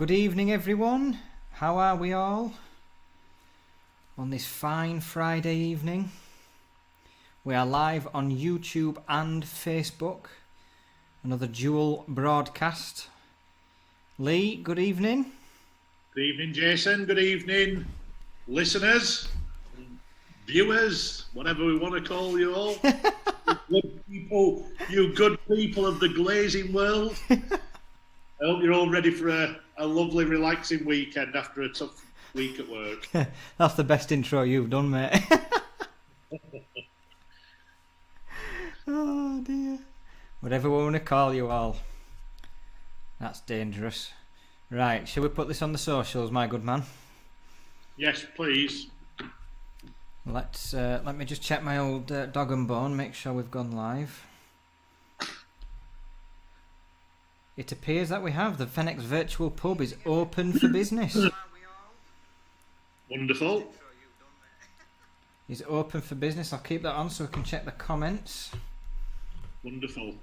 Good evening, everyone. How are we all on this fine Friday evening? We are live on YouTube and Facebook. Another dual broadcast. Lee, good evening. Good evening, Jason. Good evening, listeners, viewers, whatever we want to call you all. You good people of the glazing world. I hope you're all ready for a lovely, relaxing weekend after a tough week at work. That's the best intro you've done, mate. Oh, dear. Whatever we want to call you all. That's dangerous. Right, shall we put this on the socials, my good man? Yes, please. Let me just check my old dog and bone, make sure we've gone live. It appears that we have. The Fenix Virtual Pub is open for business. Wonderful. It's open for business. I'll keep that on so we can check the comments. Wonderful.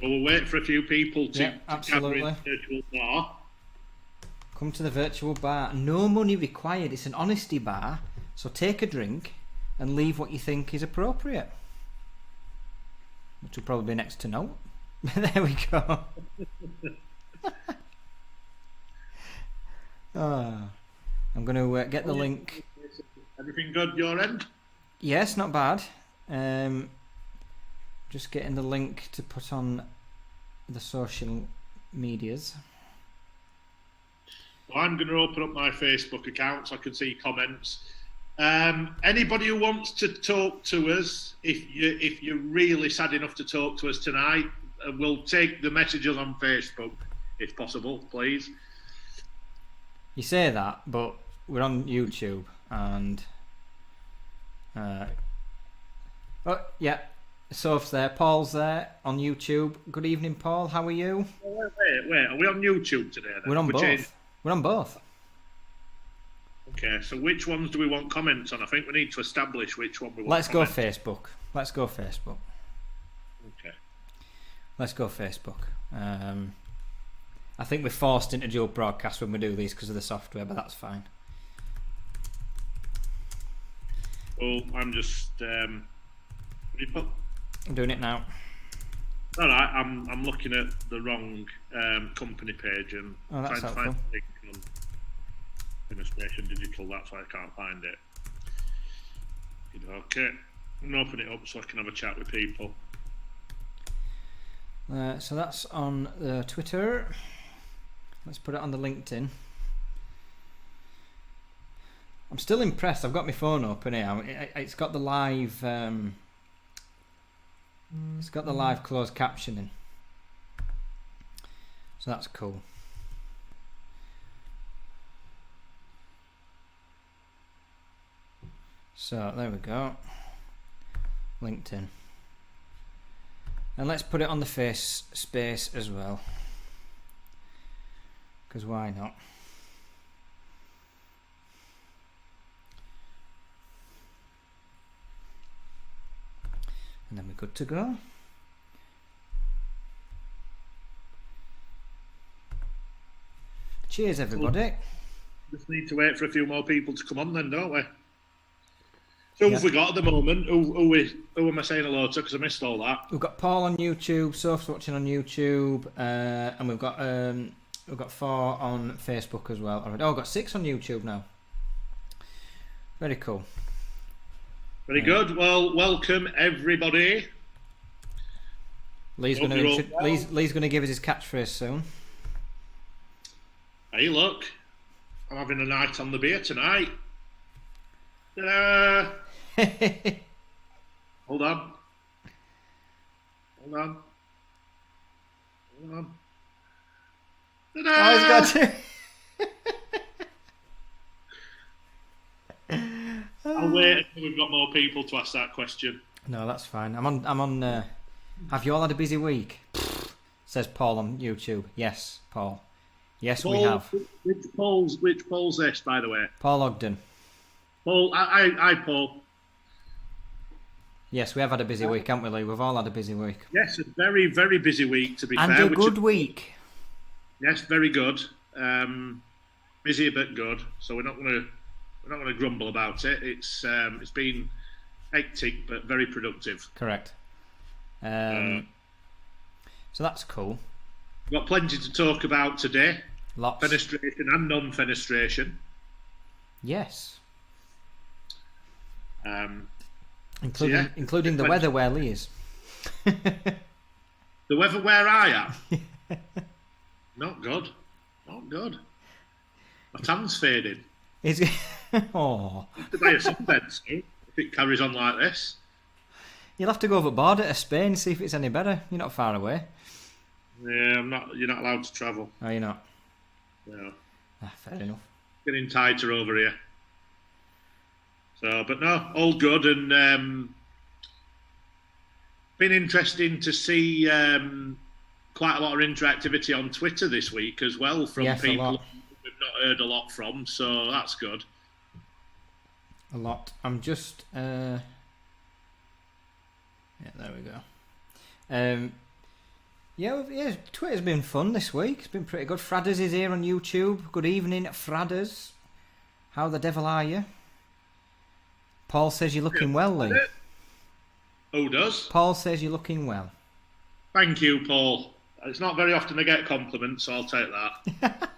Well, we'll wait for a few people to absolutely. gather in the virtual bar. Come to the virtual bar. No money required. It's an honesty bar. So take a drink and leave what you think is appropriate. Which will probably be next to no. There we go. I'm going to get the link. Everything good your end? Yes, not bad. Just getting the link to put on the social medias. Well, I'm going to open up my Facebook account so I can see comments. Anybody who wants to talk to us, if you're really sad enough to talk to us tonight, we'll take the messages on Facebook, if possible, please. You say that, but we're on YouTube and oh yeah, Soph's there, Paul's there on YouTube. Good evening, Paul. How are you? Wait. Are we on YouTube today? Then? We're on both. We're on both. Okay, so which ones do we want comments on? I think we need to establish which one we want. Let's go Facebook. Let's go Facebook. Okay. Let's go Facebook. I think we're forced into dual broadcast when we do these because of the software, but that's fine. Well, I'm just. What do you put? I'm doing it now. All right, I'm looking at the wrong company page and trying to find the link on Fenestration Digital. That's why I can't find it. Okay, I'm gonna open it up so I can have a chat with people. So that's on the Twitter. Let's put it on the LinkedIn. I'm still impressed. I've got my phone open here. It's got the live. It's got the live closed captioning. So that's cool. So there we go. LinkedIn. And let's put it on the face space as well. Because why not? And then we're good to go. Cheers, everybody. Just need to wait for a few more people to come on then, don't we? Who have we got at the moment? Who am I saying hello to? Because I missed all that. We've got Paul on YouTube, Soph's watching on YouTube, and we've got 4 on Facebook as well. Already. Oh, we've got 6 on YouTube now. Very cool. Very good. Well, welcome everybody. Lee's going to give us his catchphrase soon. Hey, look, I'm having a night on the beer tonight. Hold on. Oh, he's got to. I'll wait until we've got more people to ask that question. No, that's fine. I'm on. Have you all had a busy week? Says Paul on YouTube. Yes, Paul. Yes, Paul, we have. Which Paul's this, by the way? Paul Ogden. Paul, I Paul. Yes, we have had a busy week, haven't we, Lee? We've all had a busy week. Yes, a very, very busy week, to be fair. And a good week. Yes, very good. busy but good. So we're not going to grumble about it. It's been hectic but very productive. Correct. So that's cool. We've got plenty to talk about today. Lots. Fenestration and non-fenestration. Yes. Including the weather where Lee is. The weather where I am? Not good. Not good. My tan's fading. Is it? Oh. I have to buy a sunbed soon if it carries on like this. You'll have to go overboard to Spain, see if it's any better. You're not far away. Yeah, I'm not. You're not allowed to travel. Oh, you're not? No. Fair enough. Getting tighter over here. So, but no, all good, and been interesting to see quite a lot of interactivity on Twitter this week as well from people we've not heard a lot from. So that's good. A lot. I'm just. Yeah, there we go. Yeah, Twitter's been fun this week. It's been pretty good. Fradders is here on YouTube. Good evening, Fradders. How the devil are you? Paul says you're looking well, Lee. Who does? Paul says you're looking well. Thank you, Paul. It's not very often I get compliments, so I'll take that.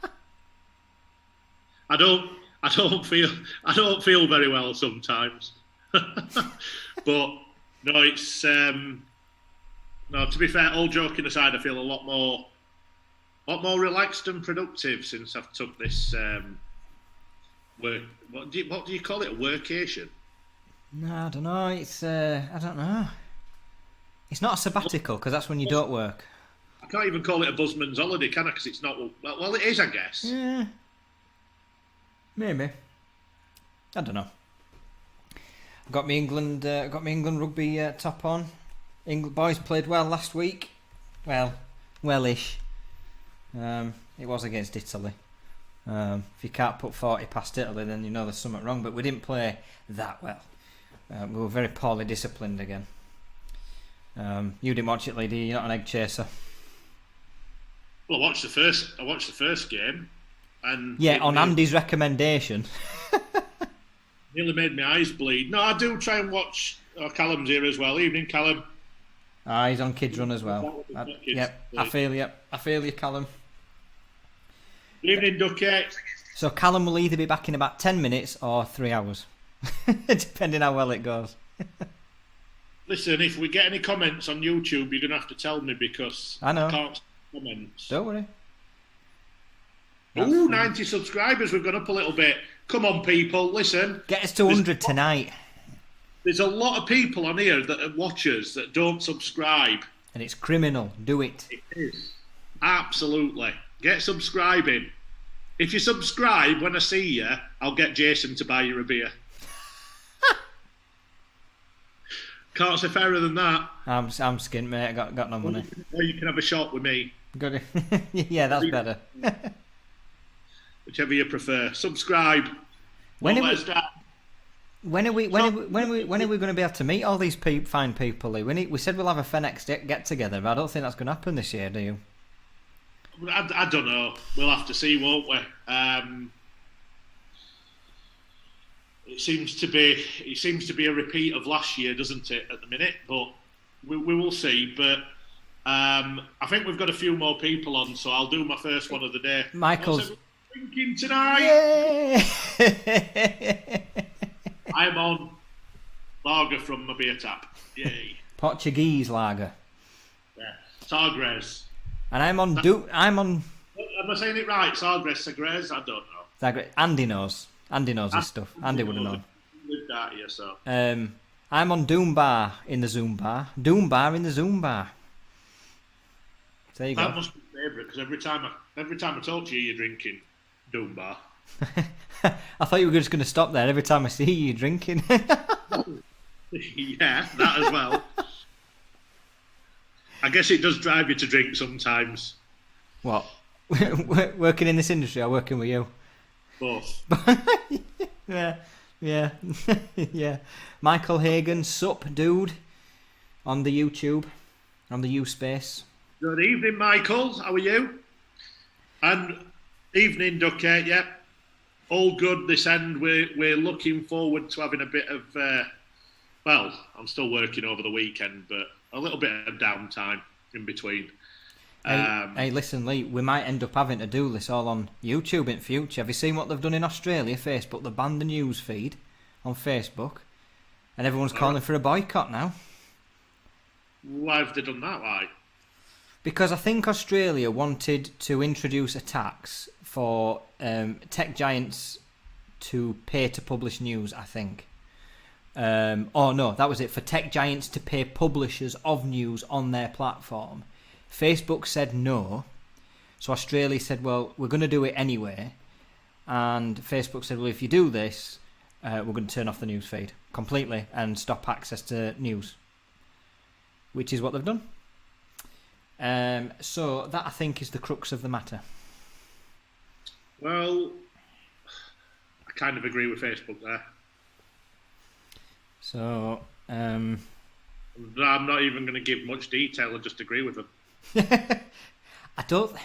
I don't feel very well sometimes. But no, it's no, to be fair, all joking aside, I feel a lot more relaxed and productive since I've took this work. What do you call it? A workation? No, I don't know. It's I don't know. It's not a sabbatical because that's when you don't work. I can't even call it a buzzman's holiday, can I? Because it's not. Well, it is, I guess. Yeah, maybe. I don't know. Got me England rugby top on. England boys played well last week. Well-ish. It was against Italy. If you can't put 40 past Italy, then you know there's something wrong. But we didn't play that well. We were very poorly disciplined again. You didn't watch it, lady. You're not an egg chaser. Well, I watched the first game, and on Andy's recommendation. Nearly made my eyes bleed. No, I do try and watch. Callum's here as well. Evening, Callum. He's on Kids Run as well. I feel you, Callum. Evening, Ducky. So Callum will either be back in about 10 minutes or 3 hours, depending how well it goes. Listen, if we get any comments on YouTube, you're going to have to tell me because I know. I can't see comments. Don't worry. Ooh, 90 subscribers. We've gone up a little bit. Come on, people. Listen. Get us to 100 tonight. There's a lot of people on here that are watchers that don't subscribe. And it's criminal. Do it. It is. Absolutely. Get subscribing. If you subscribe, when I see you, I'll get Jason to buy you a beer. Can't say fairer than that. I'm skint, mate. I got no money. Or you can have a shot with me. Good. Yeah, that's better. Whichever you prefer. Subscribe. When are we going to be able to meet all these fine people, Lee? We said we'll have a Fenex get together, but I don't think that's going to happen this year, do you? I don't know. We'll have to see, won't we? It seems to be a repeat of last year, doesn't it? At the minute, but we will see. But I think we've got a few more people on, so I'll do my first one of the day. Michael's drinking tonight. Yay! I'm on lager from my beer tap. Yay! Portuguese lager. Yeah, Sagres. And I'm on. Am I saying it right? Sagres. I don't know. Sagres. Andy knows. Andy knows his stuff. Andy would have known. Lived out here, so. I'm on Doom Bar in the Zoom bar. Doom Bar in the Zoom bar. There you go. That must be favourite because every time I talk to you, you're drinking Doom Bar. I thought you were just going to stop there. Every time I see you, you're drinking. Yeah, that as well. I guess it does drive you to drink sometimes. What? Working in this industry or working with you? Both. Yeah. Yeah. Michael Hagan, sup, dude, on the YouTube, on the U-Space. Good evening, Michael. How are you? And evening, Ducky. Yeah. all good this end. We're looking forward to having a bit of. Well, I'm still working over the weekend, but a little bit of downtime in between. Hey, listen, Lee, we might end up having to do this all on YouTube in future. Have you seen what they've done in Australia, Facebook? They banned the news feed on Facebook, and everyone's calling for a boycott now. Why have they done that? Why? Because I think Australia wanted to introduce a tax for tech giants to pay to publish news, I think. Oh, no, that was it. For tech giants to pay publishers of news on their platform. Facebook said no. So Australia said, well, we're going to do it anyway. And Facebook said, well, if you do this, we're going to turn off the news feed completely and stop access to news. Which is what they've done. So that, I think, is the crux of the matter. Well, I kind of agree with Facebook there. So, I'm not even going to give much detail. I just agree with them. I don't.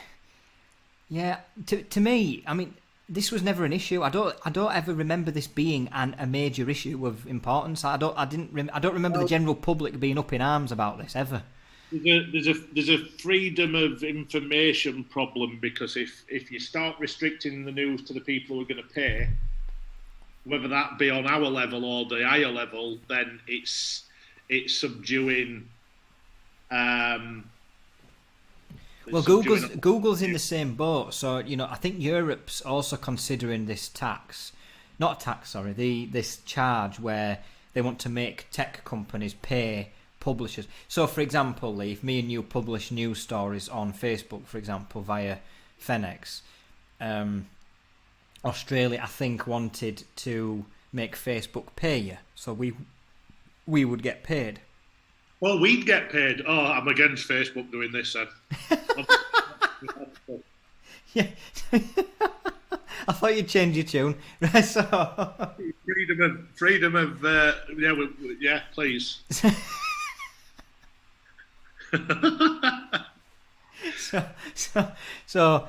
Yeah, to me, I mean, this was never an issue. I don't ever remember this being a major issue of importance. I don't remember the general public being up in arms about this ever. There's a freedom of information problem, because if you start restricting the news to the people who are going to pay, whether that be on our level or the higher level, then it's subduing. Well, Google's in the same boat. So, I think Europe's also considering this tax. Not a tax, sorry. This charge where they want to make tech companies pay publishers. So, for example, Lee, if me and you publish news stories on Facebook, for example, via Fenex, Australia, I think, wanted to make Facebook pay you. So we would get paid. Well, we'd get paid. Oh, I'm against Facebook doing this then. Yeah. I thought you'd change your tune. Right, so freedom of yeah, please. So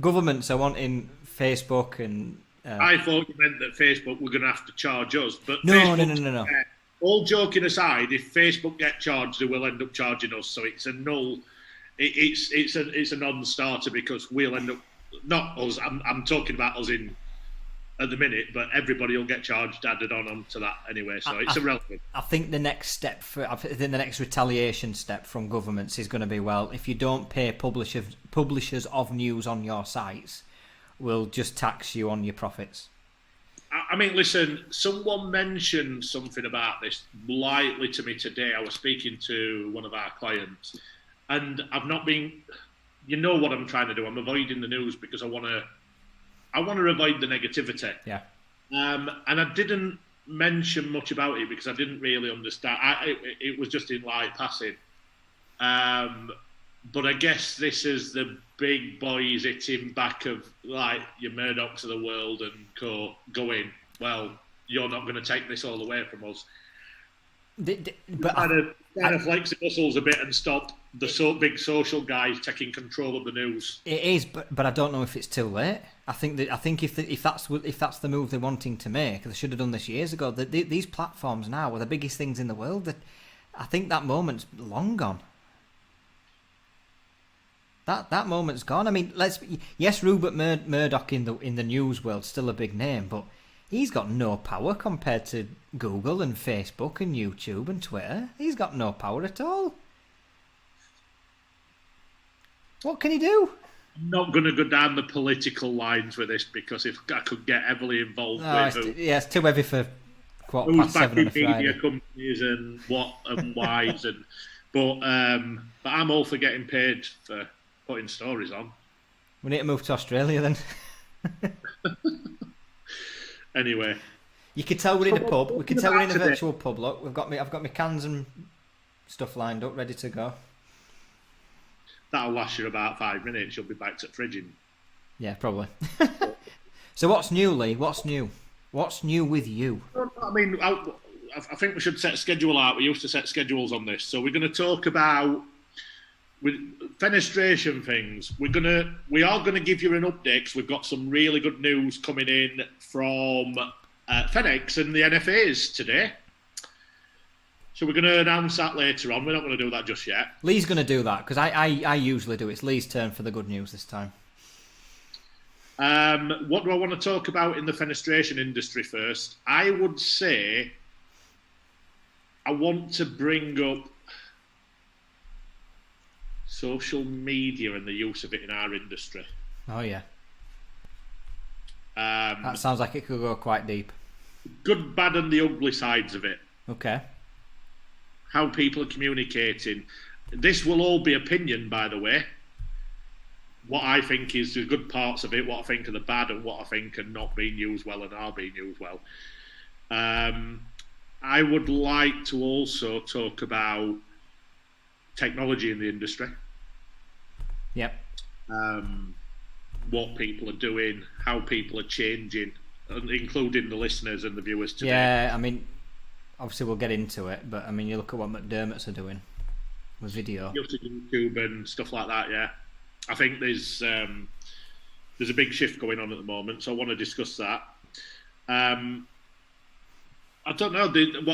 governments are wanting Facebook and. I thought you meant that Facebook were going to have to charge us, but no. All joking aside, if Facebook get charged, they will end up charging us. So it's a null. It's a non-starter, because we'll end up, not us. I'm talking about us at the minute, but everybody will get charged, added on to that anyway. So it's irrelevant. I think the next retaliation step from governments is going to be, well, if you don't pay publishers of news on your sites, we'll just tax you on your profits. I mean, listen, someone mentioned something about this lightly to me today. I was speaking to one of our clients, and I've not been, you know what I'm trying to do. I'm avoiding the news because I want to avoid the negativity. Yeah. And I didn't mention much about it because I didn't really understand. It was just in light passing. But I guess this is the big boys hitting back of, like, your Murdochs of the world and co going, well, you're not going to take this all away from us. But kind of flex the muscles a bit and stop the big social guys taking control of the news. It is, but I don't know if it's too late. I think if that's the move they're wanting to make, they should have done this years ago. These platforms now are the biggest things in the world. I think that moment's long gone. That moment's gone. I mean, yes, Rupert Murdoch in the news world's still a big name, but he's got no power compared to Google and Facebook and YouTube and Twitter. He's got no power at all. What can he do? I'm not going to go down the political lines with this, because if I could get heavily involved with it's too heavy for past 7 on a Friday. Media companies and what and whys and but I'm all for getting paid for putting stories on. We need to move to Australia then. Anyway, you can tell we're in a pub. We can tell we're in a virtual pub. Look, I've got my cans and stuff lined up, ready to go. That'll last you about 5 minutes. You'll be back to fridging. Yeah, probably. So what's new, Lee? What's new? What's new with you? I mean, I think we should set a schedule out. We used to set schedules on this, so we're going to talk about with fenestration things, we are gonna give you an update 'cause we've got some really good news coming in from Fenex and the NFAs today. So we're going to announce that later on. We're not going to do that just yet. Lee's going to do that because I usually do. It's Lee's turn for the good news this time. What do I want to talk about in the fenestration industry first? I would say I want to bring up social media and the use of it in our industry. Oh, yeah. That sounds like it could go quite deep. Good, bad, and the ugly sides of it. Okay. How people are communicating. This will all be opinion, by the way. What I think is the good parts of it, what I think are the bad, and what I think are not being used well and are being used well. I would like to also talk about technology in the industry. Yep. What people are doing, how people are changing, including the listeners and the viewers today. Yeah, I mean, obviously we'll get into it, but I mean, you look at what McDermott's are doing with video. YouTube and stuff like that, yeah. I think there's a big shift going on at the moment, so I want to discuss that. I don't know,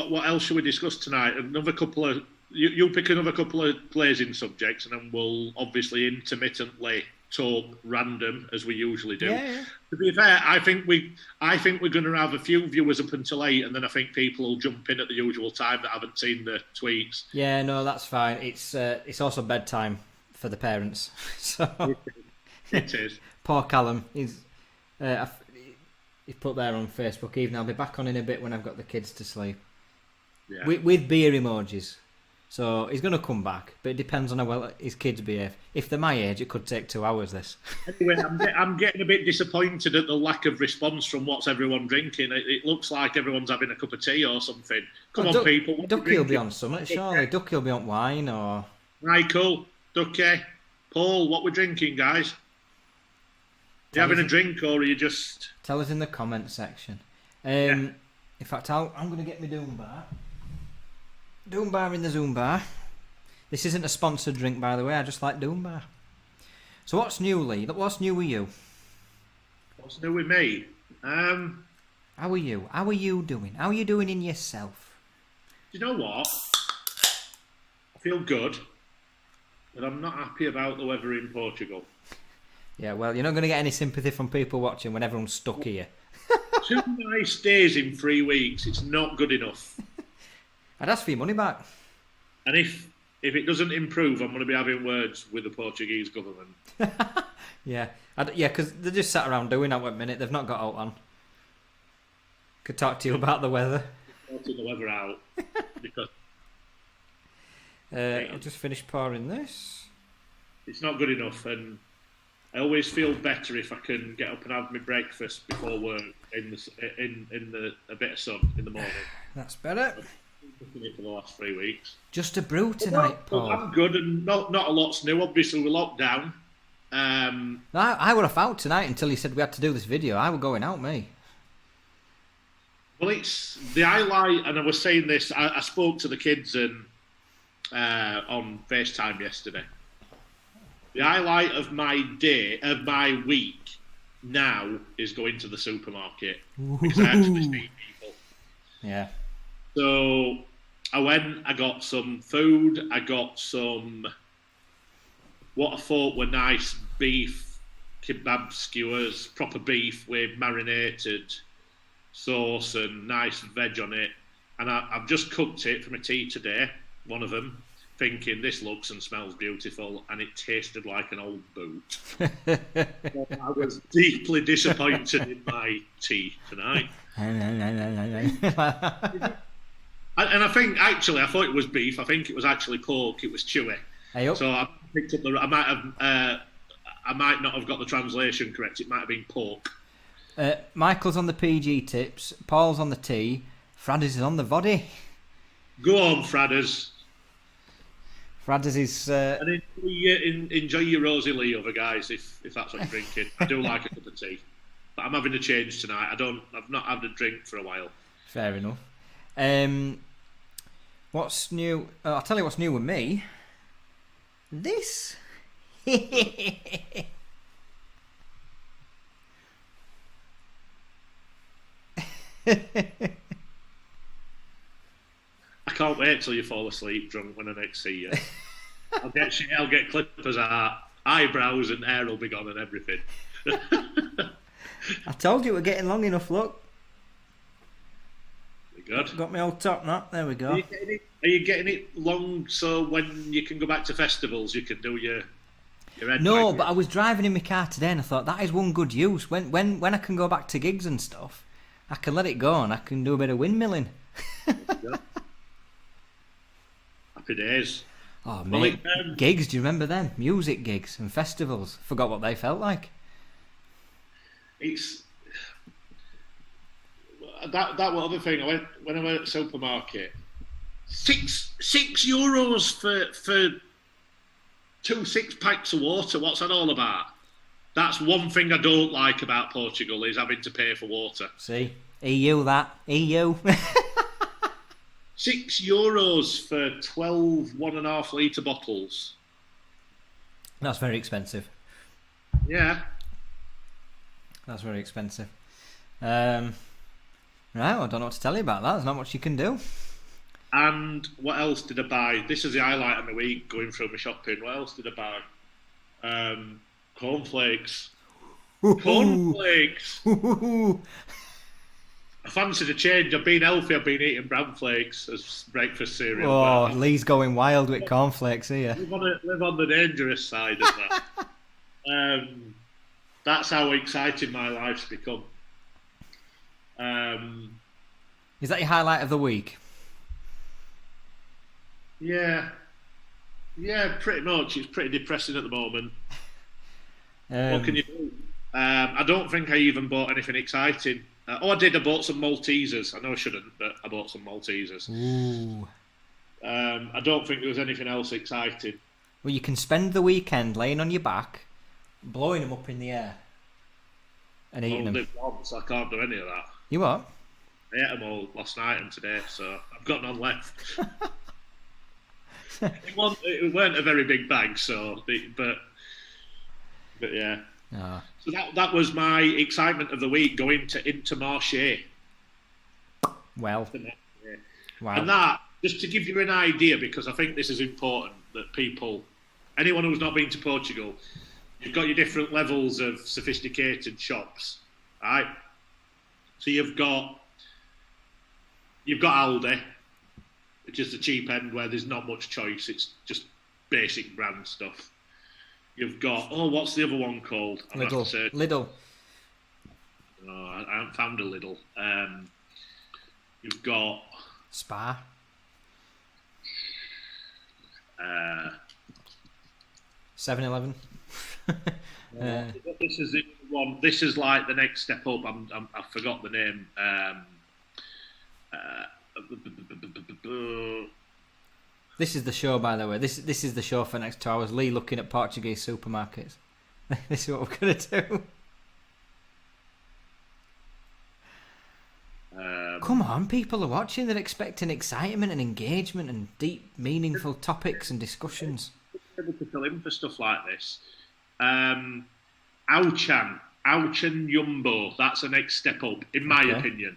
what else should we discuss tonight? Another couple of... You pick another couple of glazing subjects, and then we'll obviously intermittently talk random as we usually do. Yeah. To be fair, I think we're going to have a few viewers up until 8, and then I think people will jump in at the usual time that haven't seen the tweets. Yeah, no, that's fine. It's also bedtime for the parents. So it is. Poor Callum. He's put there on Facebook. Even I'll be back on in a bit when I've got the kids to sleep. Yeah. With beer emojis. So he's going to come back, but it depends on how well his kids behave. If they're my age, it could take 2 hours, this. Anyway, I'm getting a bit disappointed at the lack of response from what's everyone drinking. It looks like everyone's having a cup of tea or something. Come on, people. Ducky will be on something, surely. Ducky will be on wine or... Michael, Ducky, Paul, what we're drinking, guys? You having a drink or are you just... Tell us in the comment section. Yeah. In fact, I'm going to get my Doom Bar. Doom Bar in the Zoom Bar. This isn't a sponsored drink, by the way. I just like Doom Bar. So what's new, Lee? What's new with you? What's new with me? How are you? How are you doing? How are you doing in yourself? Do you know what? I feel good, but I'm not happy about the weather in Portugal. Yeah, well, you're not going to get any sympathy from people watching when everyone's stuck here. 2 nice days in 3 weeks. It's not good enough. I'd ask for your money back. And if it doesn't improve, I'm going to be having words with the Portuguese government. Yeah, because they just sat around doing that one minute. They've not got out on. Could talk to you about the weather. Sorting the weather out. Because I'll just finish pouring this. it's not good enough, and I always feel better if I can get up and have my breakfast before work in a bit of sun in the morning. That's better. It for the last 3 weeks. Just a brew tonight, Paul. I'm good, and not a lot's new. Obviously, we're locked down. No, I would have out tonight until you said we had to do this video. I were going out, me. Well, it's the highlight, and I was saying this. I spoke to the kids on FaceTime yesterday. The highlight of my week now is going to the supermarket because I actually see people. Yeah. So I went, I got some food, I got some what I thought were nice beef kebab skewers, proper beef with marinated sauce and nice veg on it. And I've just cooked it for my tea today, one of them, thinking this looks and smells beautiful, and it tasted like an old boot. I was deeply disappointed in my tea tonight. And I think, actually, I thought it was beef. I think it was actually pork. It was chewy. So I picked up I might not have got the translation correct. It might have been pork. Michael's on the PG tips. Paul's on the tea. Fradders is on the voddy. Go on, Fradders. Fradders is... And enjoy your Rosie Lee over, guys, if that's what you're drinking. I do like a cup of tea. But I'm having a change tonight. I've not had a drink for a while. Fair enough. What's new? I'll tell you what's new with me. This. I can't wait till you fall asleep drunk when I next see you. I'll get clippers art, eyebrows and hair will be gone and everything. I told you we're getting long enough, look. Good. Got my old top knot, there we go. Are you getting it long so when you can go back to festivals you can do your head? No, but I was driving in my car today and I thought that is one good use. When I can go back to gigs and stuff, I can let it go and I can do a bit of windmilling. Happy days. Oh, mate, gigs, do you remember them? Music gigs and festivals. Forgot what they felt like. It's that other thing. When I went to the supermarket, €6 for 2 6-packs of water. What's that all about? That's one thing I don't like about Portugal is having to pay for water. See, EU that EU. €6 for 12 1.5 litre bottles. That's very expensive. Yeah. That's very expensive. Right, well, I don't know what to tell you about that. There's not much you can do. And what else did I buy? This is the highlight of my week, going through my shopping. What else did I buy? Cornflakes. Cornflakes! I fancied a change. I've been healthy. I've been eating bran flakes as breakfast cereal. Oh, Lee's going wild with cornflakes here. Live on the dangerous side of that. That's how exciting my life's become. Is that your highlight of the week? Yeah, pretty much. It's pretty depressing at the moment. What can you do? I don't think I even bought anything exciting. I did. I bought some Maltesers. I know I shouldn't, but I bought some Maltesers. Ooh. I don't think there was anything else exciting. Well, you can spend the weekend laying on your back, blowing them up in the air, and eating them. Once, I can't do any of that. You what? I ate them all last night and today, so I've got none left. It weren't a very big bag, but yeah. Oh. So that was my excitement of the week, going into Marché. Well, wow. And that, just to give you an idea, because I think this is important, that anyone who's not been to Portugal, you've got your different levels of sophisticated shops, right? So you've got Aldi, which is the cheap end where there's not much choice. It's just basic brand stuff. You've got, what's the other one called? Lidl. No, I haven't found a Lidl. You've got Spar. 7-Eleven. This is the one. This is like the next step up. I forgot the name. This is the show, by the way. This is the show for the next 2 hours. Lee looking at Portuguese supermarkets. This is what we're going to do. Come on, people are watching. They're expecting excitement and engagement and deep, meaningful topics and discussions. Able to fill in for stuff like this. Auchan Jumbo. That's the next step up, in my opinion.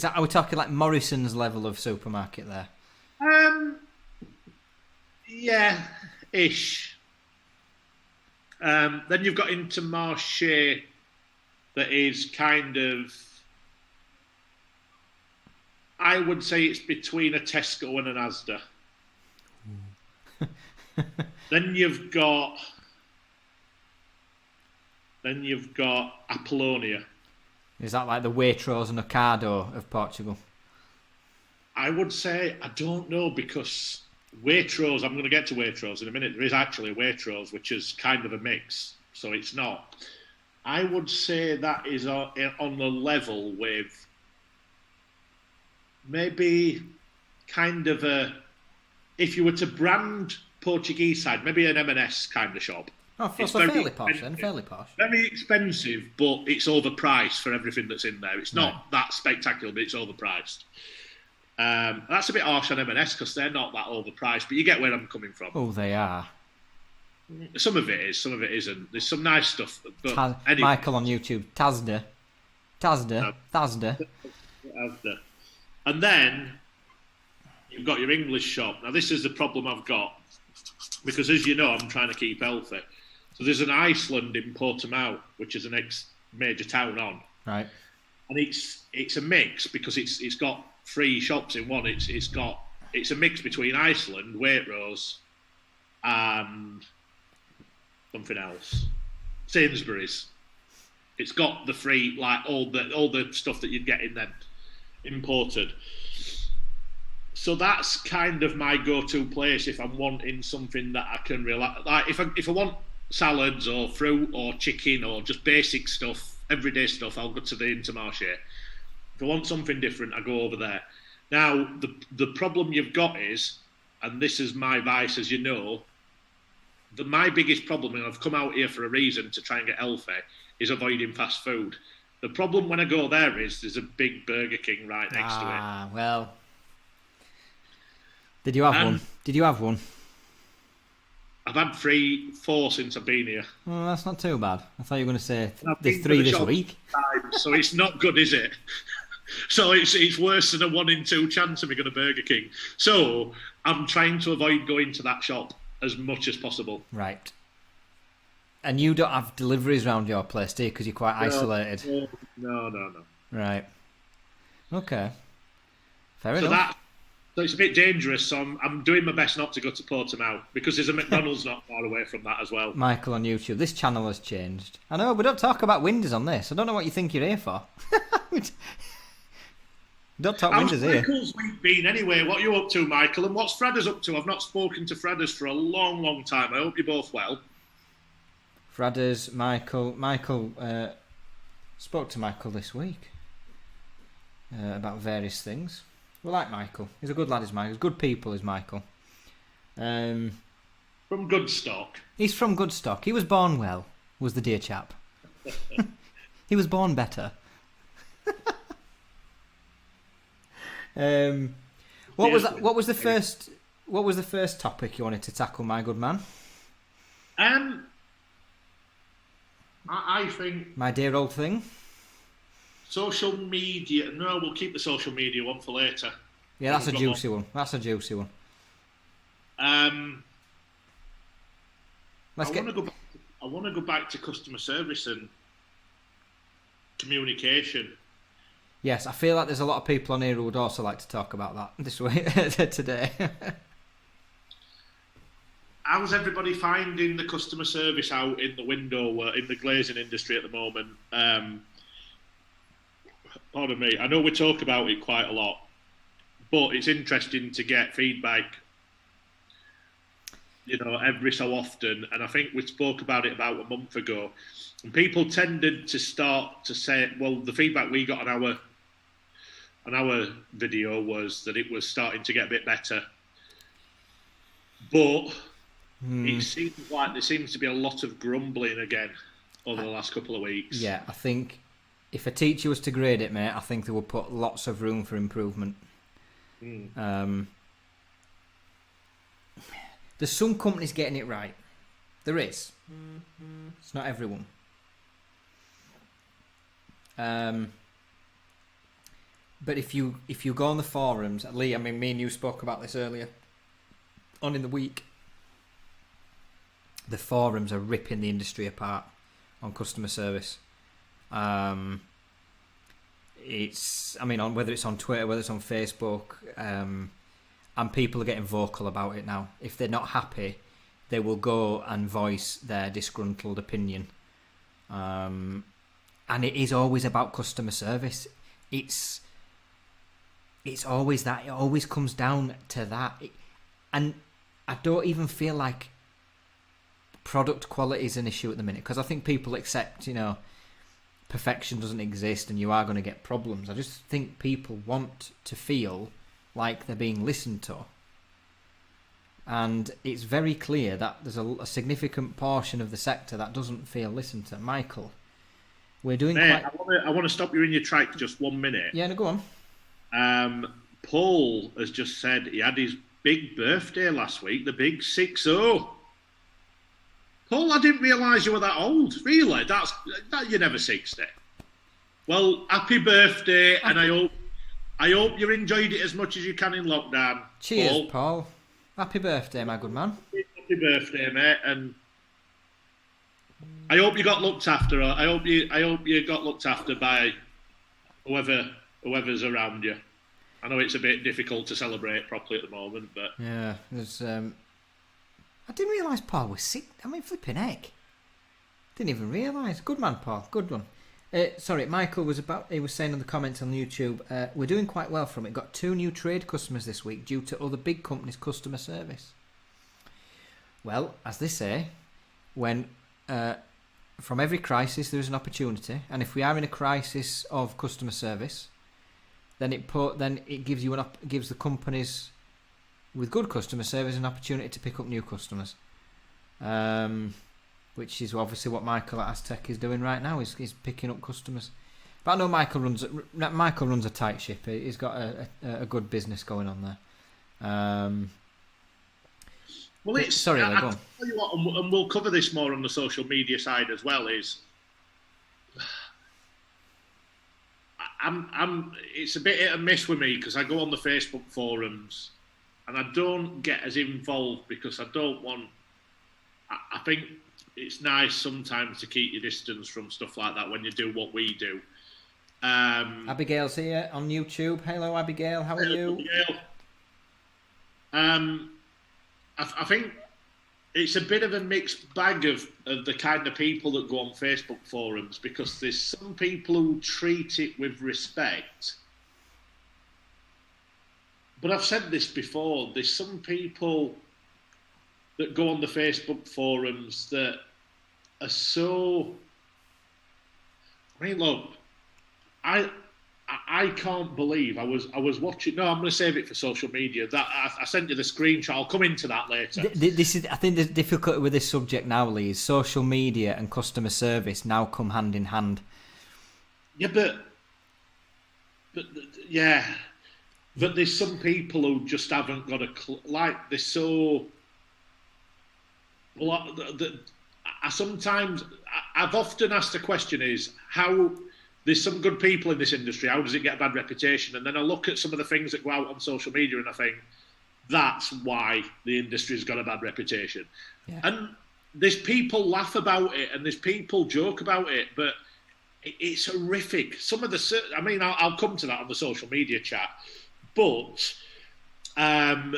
Are we talking like Morrison's level of supermarket there? Yeah, ish. Then you've got into Marché, that is kind of, I would say it's between a Tesco and an Asda. Then you've got Apollonia. Is that like the Waitrose and Ocado of Portugal? I would say, I don't know, because Waitrose, I'm going to get to Waitrose in a minute. There is actually a Waitrose, which is kind of a mix, so it's not. I would say that is on the level with maybe kind of if you were to brand Portuguese side, maybe an M&S kind of shop. Oh, so fairly posh then, fairly posh. Very expensive, but it's overpriced for everything that's in there. It's not that spectacular, but it's overpriced. That's a bit harsh on M&S because they're not that overpriced, but you get where I'm coming from. Oh, they are. Some of it is, some of it isn't. There's some nice stuff. But anyway. Michael on YouTube, Tazda. And then you've got your English shop. Now, this is the problem I've got. Because, as you know, I'm trying to keep healthy. So there's an Iceland in Portimao, which is the next major town on. Right. And it's a mix because it's got 3 shops in one. It's a mix between Iceland, Waitrose, and something else. Sainsbury's. It's got the 3, like all the stuff that you'd get in them imported. So that's kind of my go-to place if I'm wanting something that I can relax. Like if I want salads or fruit or chicken or just basic stuff, everyday stuff, I'll go to the Intermarché. If I want something different, I go over there. Now the problem you've got is, and this is my vice, as you know, my biggest problem, and I've come out here for a reason to try and get healthy, is avoiding fast food. The problem when I go there is there's a big Burger King right next to it. Ah, well. Did you have one? I've had 3, 4 since I've been here. Well, that's not too bad. I thought you were going to say there's 3 this week. So it's not good, is it? So it's worse than a 1 in 2 chance of me going to Burger King. So I'm trying to avoid going to that shop as much as possible. Right. And you don't have deliveries around your place, do you? Because you're quite isolated. No. Right. Okay. Fair enough. So it's a bit dangerous. So I'm doing my best not to go to Portimao because there's a McDonald's not far away from that as well. Michael on YouTube. This channel has changed. I know, we don't talk about windows on this. I don't know what you think you're here for. Don't talk windows here. How's Michael's week been anyway? What are you up to, Michael? And what's Fredders up to? I've not spoken to Fredders for a long, long time. I hope you're both well. Fredders, Michael spoke to Michael this week about various things. We like Michael. He's a good lad, is Michael. He's good people, is Michael. From good stock. He's from good stock. He was born well, was the dear chap. He was born better. What was the first topic you wanted to tackle, my good man? I think my dear old thing. Social media. No, we'll keep the social media one for later. Yeah, that's a juicy one. That's a juicy one. I want to go back to customer service and communication. Yes, I feel like there's a lot of people on here who would also like to talk about that this way today. How's everybody finding the customer service out in the window in the glazing industry at the moment? Pardon me. I know we talk about it quite a lot, but it's interesting to get feedback, every so often. And I think we spoke about it about a month ago. And people tended to start to say, well, the feedback we got on our video was that it was starting to get a bit better. But it seems like there seems to be a lot of grumbling again over the last couple of weeks. Yeah, I think if a teacher was to grade it, mate, I think they would put lots of room for improvement. There's some companies getting it right. There is. It's not everyone. But if you go on the forums, Lee, I mean, me and you spoke about this earlier on in the week. The forums are ripping the industry apart on customer service. Whether it's on Twitter, whether it's on Facebook, and people are getting vocal about it now. If they're not happy, they will go and voice their disgruntled opinion. And it is always about customer service. It's always that. It always comes down to that. And I don't even feel like product quality is an issue at the minute, because I think people accept, perfection doesn't exist and you are going to get problems. I just think people want to feel like they're being listened to. And it's very clear that there's a significant portion of the sector that doesn't feel listened to. Michael, we're doing I want to stop you in your track just 1 minute. Yeah, no, go on. Paul has just said he had his big birthday last week, the big 6-0. Paul, I didn't realise you were that old. Really? That you're never 60. Well, happy birthday, and I hope you enjoyed it as much as you can in lockdown. Cheers, Paul. Happy birthday, my good man. Happy birthday, mate, and I hope you got looked after. I hope you got looked after by whoever's around you. I know it's a bit difficult to celebrate properly at the moment, but yeah, there's. I didn't realise Paul was sick. I mean, flipping heck. Didn't even realise. Good man, Paul. Good one. Sorry, Michael he was saying in the comments on YouTube, we're doing quite well from it. Got 2 new trade customers this week due to other big companies' customer service. Well, as they say, when from every crisis there is an opportunity, and if we are in a crisis of customer service, then it gives gives the companies with good customer service an opportunity to pick up new customers. Which is obviously what Michael at Aztec is doing right now. He's picking up customers. But I know Michael runs a tight ship. He's got a good business going on there. Well, it's sorry, I go on. Tell you what, and we'll cover this more on the social media side as well. It's a bit hit and miss with me because I go on the Facebook forums and I don't get as involved because I don't want. I think it's nice sometimes to keep your distance from stuff like that when you do what we do. Abigail's here on YouTube. Hello, Abigail. How are you? Abigail. I think it's a bit of a mixed bag of the kind of people that go on Facebook forums because there's some people who treat it with respect. But I've said this before, there's some people that go on the Facebook forums that are so... I mean, look, I can't believe I was watching. No, I'm going to save it for social media. That I sent you the screenshot. I'll come into that later. This is, I think, the difficulty with this subject now, Lee, is social media and customer service now come hand in hand. Yeah, but yeah, but there's some people who just haven't got a like. They're so. Well, I've often asked the question: is how. There's some good people in this industry. How does it get a bad reputation? And then I look at some of the things that go out on social media and I think, that's why the industry's got a bad reputation. Yeah. And there's people laugh about it and there's people joke about it, but it's horrific. Some of the... I mean, I'll come to that on the social media chat. But I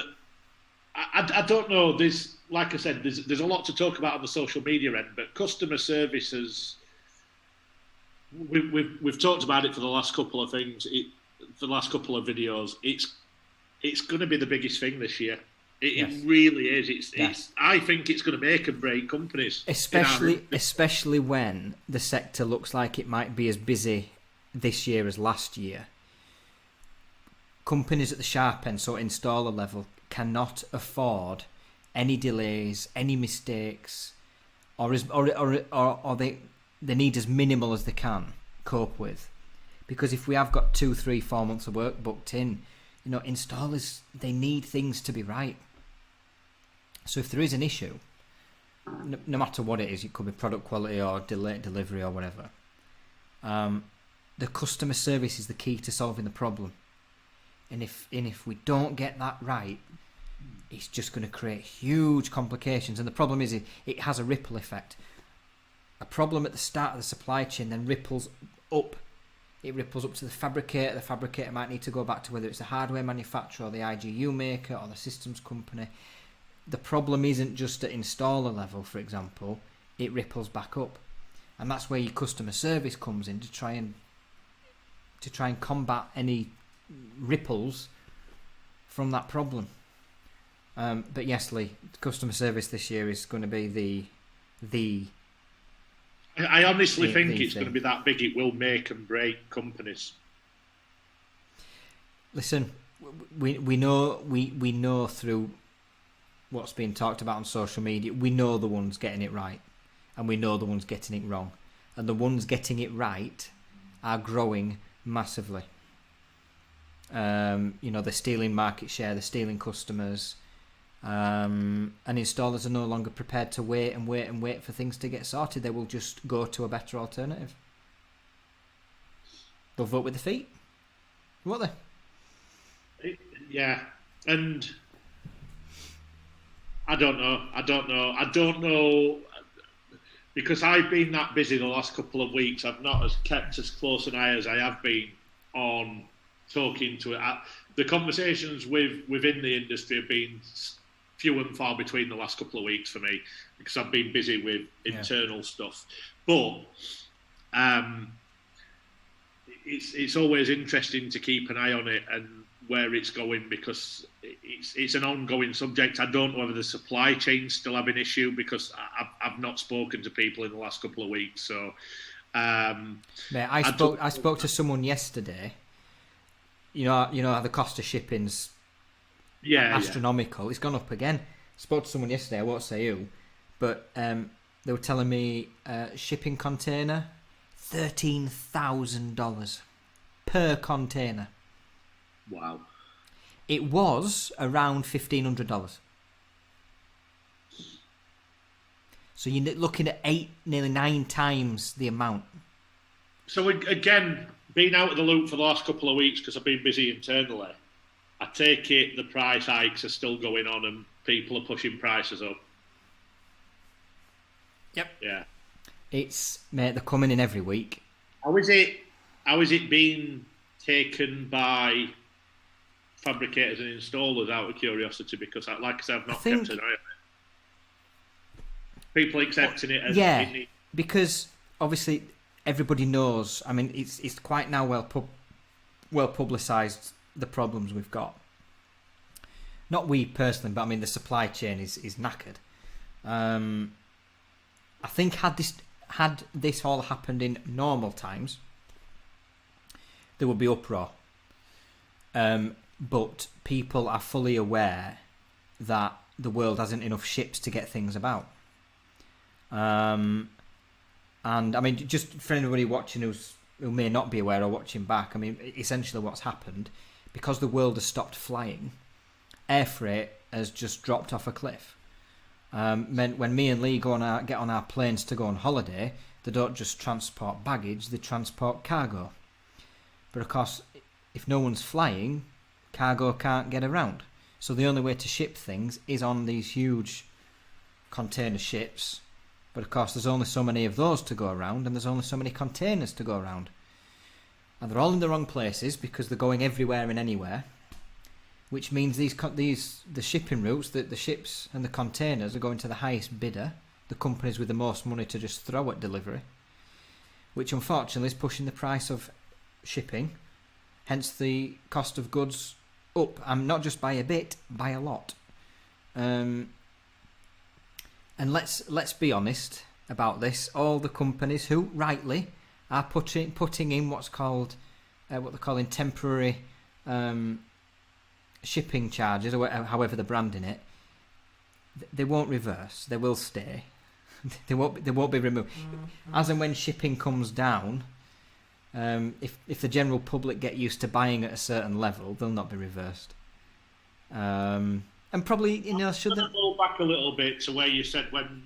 don't know. There's, like I said, there's a lot to talk about on the social media end, but customer services... We've talked about it for the last couple of things. For the last couple of videos, it's going to be the biggest thing this year. It really is. I think it's going to make and break companies, especially when the sector looks like it might be as busy this year as last year. Companies at the sharp end, so installer level, cannot afford any delays, any mistakes, or they need as minimal as they can cope with, because if we have got 2, 3, 4 months of work booked in, installers, they need things to be right. So if there is an issue, no matter what it is, it could be product quality or delayed delivery or whatever, the customer service is the key to solving the problem. And if we don't get that right, it's just going to create huge complications. And the problem is it has a ripple effect. A problem at the start of the supply chain then ripples up. It ripples up to the fabricator. The fabricator might need to go back to whether it's the hardware manufacturer or the IGU maker or the systems company. The problem isn't just at installer level, for example. It ripples back up. And that's where your customer service comes in to try and combat any ripples from that problem. But yes, Lee, customer service this year is going to be the I honestly think it's going to be that big. It will make and break companies. Listen, we know through what's being talked about on social media, we know the ones getting it right, and we know the ones getting it wrong, and the ones getting it right are growing massively. They're stealing market share, they're stealing customers. And installers are no longer prepared to wait for things to get sorted. They will just go to a better alternative. They'll vote with their feet, won't they? Yeah, and I don't know because I've been that busy the last couple of weeks. I've not kept as close an eye as I have been on talking to it. The conversations within the industry have been few and far between the last couple of weeks for me because I've been busy with internal stuff. But it's always interesting to keep an eye on it and where it's going because it's an ongoing subject. I don't know whether the supply chain's still having an issue because I've not spoken to people in the last couple of weeks. So, mate, I spoke to someone yesterday. You know how the cost of shipping's astronomical. It's gone up again. Spoke to someone yesterday. I won't say who, but they were telling me shipping container $13,000 per container. Wow. It was around $1,500. So you're looking at nearly 9 times the amount. So again, being out of the loop for the last couple of weeks because I've been busy internally, I take it the price hikes are still going on and people are pushing prices up. Yep. Yeah. Mate, they're coming in every week. How is it being taken by fabricators and installers out of curiosity? Because, like I said, I've not kept an eye on it. People accepting it as because obviously everybody knows. I mean, it's quite now well publicised the problems we've got. Not we personally, but I mean the supply chain is knackered. I think had this all happened in normal times, there would be uproar. But people are fully aware that the world hasn't enough ships to get things about. And I mean, just for anybody watching who may not be aware or watching back, I mean, essentially what's happened, because the world has stopped flying, air freight has just dropped off a cliff. Meant when me and Lee get on our planes to go on holiday, they don't just transport baggage, they transport cargo. But of course, if no one's flying, cargo can't get around. So the only way to ship things is on these huge container ships. But of course, there's only so many of those to go around, and there's only so many containers to go around. And they're all in the wrong places because they're going everywhere and anywhere, which means the shipping routes, the ships and the containers are going to the highest bidder, the companies with the most money to just throw at delivery, which unfortunately is pushing the price of shipping, hence the cost of goods up, and not just by a bit, by a lot. And let's be honest about this. All the companies who rightly are putting in what they're calling temporary shipping charges, or however they're branding it, they won't reverse. They will stay. They won't be removed. Mm-hmm. As and when shipping comes down, if the general public get used to buying at a certain level, they'll not be reversed. And probably, should they go back a little bit to where you said when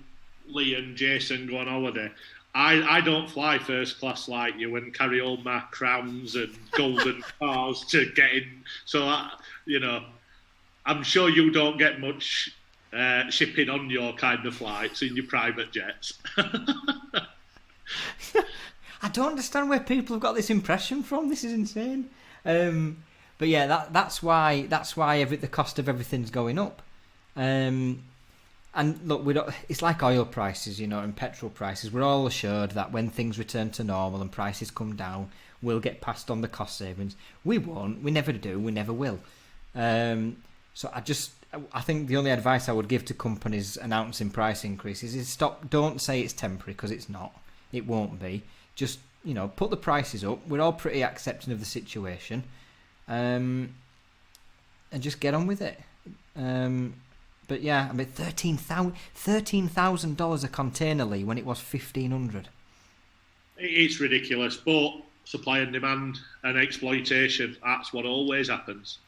Lee and Jason go on holiday? I don't fly first class like you and carry all my crowns and golden cars to get in. So, I'm sure you don't get much shipping on your kind of flights in your private jets. I don't understand where people have got this impression from. This is insane. But yeah, that's why the cost of everything's going up. And look, it's like oil prices, and petrol prices. We're all assured that when things return to normal and prices come down, we'll get passed on the cost savings. We won't. We never do. We never will. So I think the only advice I would give to companies announcing price increases is don't say it's temporary, because it's not. It won't be. Just, put the prices up. We're all pretty accepting of the situation. And just get on with it. But yeah, I mean, $13,000 a container, Lee, when it was $1,500. It's ridiculous, but supply and demand and exploitation, that's what always happens.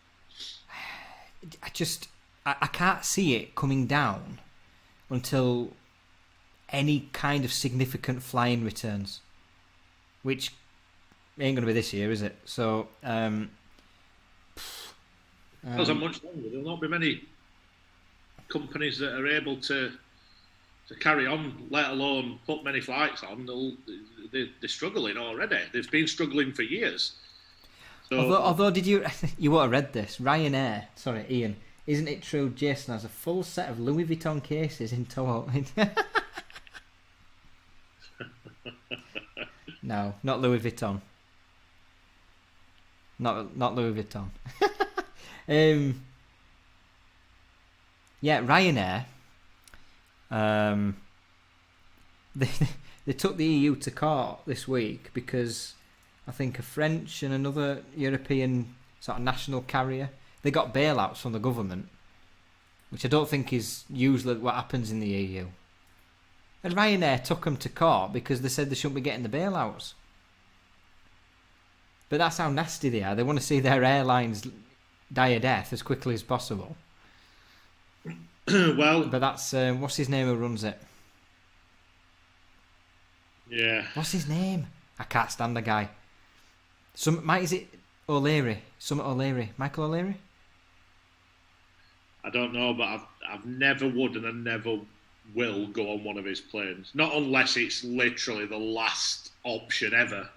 I can't see it coming down until any kind of significant flying returns, which ain't going to be this year, is it? So, Because how much longer? There'll not be many companies that are able to carry on, let alone put many flights on. They're struggling already. They've been struggling for years. So, although did you would have read this? Ryanair, sorry, Ian. Isn't it true Jason has a full set of Louis Vuitton cases in tow? No, not Louis Vuitton. Not Louis Vuitton. Yeah, Ryanair. They took the EU to court this week because I think a French and another European sort of national carrier, they got bailouts from the government, which I don't think is usually what happens in the EU. And Ryanair took them to court because they said they shouldn't be getting the bailouts. But that's how nasty they are. They want to see their airlines die a death as quickly as possible. Well, but that's what's his name who runs it? Yeah. What's his name? I can't stand the guy. Is it O'Leary? Summit O'Leary? Michael O'Leary? I don't know, but I've never would and I never will go on one of his planes. Not unless it's literally the last option ever.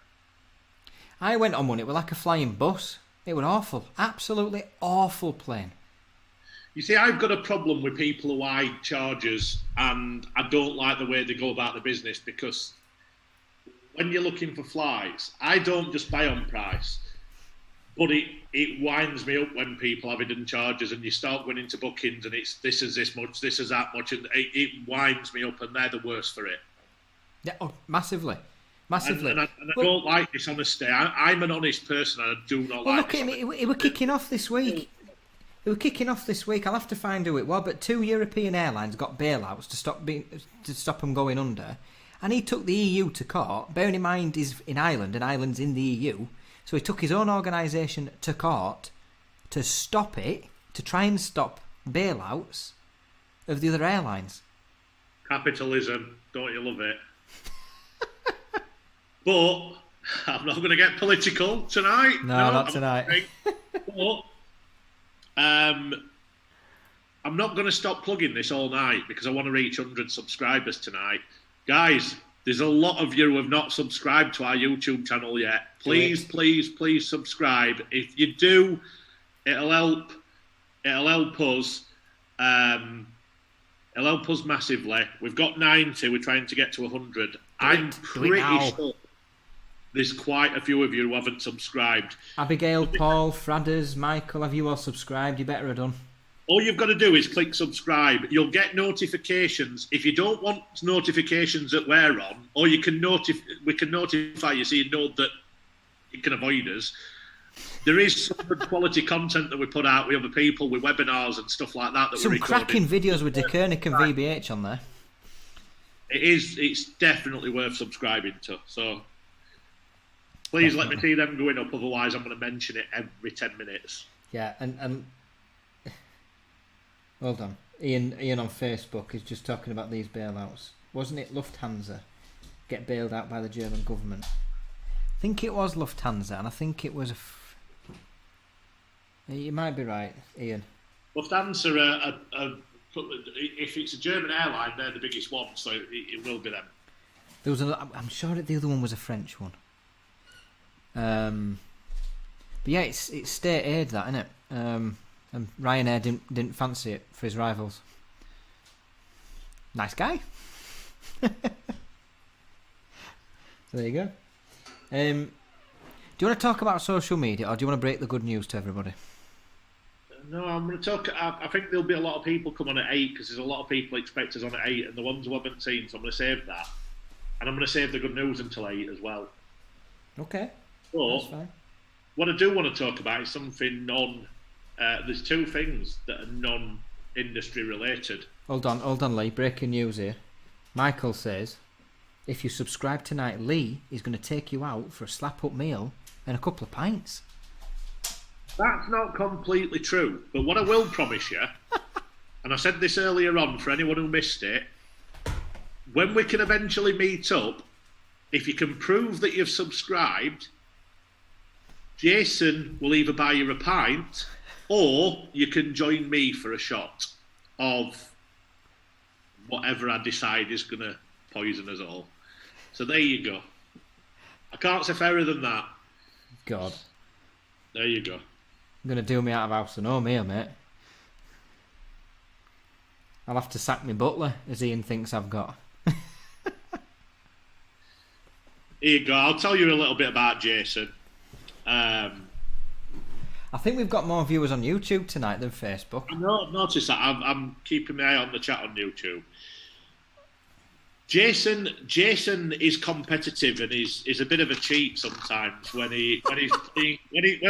I went on one. It was like a flying bus. It was awful. Absolutely awful plane. You see, I've got a problem with people who hide charges, and I don't like the way they go about the business, because when you're looking for flights, I don't just buy on price, but it winds me up when people have hidden charges and you start going into bookings and it's this is this much, this is that much, and it winds me up, and they're the worst for it. Yeah, massively. Massively. And I don't like dishonesty. I'm an honest person and I do not like look at him, it were kicking off this week. It was kicking off this week. I'll have to find who it was, but 2 European airlines got bailouts to stop them going under, and he took the EU to court. Bearing in mind he's in Ireland, and Ireland's in the EU, so he took his own organisation to court to stop it, to try and stop bailouts of the other airlines. Capitalism, don't you love it? But I'm not going to get political tonight. No, not tonight. But I'm not going to stop plugging this all night because I want to reach 100 subscribers tonight. Guys, there's a lot of you who have not subscribed to our YouTube channel yet. Please, please, please subscribe. If you do, it'll help. It'll help us. It'll help us massively. We've got 90. We're trying to get to 100. I'm pretty sure there's quite a few of you who haven't subscribed. Abigail, Paul, Fradders, Michael, have you all subscribed? You better have done. All you've got to do is click subscribe. You'll get notifications. If you don't want notifications that we're on, or we can notify you so you know that you can avoid us. There is some good quality content that we put out with other people, with webinars and stuff like that. Some cracking videos with De Koenig and VBH on there. It's definitely worth subscribing to. So please let me see them going up. Otherwise, I'm going to mention it every 10 minutes. Yeah, and hold on. Ian on Facebook is just talking about these bailouts. Wasn't it Lufthansa get bailed out by the German government? I think it was Lufthansa, and I think it was you might be right, Ian. Lufthansa, if it's a German airline, they're the biggest one, so it will be them. There was I'm sure that the other one was a French one. But yeah, it's state aid, that, isn't it? And Ryanair didn't fancy it for his rivals. Nice guy. So there you go. Do you want to talk about social media, or do you want to break the good news to everybody? No, I'm going to talk. I think there'll be a lot of people come on at 8 because there's a lot of people expect us on at 8, and the ones who haven't seen, so I'm going to save that. And I'm going to save the good news until 8 as well. Okay. But that's fine. What I do want to talk about is something there's 2 things that are non-industry related. Hold on, Lee. Breaking news here. Michael says, if you subscribe tonight, Lee is going to take you out for a slap-up meal and a couple of pints. That's not completely true, but what I will promise you and I said this earlier on for anyone who missed it, when we can eventually meet up, if you can prove that you've subscribed, Jason will either buy you a pint or you can join me for a shot of whatever I decide is going to poison us all. So there you go. I can't say fairer than that. God. There you go. You're going to do me out of house and home here, mate. I'll have to sack my butler, as Ian thinks I've got. Here you go. I'll tell you a little bit about Jason. I think we've got more viewers on YouTube tonight than Facebook. I know, I've noticed that. I'm keeping my eye on the chat on YouTube. Jason is competitive and is a bit of a cheat sometimes when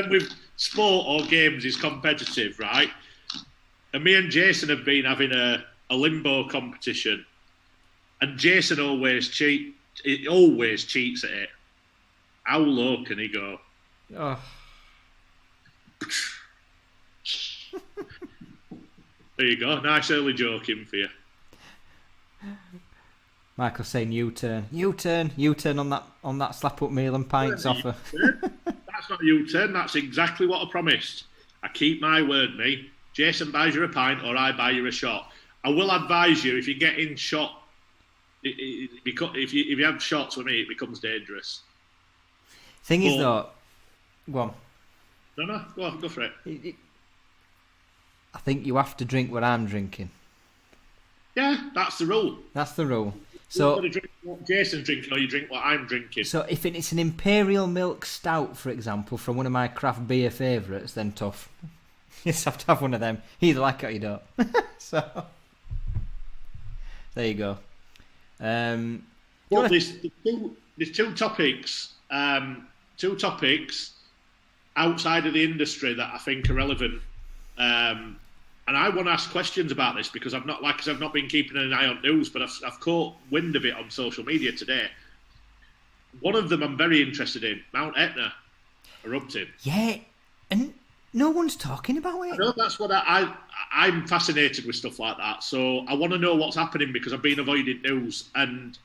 with sport or games he's competitive, right? And me and Jason have been having a limbo competition, and Jason always cheats at it. How low can he go? Oh. There you go. Nice early joking for you. Michael saying U-turn on that slap up meal and pints offer. That's not a U-turn. That's exactly what I promised. I keep my word, me. Jason buys you a pint or I buy you a shot. I will advise you, if you get in shot, if you have shots with me, it becomes dangerous. Thing is though, go on. No, go on, go for it. I think you have to drink what I'm drinking. Yeah, that's the rule. That's the rule. So you've got to drink what Jason's drinking, or you drink what I'm drinking. So if it's an imperial milk stout, for example, from one of my craft beer favourites, then tough. You just have to have one of them. You either like it or you don't. So there you go. Well, there's two topics. Two topics outside of the industry that I think are relevant. And I want to ask questions about this because I've not been keeping an eye on news, but I've caught wind of it on social media today. One of them I'm very interested in: Mount Etna erupting. Yeah, and no one's talking about it. I know, that's what I'm fascinated with stuff like that. So I want to know what's happening because I've been avoiding news, and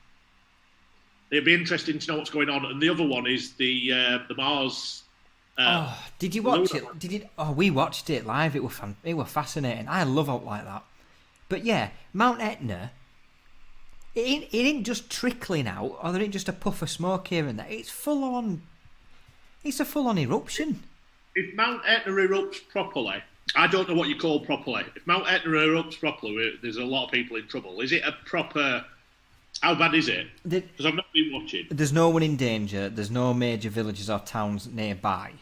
it'd be interesting to know what's going on. And the other one is the Mars. Did you watch it? We watched it live. It was fascinating. I love out like that. But yeah, Mount Etna. It ain't just trickling out, or there ain't just a puff of smoke here and there. It's full on. It's a full on eruption. If Mount Etna erupts properly, I don't know what you call properly. If Mount Etna erupts properly, there's a lot of people in trouble. Is it a proper? How bad is it? Because I've not been watching. There's no one in danger. There's no major villages or towns nearby.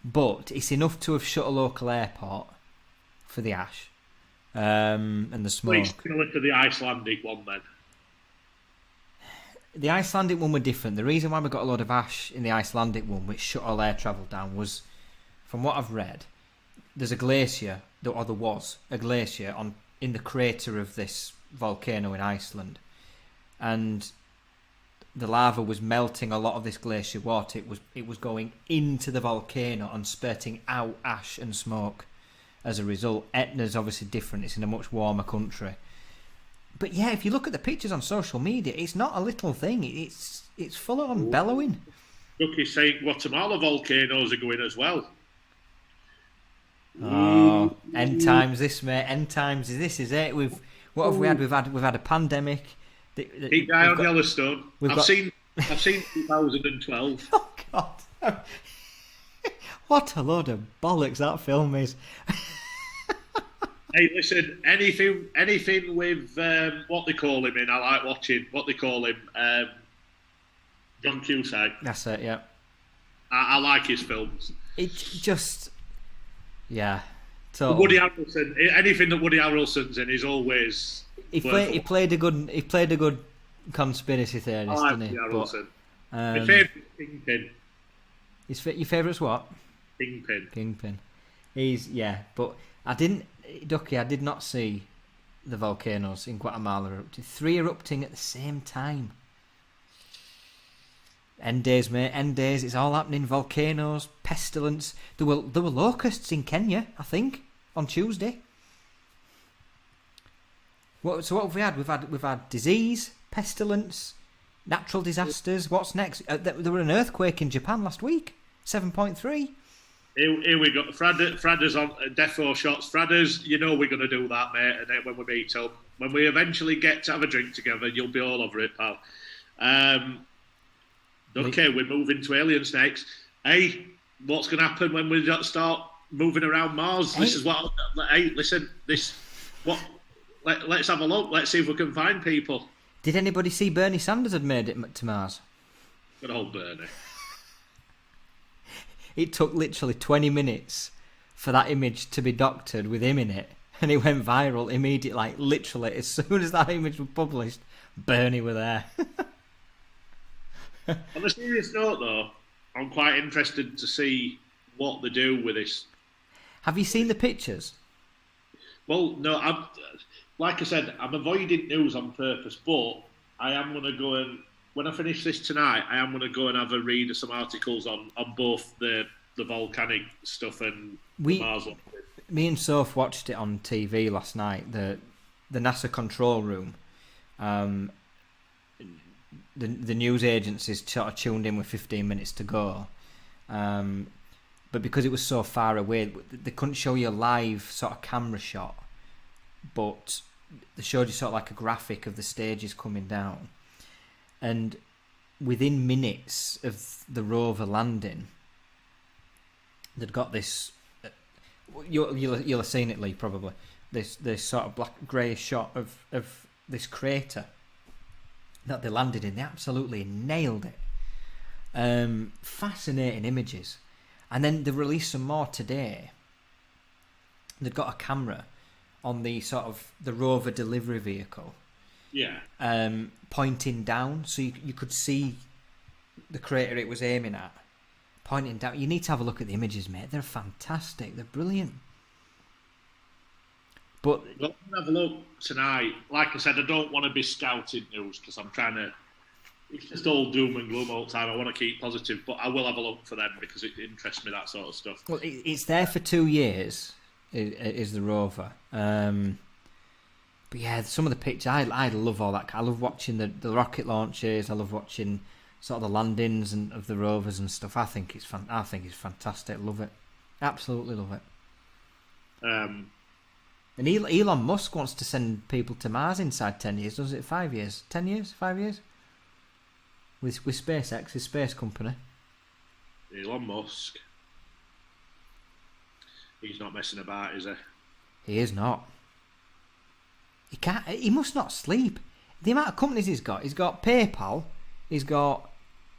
But it's enough to have shut a local airport for the ash and the smoke. It's similar to the Icelandic one then. The Icelandic one were different. The reason why we got a lot of ash in the Icelandic one, which shut all air travel down, was, from what I've read, there's a glacier, or there was a glacier in the crater of this volcano in Iceland. And the lava was melting a lot of this glacier water. It was going into the volcano and spurting out ash and smoke as a result. Etna's obviously different. It's in a much warmer country. But yeah, if you look at the pictures on social media, it's not a little thing. It's full on bellowing. Look, he's saying Guatemala volcanoes are going as well. Oh, end times this, mate. End times this is it. What have we had? We've had a pandemic. Keep an eye on Yellowstone. I've seen 2012. Oh God! What a load of bollocks that film is. Hey, listen. Anything with what they call him in, I like watching. What they call him, John Cusack. That's it. Yeah. I like his films. It just, yeah. Totally. Woody Harrelson. Anything that Woody Harrelson's in is always. He played a good conspiracy theorist, I like didn't he? Harrelson. My favourite Kingpin. Your favourite's what? Kingpin. But I did not see the volcanoes in Guatemala erupting. 3 erupting at the same time. End days, mate. End days. It's all happening. Volcanoes, pestilence. There were locusts in Kenya, I think, on Tuesday. So what have we had? We've had disease, pestilence, natural disasters. What's next? There were an earthquake in Japan last week. 7.3. Here we go. Fradders on defo shots. Fradders, you know we're going to do that, mate. And then when we meet up, when we eventually get to have a drink together, you'll be all over it, pal. Okay, we're moving to aliens next. Hey, what's going to happen when we start moving around Mars? This is what. Hey, listen. Let's have a look. Let's see if we can find people. Did anybody see Bernie Sanders had made it to Mars? Good old Bernie. It took literally 20 minutes for that image to be doctored with him in it, and it went viral immediately. Like literally, as soon as that image was published, Bernie were there. On a serious note, though, I'm quite interested to see what they do with this. Have you seen the pictures? Well, no. Like I said, I'm avoiding news on purpose, but I am going to go and, when I finish this tonight, I am going to go and have a read of some articles on both the volcanic stuff and the Mars one. Me and Soph watched it on TV last night, the NASA control room. The news agencies sort of tuned in with 15 minutes to go. But because it was so far away, they couldn't show you a live sort of camera shot. But they showed you sort of like a graphic of the stages coming down. And within minutes of the rover landing, they'd got this. You'll have seen it, Lee, probably. This sort of black greyish shot of this crater that they landed in. They absolutely nailed it. Fascinating images. And then they released some more today. They'd got a camera on the sort of the rover delivery vehicle. Yeah. Pointing down, so you could see the crater it was aiming at. Pointing down. You need to have a look at the images, mate. They're fantastic. They're brilliant. But we'll have a look tonight. Like I said, I don't want to be scouting news because I'm trying to. It's just all doom and gloom all the time. I want to keep positive, but I will have a look for them because it interests me, that sort of stuff. Well, it's there for 2 years. Is the rover. But yeah, some of the pictures, I love all that. I love watching the rocket launches. I love watching sort of the landings of the rovers and stuff. I think it's fantastic. Love it, absolutely love it. And Elon Musk wants to send people to Mars inside 10 years. Does it 5 years? 10 years? 5 years? With SpaceX, his space company. Elon Musk. He's not messing about, is he? He is not. He can't. He must not sleep. The amount of companies he's got. He's got PayPal. He's got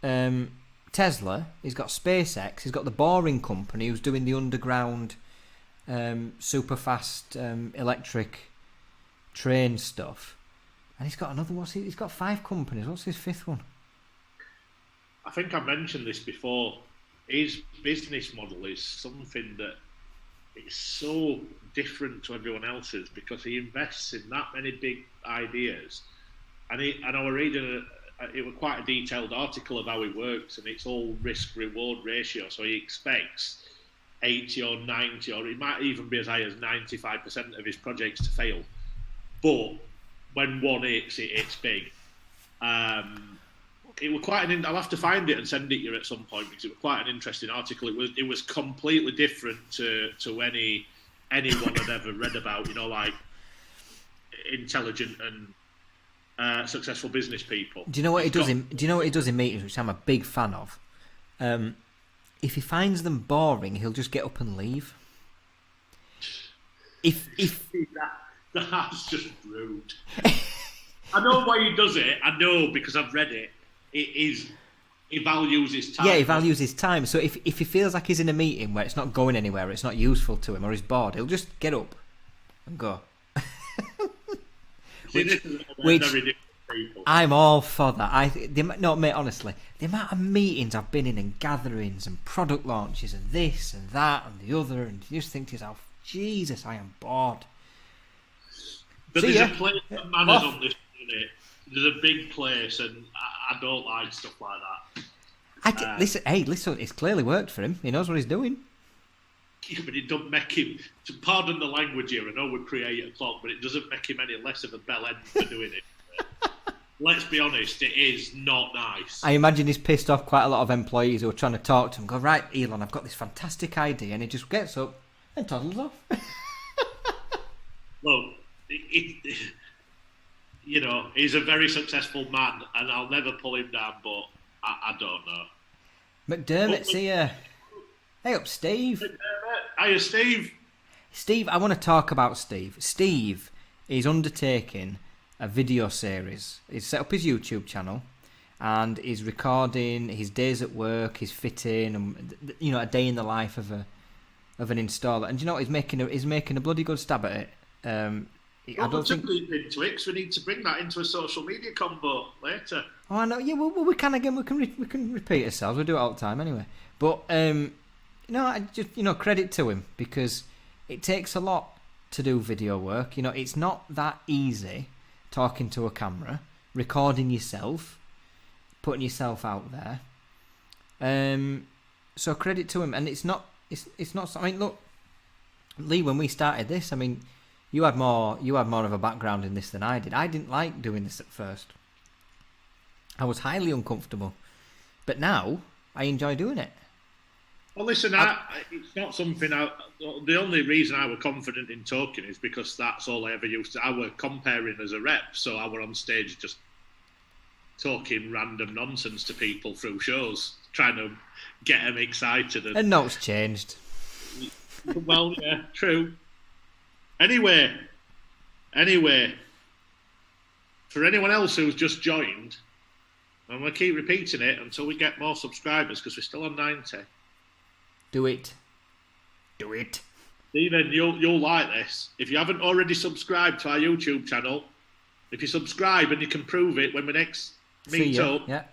Tesla. He's got SpaceX. He's got the Boring Company, who's doing the underground, super fast electric train stuff. And he's got another. He's got 5 companies. What's his 5th one? I think I mentioned this before. His business model is something that it's so different to everyone else's because he invests in that many big ideas. And I was reading it was quite a detailed article of how he works, and it's all risk-reward ratio. So he expects 80 or 90, or it might even be as high as 95% of his projects to fail. But when one hits, it's big. It was quite I'll have to find it and send it you at some point because it was quite an interesting article. It was completely different to anyone had ever read about. You know, like intelligent and successful business people. Do you know what he does? Do you know what he does in meetings, which I'm a big fan of? If he finds them boring, he'll just get up and leave. If that's just rude. I know why he does it. I know because I've read it. He values his time. Yeah, he values his time. So if he feels like he's in a meeting where it's not going anywhere, or it's not useful to him, or he's bored, he'll just get up and go. which I'm all for that. No, mate, honestly, the amount of meetings I've been in and gatherings and product launches and this and that and the other, and you just think to yourself, Jesus, I am bored. But there's a place for manners on this unit. There's a big place, and I don't like stuff like that. Listen, it's clearly worked for him. He knows what he's doing. Yeah, but it doesn't make him, to pardon the language here, I know we're creator clock, but it doesn't make him any less of a bell end for doing it. Let's be honest, it is not nice. I imagine he's pissed off quite a lot of employees who are trying to talk to him. Go, right, Elon, I've got this fantastic idea. And he just gets up and toddles off. Look, you know, he's a very successful man, and I'll never pull him down, but I don't know. McDermott's here. Hey up, Steve. Hiya, Steve. Steve, I want to talk about Steve. Steve is undertaking a video series. He's set up his YouTube channel and he's recording his days at work, his fitting, and a day in the life of an installer. And you know what? He's making a bloody good stab at it. I don't think into it, 'cause we need to bring that into a social media combo later. Oh, I know. Yeah, well, we can again. We can repeat ourselves. We do it all the time anyway. But I just credit to him, because it takes a lot to do video work. You know, it's not that easy talking to a camera, recording yourself, putting yourself out there. So credit to him, and it's not. I mean, look, Lee, when we started this, I mean, you had more of a background in this than I did. I didn't like doing this at first. I was highly uncomfortable, but now I enjoy doing it. Well, listen, it's not something. The only reason I were confident in talking is because that's all I ever used to. I were comparing as a rep, so I were on stage just talking random nonsense to people through shows, trying to get them excited. And now it's changed. Well, yeah, true. Anyway, for anyone else who's just joined, I'm going to keep repeating it until we get more subscribers, because we're still on 90. Do it. Stephen, you'll like this. If you haven't already subscribed to our YouTube channel, if you subscribe and you can prove it when we next meet up, yeah,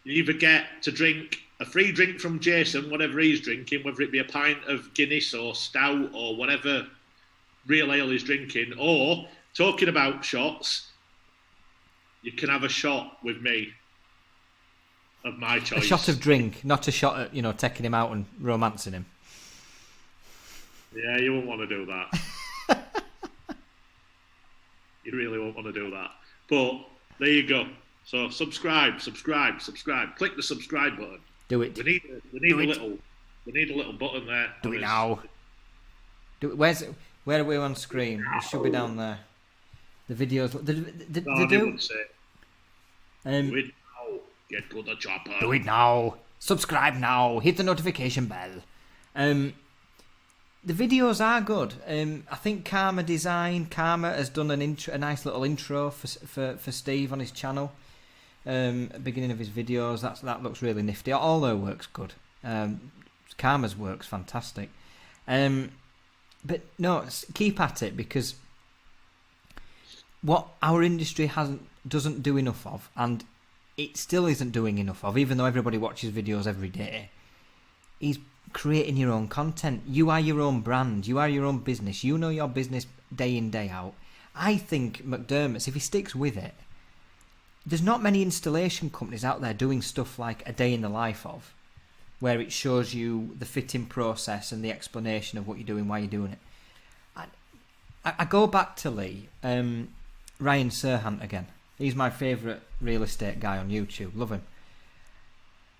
you either get to drink a free drink from Jason, whatever he's drinking, whether it be a pint of Guinness or stout or whatever real ale he's drinking, or, talking about shots, you can have a shot with me of my choice. A shot of drink, not a shot at, taking him out and romancing him. Yeah, you won't want to do that. You really won't want to do that. But there you go. So subscribe. Click the subscribe button. Do it. We need a little button there. Do it now. Do it. Where are we on screen? It should be down there. The videos. Do it now. Get to the chopper. Do it now. Subscribe now. Hit the notification bell. The videos are good. I think Karma has done a nice little intro for Steve on his channel. At the beginning of his videos, that looks really nifty. All their work's good. Karma's work's fantastic. But no, keep at it, because what our industry doesn't do enough of, and it still isn't doing enough of, even though everybody watches videos every day, is creating your own content. You are your own brand. You are your own business. You know your business day in, day out. I think McDermott's, if he sticks with it, there's not many installation companies out there doing stuff like a day in the life of, where it shows you the fitting process and the explanation of what you're doing, why you're doing it. I go back to Lee, Ryan Serhant again. He's my favourite real estate guy on YouTube. Love him.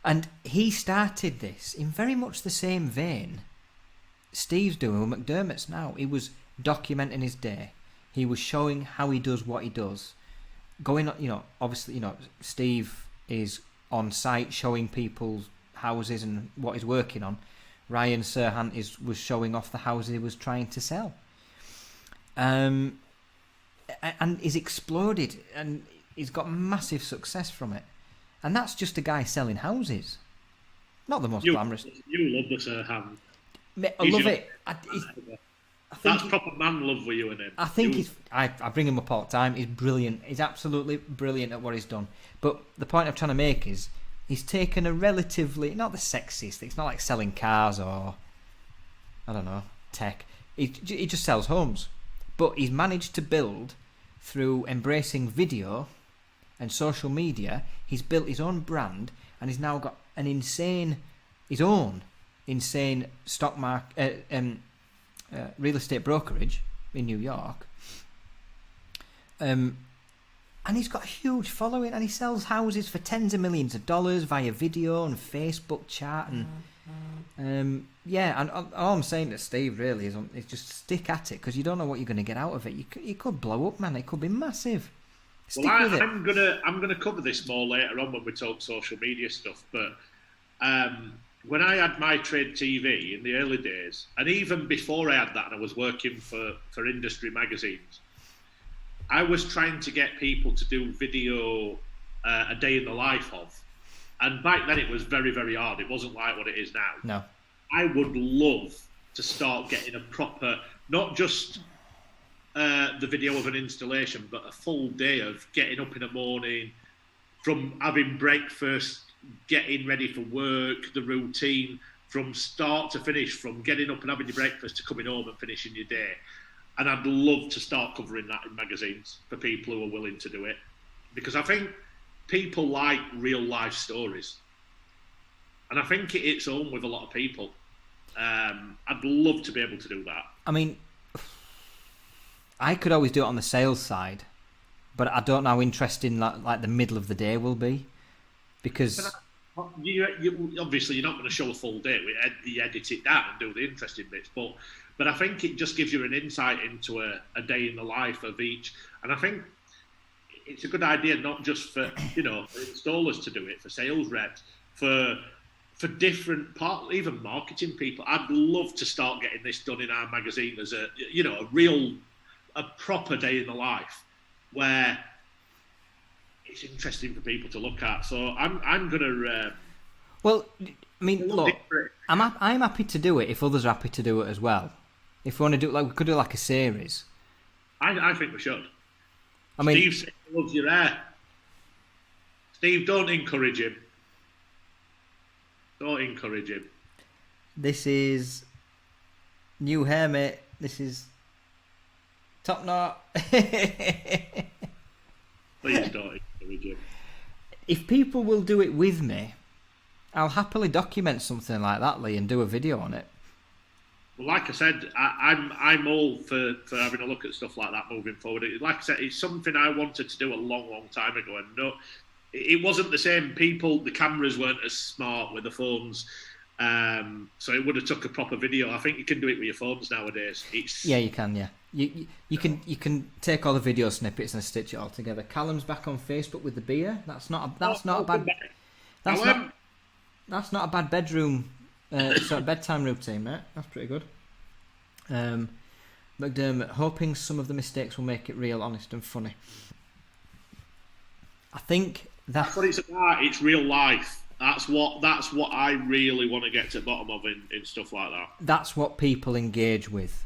And he started this in very much the same vein Steve's doing with McDermott's now. He was documenting his day. He was showing how he does what he does. Going on, obviously, Steve is on site showing people's houses and what he's working on. Ryan Serhant was showing off the houses he was trying to sell. And he's exploded, and he's got massive success from it. And that's just a guy selling houses. Not the most glamorous. You love the Serhant. I love it. That's proper man love with you and him. I think I bring him up all the time. He's brilliant. He's absolutely brilliant at what he's done. But the point I'm trying to make is, he's taken a relatively, not the sexiest thing, it's not like selling cars or, I don't know, tech. He just sells homes. But he's managed to build, through embracing video and social media, he's built his own brand, and he's now got his own insane stock market, real estate brokerage in New York. And he's got a huge following, and he sells houses for tens of millions of dollars via video and Facebook chat, and and all I'm saying to Steve really is just stick at it, because you don't know what you're going to get out of it. You could blow up, man. It could be massive. Stick with it. I'm gonna cover this more later on when we talk social media stuff. But when I had my trade TV in the early days, and even before I had that, and I was working for industry magazines, I was trying to get people to do video a day in the life of. And back then it was very, very hard. It wasn't like what it is now. No. I would love to start getting a proper, not just the video of an installation, but a full day of getting up in the morning, from having breakfast, getting ready for work, the routine, from start to finish, from getting up and having your breakfast to coming home and finishing your day. And I'd love to start covering that in magazines for people who are willing to do it. Because I think people like real life stories. And I think it hits home with a lot of people. I'd love to be able to do that. I mean, I could always do it on the sales side, but I don't know how interesting like the middle of the day will be. Because you obviously you're not going to show a full day. You edit it down and do the interesting bits. But I think it just gives you an insight into a day in the life of each. And I think it's a good idea, not just for installers to do it, for sales reps, for different even marketing people. I'd love to start getting this done in our magazine as a proper day in the life where it's interesting for people to look at. So I'm gonna. Well, I mean, look, I'm happy to do it if others are happy to do it as well. If we want to do it, like we could do like a series. I think we should. I mean, Steve says he loves your hair. Steve, don't encourage him. Don't encourage him. This is new hair, mate. This is top knot. Please don't encourage him. If people will do it with me, I'll happily document something like that, Lee, and do a video on it. Well, like I said, I'm all for having a look at stuff like that moving forward. Like I said, it's something I wanted to do a long, long time ago, and no, it wasn't the same. The cameras weren't as smart with the phones, so it would have took a proper video. I think you can do it with your phones nowadays. Yeah, you can. Yeah, you can take all the video snippets and stitch it all together. Callum's back on Facebook with the beer. That's not a bad bedroom. Sort of bedtime routine, mate. That's pretty good. McDermott, hoping some of the mistakes will make it real, honest and funny. I think that's what it's about. It's real life. That's what I really want to get to the bottom of in stuff like that. That's what people engage with.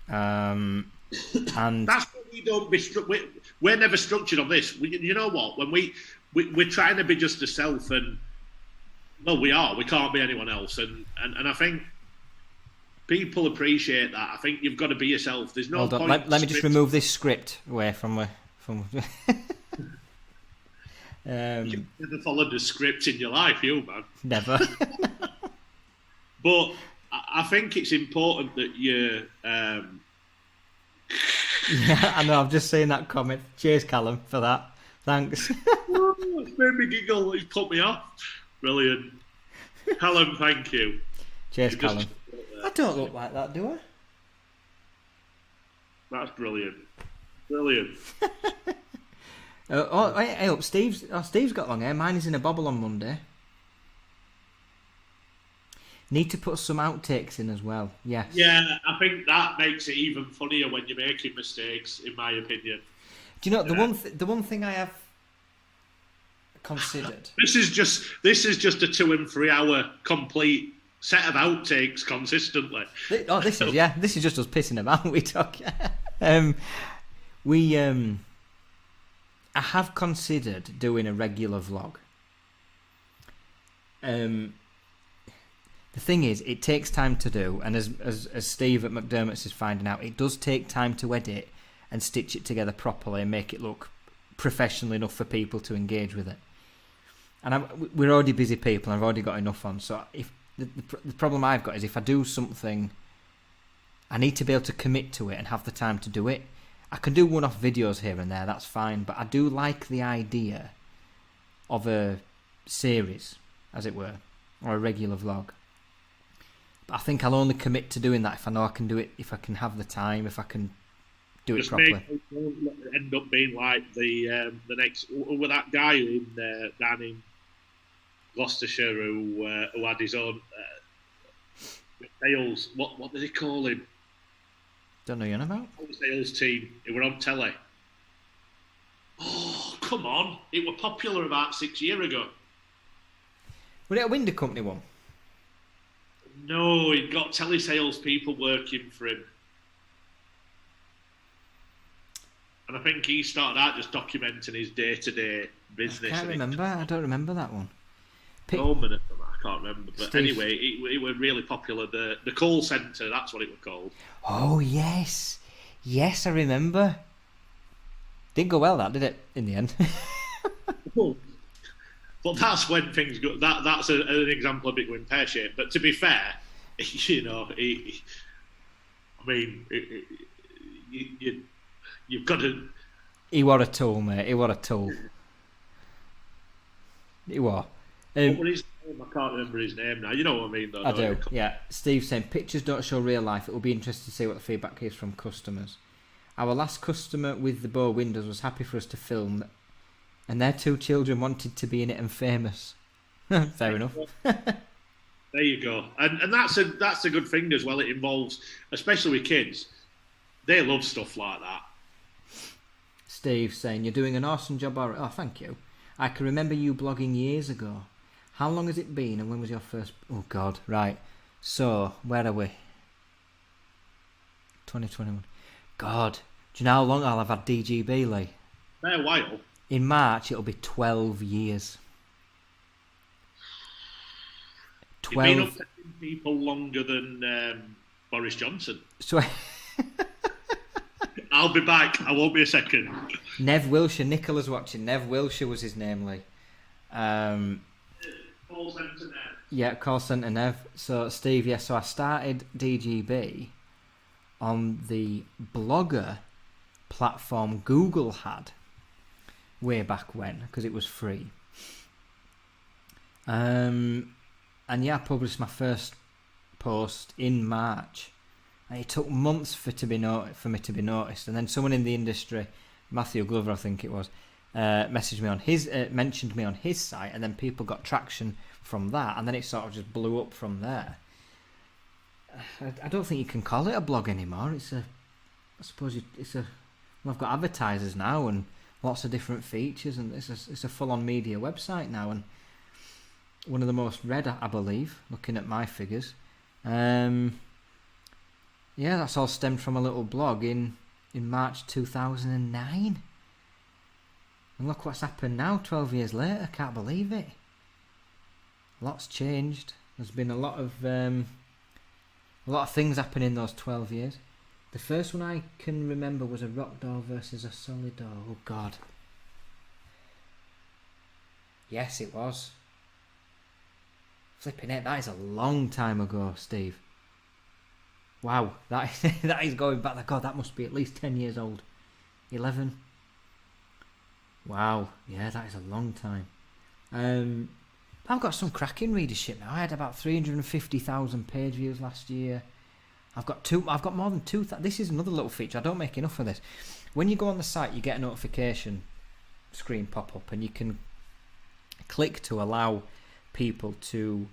And that's what we don't be. We're never structured on this. You know what? When we're trying to be just a self and. Well, we are. We can't be anyone else, and I think people appreciate that. I think you've got to be yourself. There's no point. Let me just remove this script away from. You've never followed the script in your life, you man. Never. But I think it's important that you. Yeah, I know. I've just seen that comment. Cheers, Callum, for that. Thanks. It's made me giggle. It's put me off. Brilliant. Callum, thank you. Cheers, Callum. I don't look like that, do I? That's brilliant. Brilliant. Hey, look, Steve's got long hair. Mine is in a bobble on Monday. Need to put some outtakes in as well. Yes. Yeah, I think that makes it even funnier when you're making mistakes, in my opinion. Do you know, the one thing I have considered. This is just a 2 and 3 hour complete set of outtakes consistently. This is just us pissing about. We talk. I have considered doing a regular vlog. The thing is, it takes time to do, and as Steve at McDermott's is finding out, it does take time to edit and stitch it together properly and make it look professional enough for people to engage with it. And we're already busy people, and I've already got enough on. So the problem I've got is if I do something, I need to be able to commit to it and have the time to do it. I can do one-off videos here and there, that's fine, but I do like the idea of a series, as it were, or a regular vlog. But I think I'll only commit to doing that if I know I can do it, if I can have the time, if I can do it properly. Just end up being like the next, with that guy down in Gloucestershire who had his own sales. What did he call him? Don't know you know about? Sales team. It were on telly. Oh, come on! It were popular about 6 years ago. Was it a window company one? No, he'd got telesales people working for him. And I think he started out just documenting his day-to-day business. I can't remember. I don't remember that one. Omen, I can't remember. But Steve. anyway, it was really popular. The call centre, that's what it was called. Oh, yes. Yes, I remember. Didn't go well, that, did it, in the end? But that's when things go. That's an example of it going pear-shaped. But to be fair, you know, you've got to... He was a tool, mate. He was a tool. He was. What was his name? I can't remember his name now. You know what I mean, though. I do, yeah. Steve saying, pictures don't show real life. It will be interesting to see what the feedback is from customers. Our last customer with the bow windows was happy for us to film, and their 2 children wanted to be in it and famous. Fair enough. There you go. And that's a good thing as well. It involves, especially with kids, they love stuff like that. Steve saying, you're doing an awesome job. Oh, thank you. I can remember you blogging years ago. How long has it been and when was your first... Oh, God, right. So, where are we? 2021. God, do you know how long I'll have had DGB, Lee? Fair while. In March, it'll be 12 years. 12... You've been upsetting people longer than Boris Johnson. So... I'll be back. I won't be a second. Nev Wilshire, Nicola's watching. Nev Wilshire was his name, Lee. Call centre Nev. Yeah, call centre Nev. So, Steve, yeah, so I started DGB on the blogger platform Google had way back when, because it was free. And yeah, I published my first post in March. And it took months for me to be noticed, and then someone in the industry, Matthew Glover, I think it was, mentioned me on his site, and then people got traction from that, and then it sort of just blew up from there. I don't think you can call it a blog anymore. I've got advertisers now and lots of different features, and it's a full-on media website now, and one of the most read, I believe, looking at my figures. Yeah, that's all stemmed from a little blog in March 2009. And look what's happened now, 12 years later. Can't believe it. Lots changed. There's been a lot of things happening in those 12 years. The first one I can remember was a rock door versus a solid door. Oh, God. Yes, it was. Flipping it, that is a long time ago, Steve. Wow, that is going back. God, that must be at least 10 years old. 11. Wow, yeah, that is a long time. I've got some cracking readership now. I had about 350,000 page views last year. I've got more than 2,000. This is another little feature. I don't make enough of this. When you go on the site, you get a notification screen pop up, and you can click to allow people to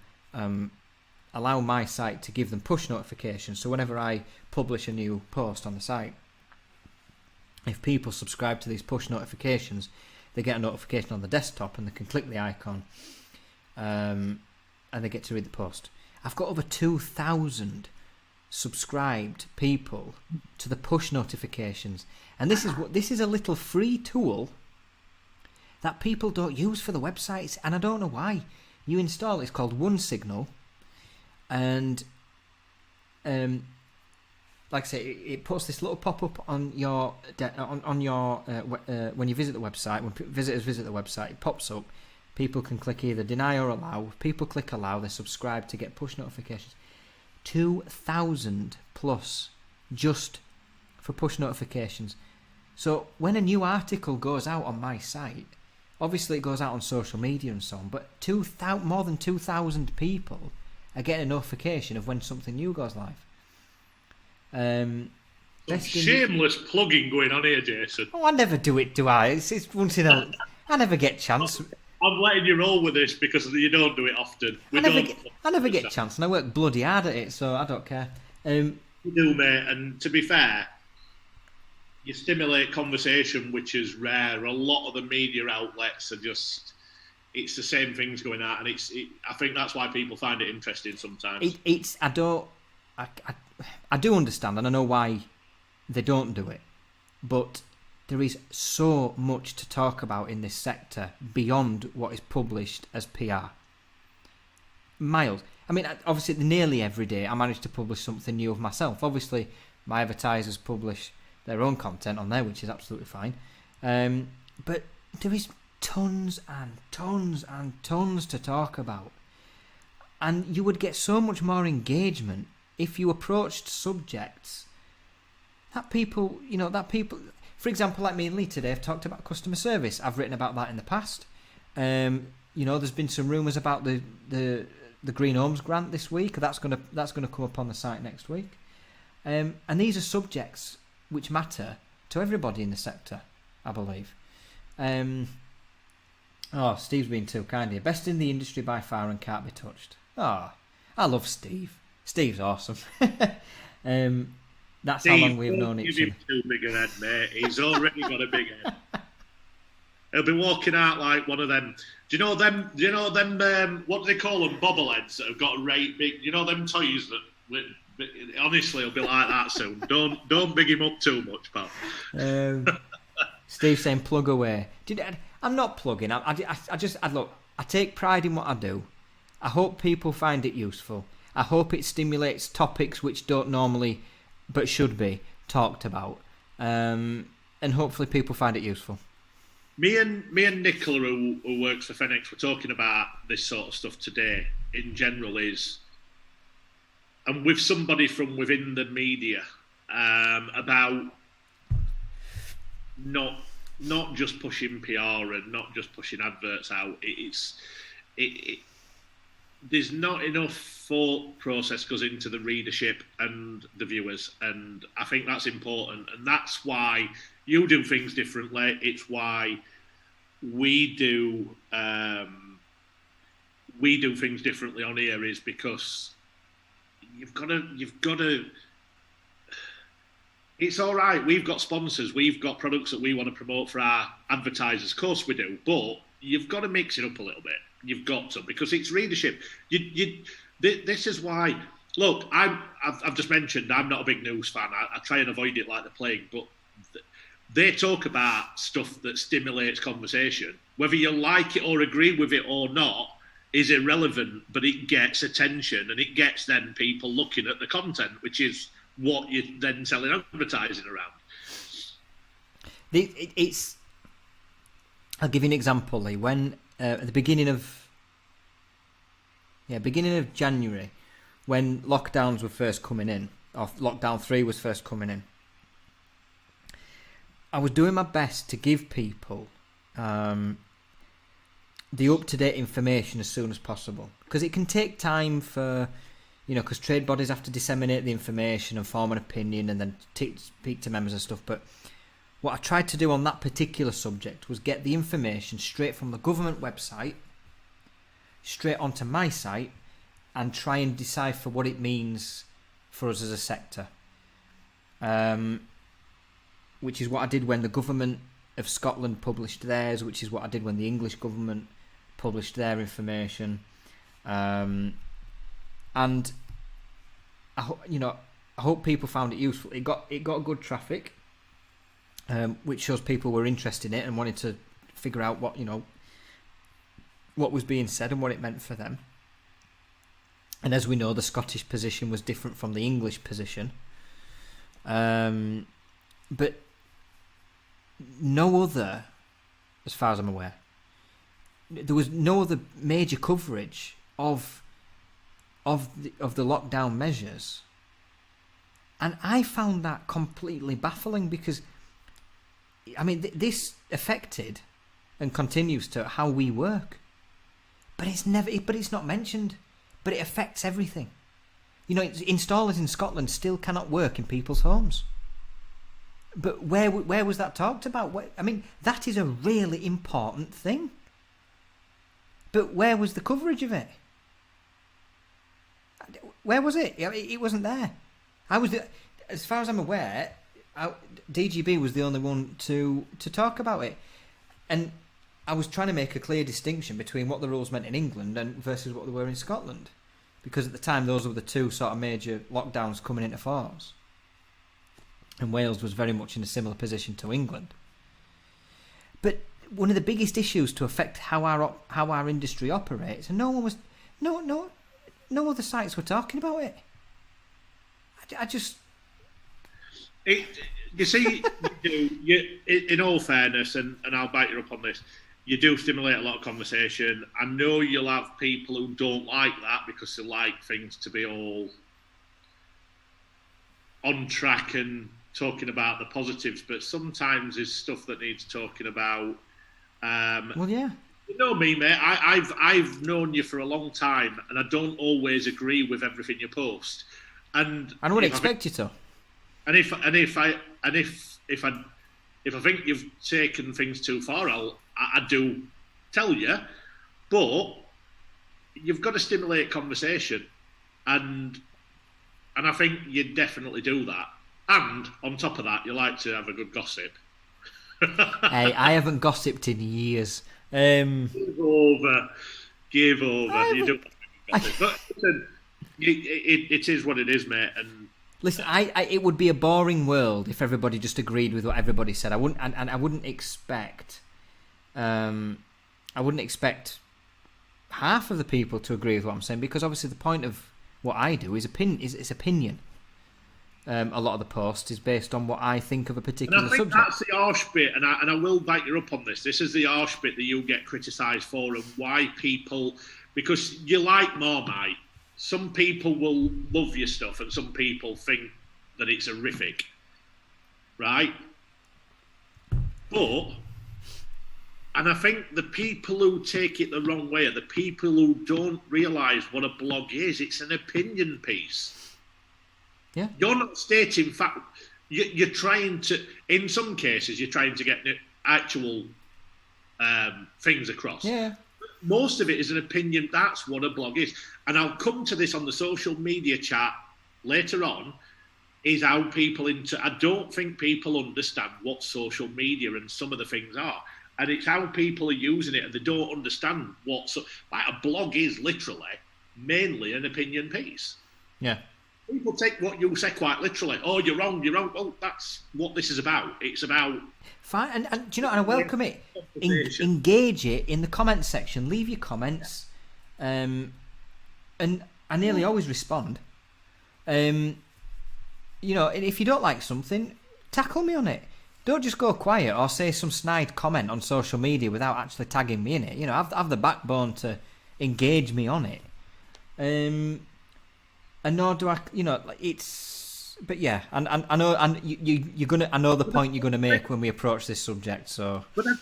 allow my site to give them push notifications. So whenever I publish a new post on the site, if people subscribe to these push notifications, they get a notification on the desktop, and they can click the icon, and they get to read the post. I've got over 2,000 subscribed people to the push notifications, and this is a little free tool that people don't use for the websites, and I don't know why. You install it's called OneSignal, and like I say, it puts this little pop-up on your when you visit the website. When visitors visit the website, it pops up, People can click either deny or allow. If people click allow, they subscribe to get push notifications. 2,000 plus just for push notifications. So when a new article goes out on my site, obviously it goes out on social media and so on, but more than 2,000 people are getting a notification of when something new goes live. Shameless plugging going on here, Jason. Oh, I never do it, do I? It's once in a... I never get chance. I'm letting you roll with this because you don't do it often. I never get a chance, and I work bloody hard at it, so I don't care. You do, mate, and to be fair, you stimulate conversation, which is rare. A lot of the media outlets are just... It's the same things going on, and I think that's why people find it interesting sometimes. I do understand, and I know why they don't do it, but there is so much to talk about in this sector beyond what is published as PR. Miles. I mean, obviously, nearly every day I manage to publish something new of myself. Obviously, my advertisers publish their own content on there, which is absolutely fine. But there is tons and tons and tons to talk about. And you would get so much more engagement if you approached subjects that people, for example, like me and Lee today have talked about customer service. I've written about that in the past. There's been some rumours about the Green Homes grant this week. That's gonna come up on the site next week. And these are subjects which matter to everybody in the sector, I believe. Steve's been too kind here. Best in the industry by far and can't be touched. I love Steve. Steve's awesome. That's Steve, how long we've known each other. Give him too big a head, mate. He's already got a big head. He'll be walking out like one of them. Do you know them? What do they call them? Bobbleheads that have got a right big. You know them toys that. Honestly, he'll be like that soon. Don't big him up too much, pal. Steve saying plug away. I'm not plugging. Look. I take pride in what I do. I hope people find it useful. I hope it stimulates topics which don't normally, but should be, talked about. And hopefully people find it useful. Me and Nicola, who works for Fenix, were talking about this sort of stuff today. In general, and with somebody from within the media about not just pushing PR and not just pushing adverts out. There's not enough thought process goes into the readership and the viewers, and I think that's important, and that's why you do things differently. It's why we do things differently on here, is because you've got to. It's all right. We've got sponsors. We've got products that we want to promote for our advertisers. Of course we do, but you've got to mix it up a little bit. You've got to, because it's readership. This is why. Look, I've just mentioned I'm not a big news fan. I try and avoid it like the plague. But they talk about stuff that stimulates conversation. Whether you like it or agree with it or not is irrelevant. But it gets attention, and it gets then people looking at the content, which is what you're then selling advertising around. I'll give you an example, Lee. When at the beginning of January, when lockdowns were first coming in, or lockdown 3 was first coming in, I was doing my best to give people the up-to-date information as soon as possible, because it can take time for, because trade bodies have to disseminate the information and form an opinion and then speak to members and stuff. But what I tried to do on that particular subject was get the information straight from the government website, straight onto my site, and try and decipher what it means for us as a sector. Which is what I did when the government of Scotland published theirs, which is what I did when the English government published their information. And I hope people found it useful. It got good traffic, which shows people were interested in it and wanted to figure out what was being said and what it meant for them. And as we know, the Scottish position was different from the English position. But no other, as far as I'm aware, there was no other major coverage of the lockdown measures, and I found that completely baffling because, I mean, this affected and continues to how we work, but it's not mentioned, but it affects everything. You know, installers in Scotland still cannot work in people's homes. But where was that talked about? I mean, that is a really important thing. But where was the coverage of it? Where was it? It wasn't there. As far as I'm aware, DGB was the only one to talk about it. And I was trying to make a clear distinction between what the rules meant in England and versus what they were in Scotland. Because at the time, those were the two sort of major lockdowns coming into force. And Wales was very much in a similar position to England. But one of the biggest issues to affect how our industry operates, and no other sites were talking about it. You see, in all fairness, and I'll back you up on this, you do stimulate a lot of conversation. I know you'll have people who don't like that because they like things to be all on track and talking about the positives, but sometimes there's stuff that needs talking about. Well, yeah. You know me, mate. I've known you for a long time, and I don't always agree with everything you post. And I would expect you to. And if I think you've taken things too far, I do tell you. But you've got to stimulate conversation, and I think you definitely do that. And on top of that, you like to have a good gossip. Hey, I haven't gossiped in years. Give over. You don't have a good gossip. But listen, it is what it is, mate. And listen, it would be a boring world if everybody just agreed with what everybody said. I wouldn't expect half of the people to agree with what I'm saying, because obviously the point of what I do is opinion. A lot of the post is based on what I think of a particular subject. And I think that's the harsh bit, and I will back you up on this. This is the harsh bit that you get criticised for, and why people, because you're like Marmite. Some people will love your stuff, and some people think that it's horrific, right? But, and I think the people who take it the wrong way are the people who don't realise what a blog is. It's an opinion piece. Yeah. You're not stating fact. You're trying to, in some cases, you're trying to get actual things across. Yeah. Most of it is an opinion. That's what a blog is. And I'll come to this on the social media chat later on, is how people I don't think people understand what social media and some of the things are. And it's how people are using it, and they don't understand like a blog is literally mainly an opinion piece. Yeah. People take what you say quite literally. Oh, you're wrong. Well, that's what this is about. It's about... Fine, and do you know, and I welcome it. Engage it in the comments section. Leave your comments. And I nearly always respond. You know, and if you don't like something, tackle me on it. Don't just go quiet or say some snide comment on social media without actually tagging me in it. You know, have the backbone to engage me on it. And nor do I, you know, it's, but yeah, and I know, and you're gonna, I know the point you're gonna make when we approach this subject. So, but I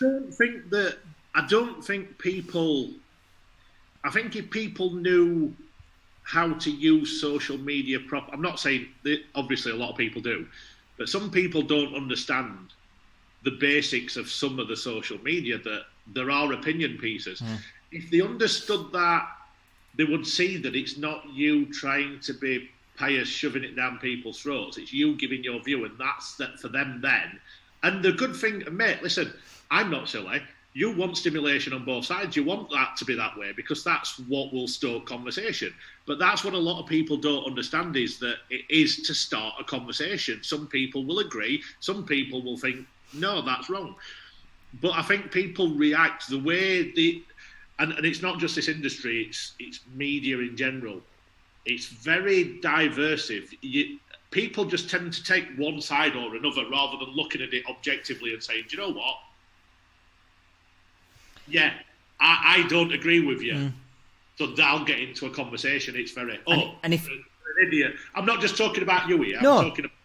don't think people. I think if people knew how to use social media properly, I'm not saying that obviously a lot of people do, but some people don't understand the basics of some of the social media, that there are opinion pieces. If they understood that, they would see that it's not you trying to be pious, shoving it down people's throats. It's you giving your view, and that's that for them then. And the good thing, mate, listen, I'm not silly. You want stimulation on both sides. You want that to be that way because that's what will stoke conversation. But that's what a lot of people don't understand, is that it is to start a conversation. Some people will agree. Some people will think, no, that's wrong. But I think people react the way and it's not just this industry, it's media in general. It's very diversive. People just tend to take one side or another rather than looking at it objectively and saying, do you know what? Yeah, I don't agree with you. So they'll get into a conversation. It's very, and if you're an idiot. I'm not just talking about you here. No. I'm talking about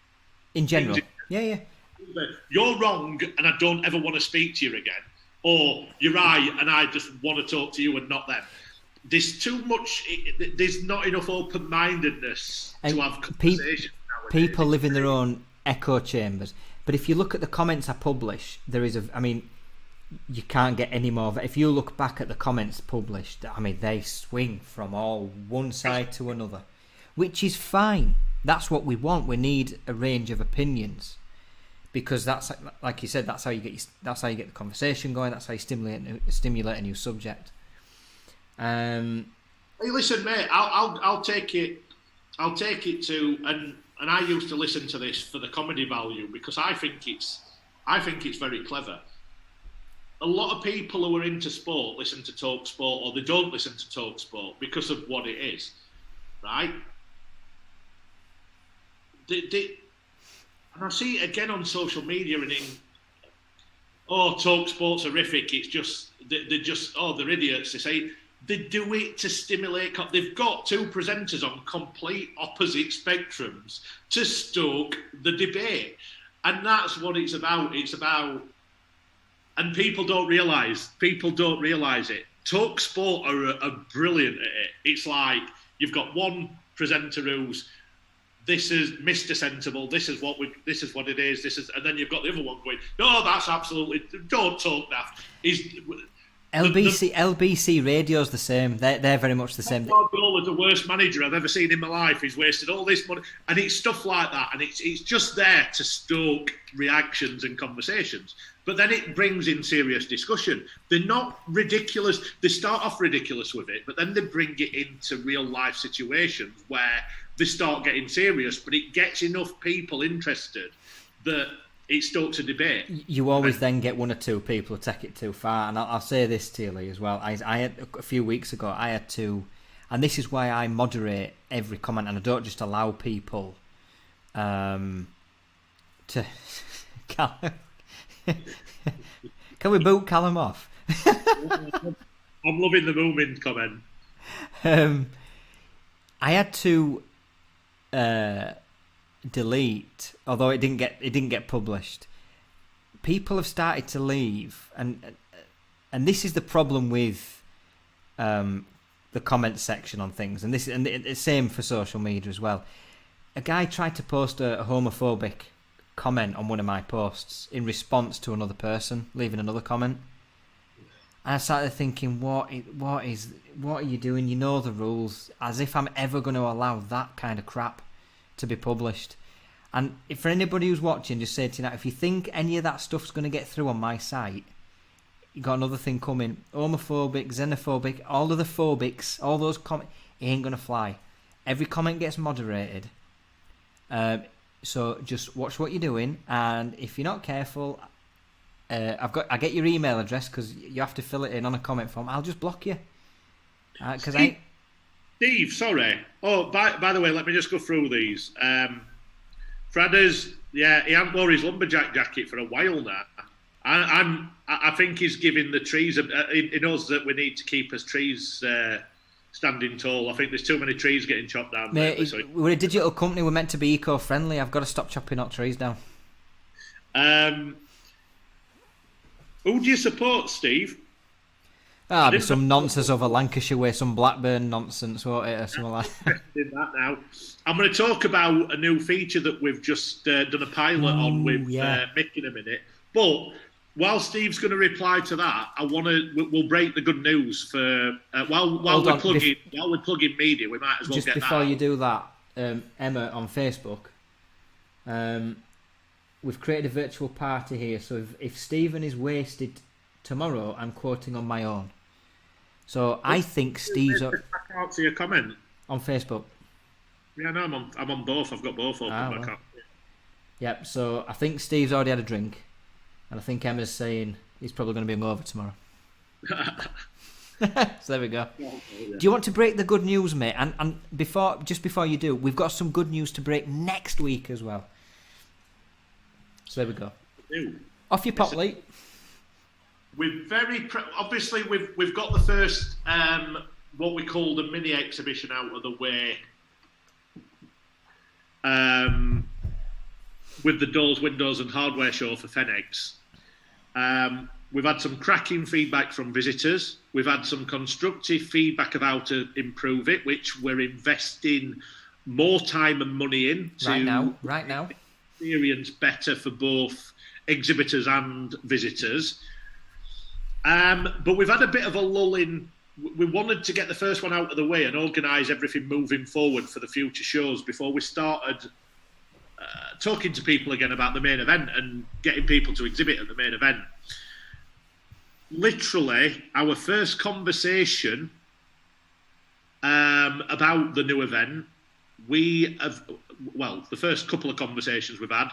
in general. Yeah. You're wrong, and I don't ever want to speak to you again. Or you're right, and I just want to talk to you and not them. There's too much. There's not enough open-mindedness to have conversations. People live in their own echo chambers. But if you look at the comments I publish, there is you can't get any more. If you look back at the comments published, they swing from one side to another, which is fine. That's what we want. We need a range of opinions, because that's, like you said, that's how you get the conversation going. That's how you stimulate a new subject. Hey, listen, mate. I'll take it. I'll take it to and I used to listen to this for the comedy value, because I think it's very clever. A lot of people who are into sport listen to Talk Sport, or they don't listen to Talk Sport because of what it is, right? And I see it again on social media and Talk Sport's horrific. It's just they're idiots. They say they do it to stimulate. They've got two presenters on complete opposite spectrums to stoke the debate, and that's what it's about. It's about, and people don't realise it. Talk Sport are brilliant at it. It's like you've got one presenter who's, this is Mr. Sensible. This is what it is. And then you've got the other one going, no, that's absolutely, don't talk that. LBC Radio's the same. They're very much the same. Goal is the worst manager I've ever seen in my life. He's wasted all this money, and it's stuff like that. And it's just there to stoke reactions and conversations. But then it brings in serious discussion. They're not ridiculous. They start off ridiculous with it, but then they bring it into real life situations where they start getting serious. But it gets enough people interested that it stokes a debate. You always then get one or two people who take it too far. And I'll say this to you, Lee, as well. I had a few weeks ago, I had to, and this is why I moderate every comment, and I don't just allow people to... Can we boot Callum off? I'm loving the Moomin comment. I had to delete, although it didn't get published. People have started to leave, and this is the problem with the comment section on things, and the same for social media as well. A guy tried to post a homophobic comment on one of my posts in response to another person leaving another comment, and I started thinking, what are you doing? You know the rules. As if I'm ever going to allow that kind of crap to be published. And for anybody who's watching, just say to you now, if you think any of that stuff's going to get through on my site, you got another thing coming. Homophobic, xenophobic, all of the phobics, all those comments, it ain't going to fly. Every comment gets moderated. So just watch what you're doing, and if you're not careful, I get your email address, because you have to fill it in on a comment form. I'll just block you. Steve, sorry. Oh, by the way, let me just go through these. Fredder's, he hasn't worn his lumberjack jacket for a while now. I think he's giving the trees. He knows that we need to keep his trees standing tall. I think there's too many trees getting chopped down. Mate, we're a digital company. We're meant to be eco-friendly. I've got to stop chopping up trees down. Who do you support, Steve? There's some nonsense over Lancashire way, some Blackburn nonsense, won't it, or something like that. That now. I'm going to talk about a new feature that we've just done a pilot on with Mick in a minute. But while Steve's going to reply to that, we'll break the good news for while we're plugging media. We might as well just get before that you do that. Emma on Facebook. We've created a virtual party here, so if Stephen is wasted tomorrow, I'm quoting on my own. So I think Steve's... I can't see a comment. On Facebook. Yeah, no, I'm on both. I've got both open. I can't see it. Yep, so I think Steve's already had a drink, and I think Emma's saying he's probably going to be hungover tomorrow. So there we go. Yeah. Do you want to break the good news, mate? And before you do, we've got some good news to break next week as well. So there we go. Off your pop, Lee. Obviously we've got the first what we call the mini exhibition out of the way. With the doors, windows and hardware show for Fenex. We've had some cracking feedback from visitors. We've had some constructive feedback of how to improve it, which we're investing more time and money in to right now. Experience better for both exhibitors and visitors. But we've had a bit of a lull in. We wanted to get the first one out of the way and organise everything moving forward for the future shows before we started talking to people again about the main event and getting people to exhibit at the main event. Literally, our first conversation about the new event, the first couple of conversations we've had,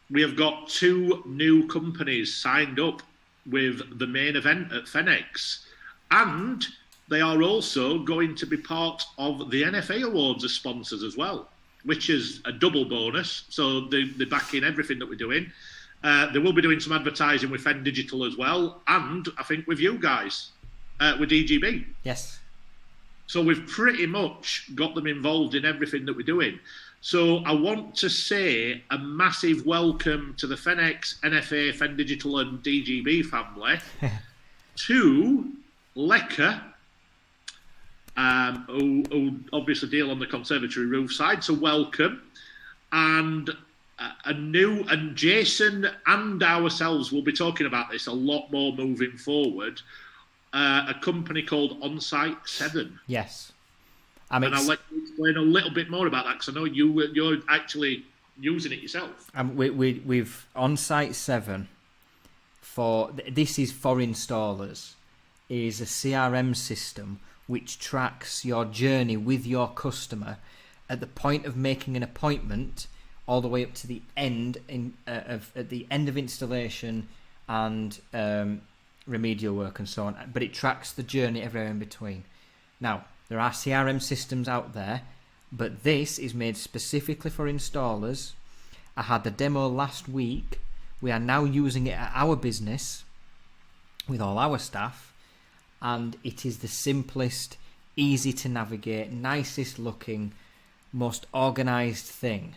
we have got 2 new companies signed up with the main event at Fenex. And they are also going to be part of the NFA Awards as sponsors as well, which is a double bonus. So they're backing everything that we're doing. They will be doing some advertising with Fen Digital as well, and I think with you guys, with DGB. Yes. So we've pretty much got them involved in everything that we're doing. So I want to say a massive welcome to the Fenex, NFA, Fen Digital and DGB family, to Lecker, who obviously deal on the conservatory roof side, so welcome. And Jason and ourselves will be talking about this a lot more moving forward. A company called On-Site 7. Yes. And I'll let you explain a little bit more about that, because I know you're actually using it yourself. We've On-Site 7, this is for installers, is a CRM system which tracks your journey with your customer at the point of making an appointment all the way up to the end at the end of installation and remedial work and so on. But it tracks the journey everywhere in between. Now, there are CRM systems out there, but this is made specifically for installers. I had the demo last week. We are now using it at our business with all our staff, and it is the simplest, easy to navigate, nicest looking, most organised thing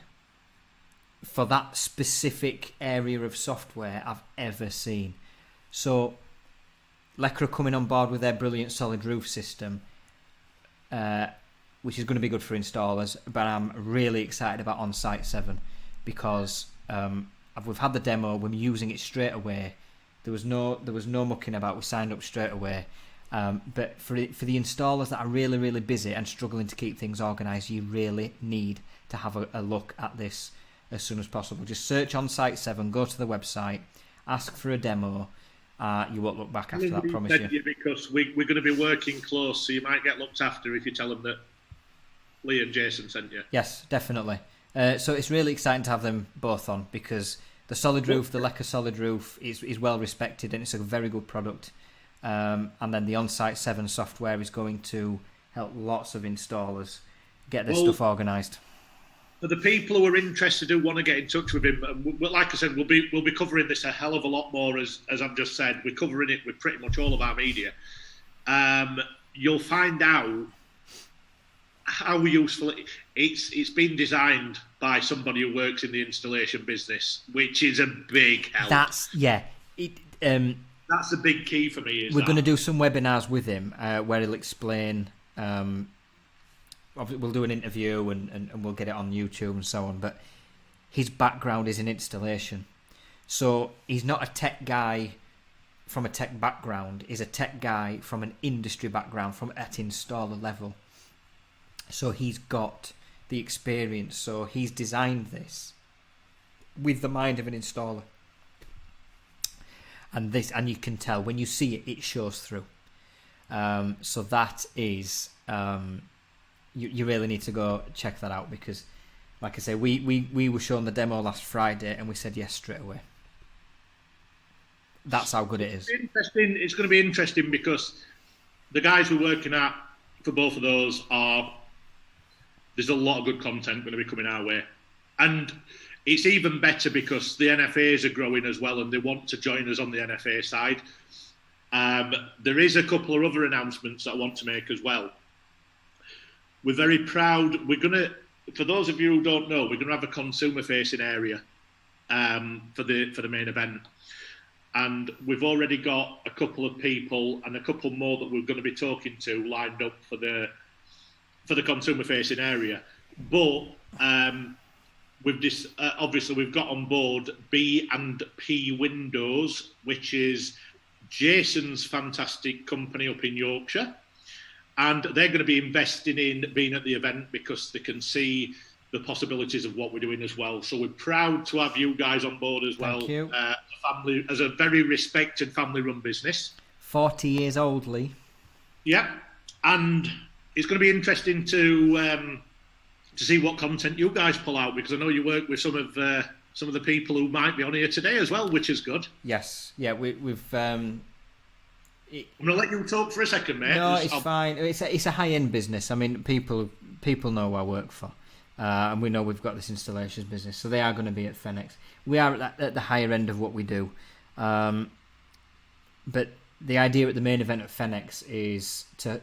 for that specific area of software I've ever seen. So Lecker are coming on board with their brilliant solid roof system, which is going to be good for installers, but I'm really excited about On-Site 7 because we've had the demo, we're using it straight away. There was no mucking about, we signed up straight away. But for the installers that are really, really busy and struggling to keep things organised, you really need to have a look at this as soon as possible. Just search On-Site 7, go to the website, ask for a demo. You won't look back after that, I promise you. Because we're going to be working close, so you might get looked after if you tell them that Lee and Jason sent you. Yes, definitely. So it's really exciting to have them both on, because the solid roof, the Lecker solid roof, is well respected and it's a very good product. And then the On-Site 7 software is going to help lots of installers get their stuff organised. For the people who are interested, who want to get in touch with him, like I said, we'll be covering this a hell of a lot more, as I've just said. We're covering it with pretty much all of our media. You'll find out how useful it's been designed by somebody who works in the installation business, which is a big help. That's a big key for me. We're going to do some webinars with him where he'll explain. We'll do an interview and we'll get it on YouTube and so on. But his background is in installation, so he's not a tech guy from a tech background. He's a tech guy from an industry background, from at installer level. So he's got the experience. So he's designed this with the mind of an installer. And you can tell when you see it, it shows through. So that is, you really need to go check that out, because, like I say, we were shown the demo last Friday and we said yes straight away. That's how good it is. Interesting. It's going to be interesting because the guys we're working at for both of those there's a lot of good content going to be coming our way, and it's even better because the NFAs are growing as well and they want to join us on the NFA side. There is a couple of other announcements that I want to make as well. We're very proud. For those of you who don't know, we're going to have a consumer-facing area for the main event. And we've already got a couple of people and a couple more that we're going to be talking to lined up for the consumer-facing area. But obviously we've got on board B&P Windows, which is Jason's fantastic company up in Yorkshire. And they're going to be investing in being at the event because they can see the possibilities of what we're doing as well. So we're proud to have you guys on board as well. Thank you. As a very respected family-run business. 40 years old, Lee. Yeah, and it's going to be interesting to see what content you guys pull out, because I know you work with some of the people who might be on here today as well, which is good. Yes, yeah, we've. I'm going to let you talk for a second, mate. No, it's fine. It's a high-end business. I mean, people know who I work for, and we know we've got this installations business, so they are going to be at Fenex. We are at the higher end of what we do, but the idea at the main event at Fenex is to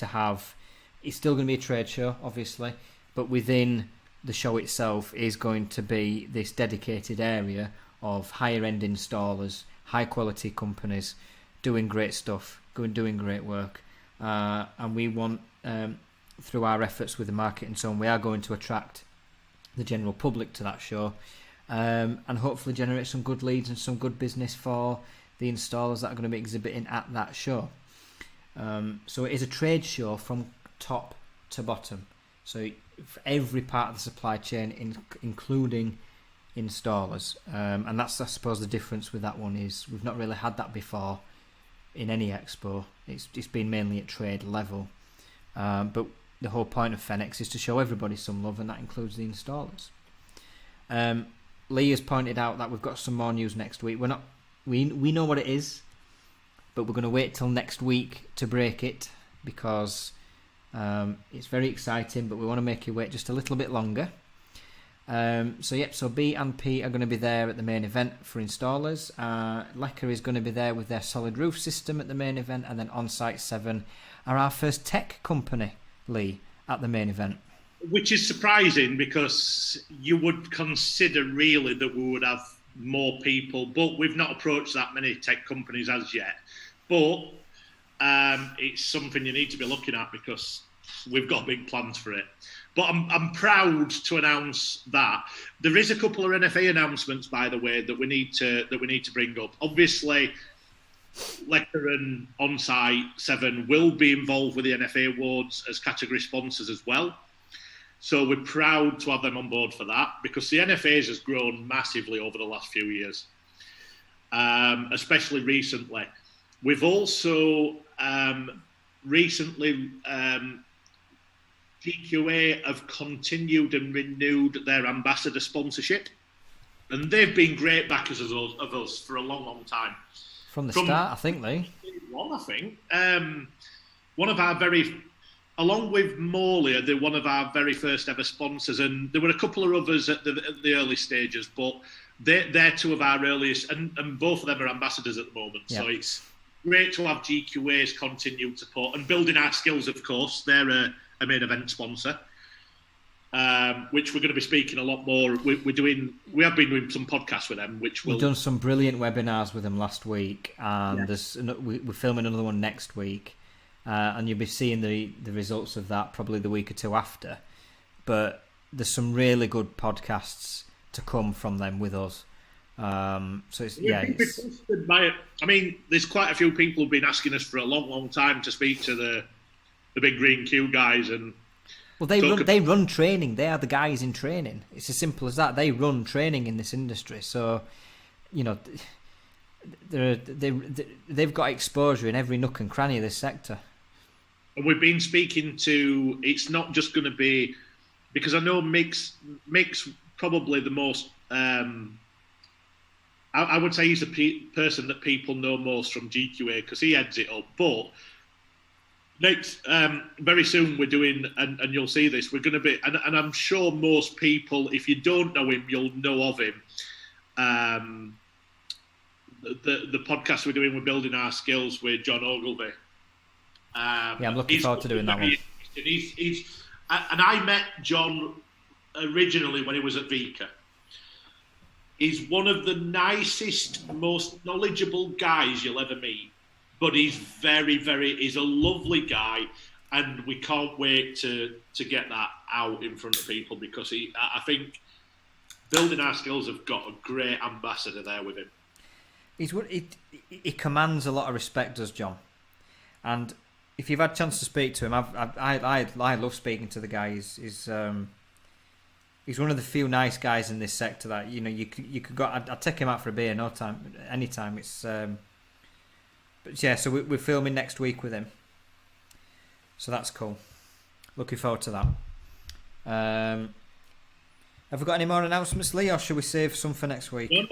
have. It's still going to be a trade show, obviously, but within the show itself is going to be this dedicated area of higher end installers, high quality companies doing great stuff, doing great work, and we want, through our efforts with the market and so on, we are going to attract the general public to that show, and hopefully generate some good leads and some good business for the installers that are going to be exhibiting at that show. So it is a trade show from top to bottom. So for every part of the supply chain, including installers, and that's, I suppose, the difference with that one is we've not really had that before in any expo. It's been mainly at trade level, but the whole point of Fenex is to show everybody some love, and that includes the installers. Lee has pointed out that we've got some more news next week. We know what it is, but we're going to wait till next week to break it because it's very exciting, but we want to make you wait just a little bit longer. So B&P are going to be there at the main event for installers. Lecker is going to be there with their solid roof system at the main event, and then On-Site 7 are our first tech company, Lee, at the main event. Which is surprising because you would consider really that we would have more people, but we've not approached that many tech companies as yet. But it's something you need to be looking at because we've got big plans for it. But I'm proud to announce that there is a couple of Nfa announcements, by the way, that we need to bring up. Obviously, Lecker and On-Site 7 will be involved with the Nfa Awards as category sponsors as well. So we're proud to have them on board for that because the NFAs has grown massively over the last few years, especially recently. We've also recently GQA have continued and renewed their ambassador sponsorship, and they've been great backers of us for a long, long time. From the start, I think, Lee. I think one of our along with Morley, they're one of our very first ever sponsors, and there were a couple of others at the early stages, but they're two of our earliest, and both of them are ambassadors at the moment. Yep. So it's great to have GQA's continued support and building our skills. Of course, they're a main event sponsor, which we're going to be speaking a lot more. We have been doing some podcasts with them, we've done some brilliant webinars with them last week, and we're filming another one next week. And you'll be seeing the results of that probably the week or two after. But there's some really good podcasts to come from them with us. So it's, I mean, there's quite a few people who've been asking us for a long, long time to speak to the big Green Q guys, and they run training. They are the guys in training. It's as simple as that. They run training in this industry. So, you know, they've got exposure in every nook and cranny of this sector. And we've been speaking to, it's not just going to be, because I know Mick's probably the most, I would say he's the person that people know most from GQA because he heads it up. But next, very soon we're doing, and you'll see this, we're going to be, and I'm sure most people, if you don't know him, you'll know of him. the podcast we're doing, we're building our skills with John Ogilvy. I'm looking forward to doing that one. And I met John originally when he was at Vika. He's one of the nicest, most knowledgeable guys you'll ever meet. But he's he's a lovely guy, and we can't wait to get that out in front of people, because I think building our skills have got a great ambassador there with him. He commands a lot of respect, does John? And if you've had a chance to speak to him, I love speaking to the guy. He's one of the few nice guys in this sector that you could go. I'd take him out for a beer anytime. It's but yeah. So we're filming next week with him, so that's cool. Looking forward to that. Have we got any more announcements, Lee, or should we save some for next week? No.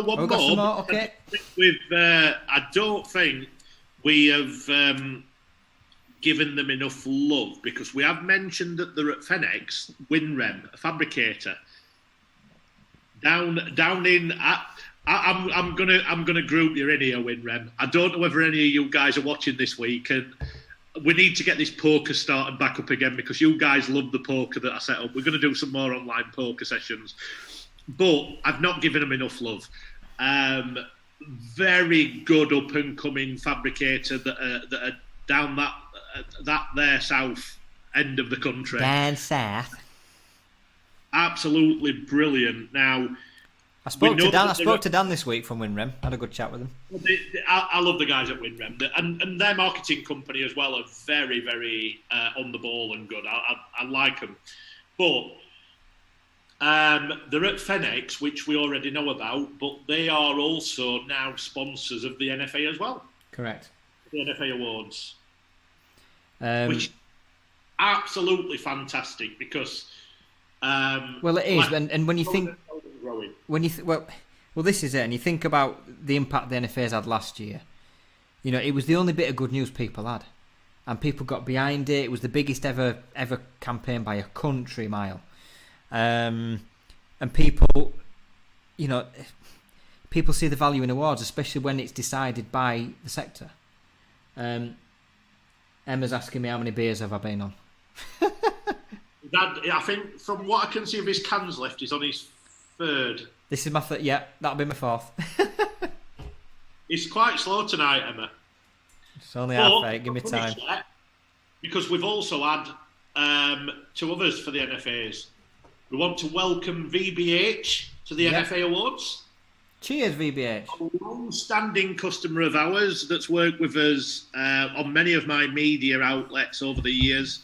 One more. Got some more. Okay. I don't think we have given them enough love, because we have mentioned that they're at Fenex, Winrem, a fabricator. Down in. I'm gonna group you in here, Winrem. I don't know whether any of you guys are watching this week, and we need to get this poker started back up again, because you guys love the poker that I set up. We're going to do some more online poker sessions, but I've not given them enough love. Very good up and coming fabricator that are down that there south end of the country. Down south. Absolutely brilliant. Now, I spoke to Dan this week from Winrem. Had a good chat with him. I love the guys at Winrem, and their marketing company as well are very on the ball and good. I like them, but they're at Fenex, which we already know about, but they are also now sponsors of the NFA as well. Correct. The NFA Awards, which is absolutely fantastic, because well, it is, and when you think. Well, this is it, and you think about the impact the NFA's had last year. It was the only bit of good news people had, and people got behind it. It was the biggest ever campaign by a country mile, and people, people see the value in awards, especially when it's decided by the sector. Emma's asking me how many beers have I been on. I think from what I can see of his cans left, he's on his third. This is my third. Yeah, that'll be my fourth. It's quite slow tonight, Emma. It's only half eight. Give me time. Because we've also had two others for the NFAs. We want to welcome VBH to the NFA Awards. Cheers, VBH. A long-standing customer of ours that's worked with us on many of my media outlets over the years.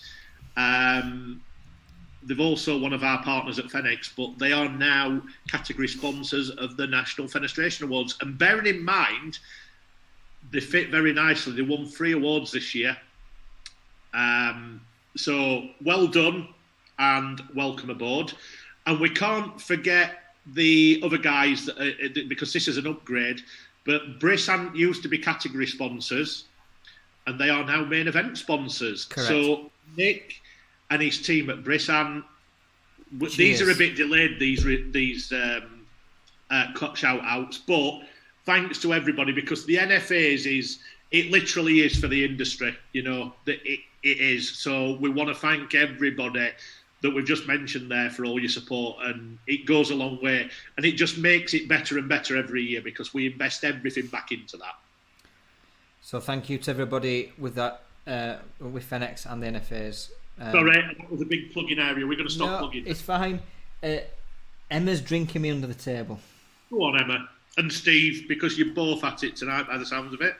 They're also one of our partners at Fenex, but they are now category sponsors of the National Fenestration Awards. And bearing in mind, they fit very nicely. They won 3 awards this year. So well done and welcome aboard. And we can't forget the other guys, because this is an upgrade, but Brisant used to be category sponsors, and they are now main event sponsors. Correct. So Nick and his team at Brisant, these are a bit delayed, these shout outs, but thanks to everybody, because the NFAs it literally is for the industry, it is. So we want to thank everybody that we've just mentioned there for all your support, and it goes a long way, and it just makes it better and better every year, because we invest everything back into that. So thank you to everybody with that, with Fenex and the NFAs. Sorry, that was a big plugging area. We're going to stop plugging. It's fine. Emma's drinking me under the table. Go on, Emma. And Steve, because you're both at it tonight by the sounds of it.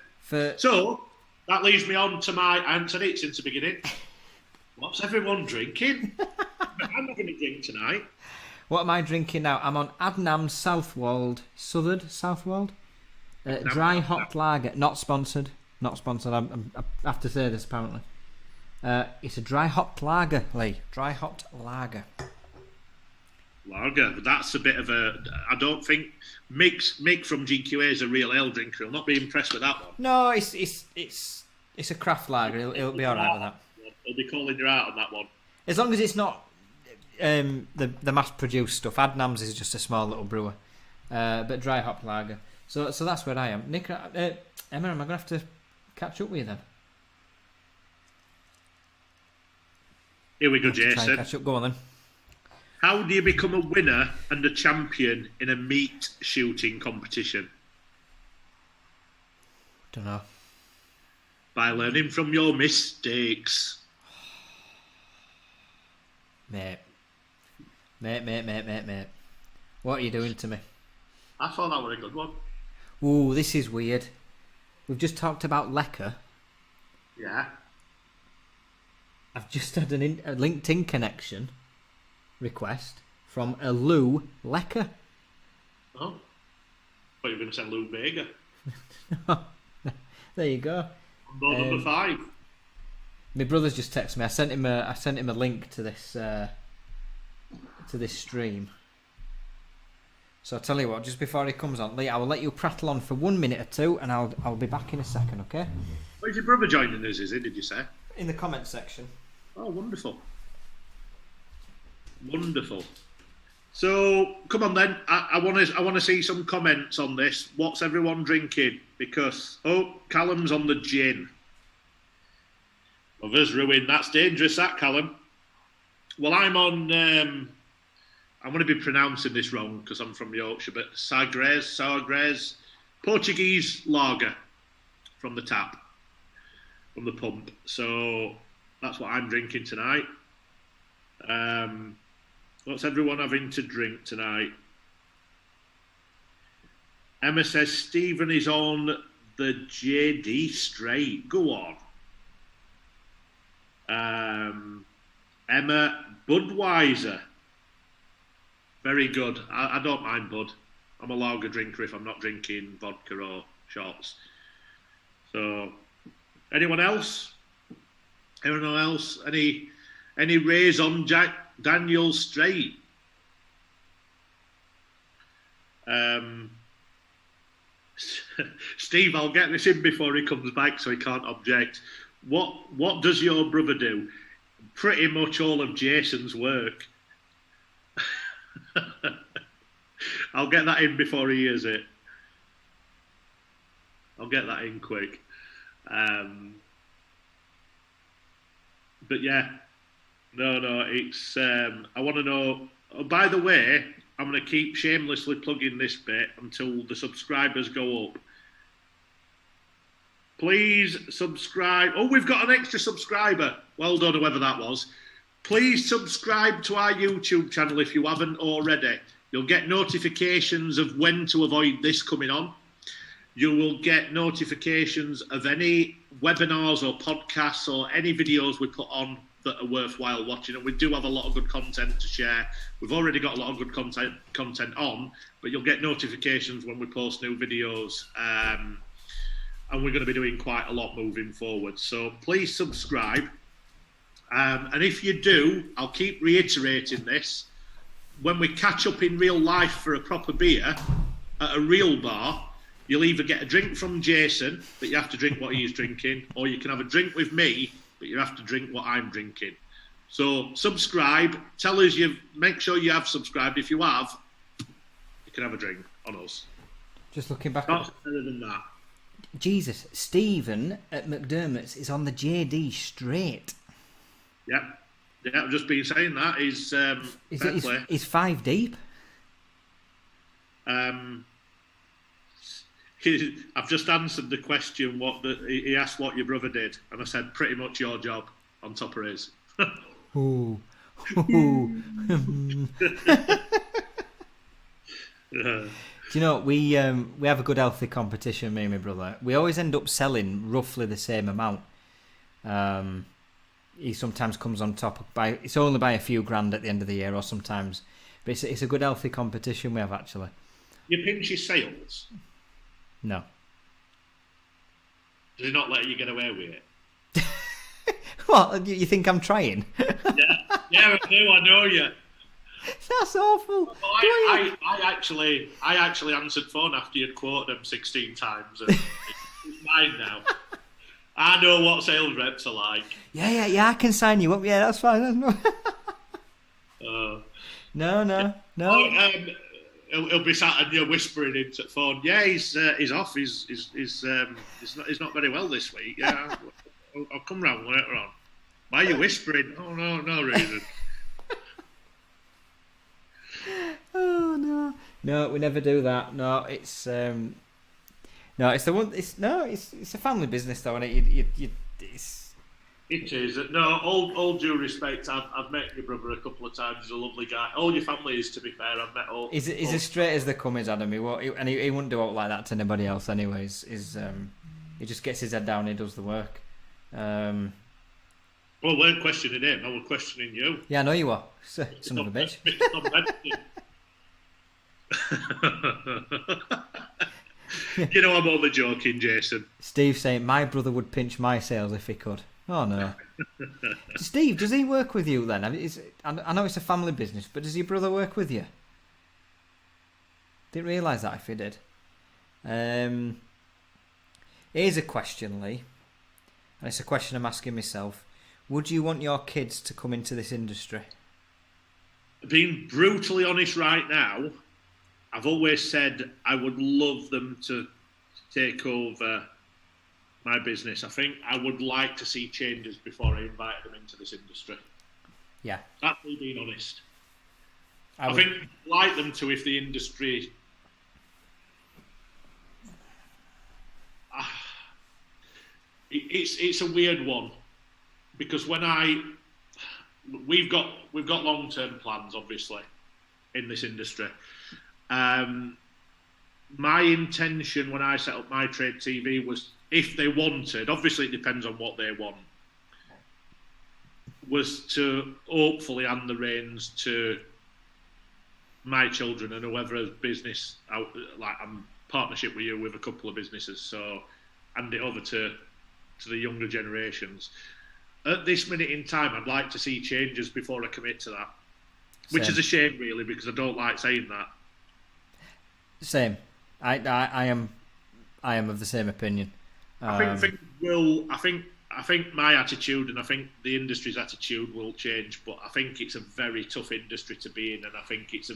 So, that leads me on to I haven't said it since the beginning. What's everyone drinking? I'm not going to drink tonight. What am I drinking now? I'm on Adnam Southwold. Dry hopped lager. Not sponsored. I have to say this, apparently. It's a dry hopped lager, Lee. Dry hopped lager. Lager. That's a bit of a. I don't think Mick from GQA is a real ale drinker. He'll not be impressed with that one. No, it's a craft lager. He'll be all right with that. He'll be calling you out on that one. As long as it's not the mass produced stuff. Adnams is just a small little brewer. But dry hopped lager. So that's where I am. Nick, Emma, am I going to have to catch up with you then? Here we go, Try and Jason. catch up. Go on then. How do you become a winner and a champion in a meat shooting competition? Don't know. By learning from your mistakes. Mate. What are you doing to me? I thought that was a good one. Ooh, this is weird. We've just talked about Lecker. Yeah. I've just had a LinkedIn connection request from a Lou Lecker. Oh. But you're going to say Lou Vega. There you go. Board number 5. My brother's just texted me. I sent him a link to this stream. So I'll tell you what, just before he comes on, Lee, I will let you prattle on for 1 minute or two, and I'll be back in a second, okay? Where's your brother joining us, is he, did you say? In the comment section. Oh, wonderful. Wonderful. So, come on then. I want to see some comments on this. What's everyone drinking? Because, Callum's on the gin. Others ruined. That's dangerous, that, Callum. Well, I'm on... I'm going to be pronouncing this wrong because I'm from Yorkshire, but Sagres, Portuguese lager from the tap, from the pump. So that's what I'm drinking tonight. What's everyone having to drink tonight? Emma says Stephen is on the JD straight. Go on. Emma, Budweiser. Very good. I don't mind Bud. I'm a lager drinker if I'm not drinking vodka or shots. So, anyone else? Anyone else? Any raise on Jack Daniel straight? Steve, I'll get this in before he comes back so he can't object. What does your brother do? Pretty much all of Jason's work. I'll get that in before he hears it. I'll get that in quick. But yeah, no, it's. I want to know. Oh, by the way, I'm going to keep shamelessly plugging this bit until the subscribers go up. Please subscribe. Oh, we've got an extra subscriber. Well done, whoever that was. Please subscribe to our YouTube channel if you haven't already. You'll get notifications of when to avoid this coming on. You will get notifications of any webinars or podcasts or any videos we put on that are worthwhile watching. And we do have a lot of good content to share. We've already got a lot of good content on, but you'll get notifications when we post new videos. And we're going to be doing quite a lot moving forward. So please subscribe. And if you do, I'll keep reiterating this. When we catch up in real life for a proper beer at a real bar, you'll either get a drink from Jason, but you have to drink what he's drinking, or you can have a drink with me, but you have to drink what I'm drinking. So subscribe. Tell us make sure you have subscribed. If you have, you can have a drink on us. Just looking back. Not better than that. Jesus, Stephen at McDermott's is on the JD straight. Yep. Yeah, I've just been saying that. He's 5 deep. I've just answered the question. He asked what your brother did, and I said pretty much your job on top of his. Ooh. Do you know we have a good healthy competition, me and my brother. We always end up selling roughly the same amount. He sometimes comes on top it's only by a few grand at the end of the year, or sometimes, but it's a good healthy competition we have actually. You pinch his sales? No. Does he not let you get away with it? What? You think I'm trying? Yeah, I do. I know you. That's awful. Well, I actually answered phone after you'd quoted them 16 times. And it's mine now. I know what sales reps are like. Yeah, I can sign you up. Yeah, that's fine. No. he'll be sat and you're whispering into the phone. Yeah, he's off. He's not very well this week. Yeah, I'll come round later on. Why are you whispering? Oh no reason. Oh no, we never do that. No, it's the one. It's a family business though, and it's. It is. No, all due respect, I've met your brother a couple of times. He's a lovely guy. All your family is, to be fair. I've met all. He's as straight as they come, is Adam. He wouldn't do out like that to anybody else, anyways. He just gets his head down. He does the work. Well, I weren't questioning him. I was questioning you. Yeah, I know you are. Son of a bitch. You know I'm only joking, Jason. Steve saying my brother would pinch my sales if he could. Oh no. Steve, does he work with you then? I know it's a family business, but does your brother work with you? Didn't realise that if he did. Here's a question, Lee. And it's a question I'm asking myself. Would you want your kids to come into this industry? Being brutally honest right now, I've always said I would love them to take over my business. I think I would like to see changes before I invite them into this industry. Yeah. That's me being honest. I think I'd like them to if the industry... It's a weird one because we've got long-term plans, obviously, in this industry. My intention when I set up my trade TV was, if they wanted, obviously it depends on what they want, was to hopefully hand the reins to my children and whoever has business out, like I'm partnership with you with a couple of businesses, so hand it over to the younger generations. At this minute in time, I'd like to see changes before I commit to that. Which is a shame, really, because I don't like saying that. Same. I am of the same opinion. I think my attitude and I think the industry's attitude will change, but I think it's a very tough industry to be in, and I think it's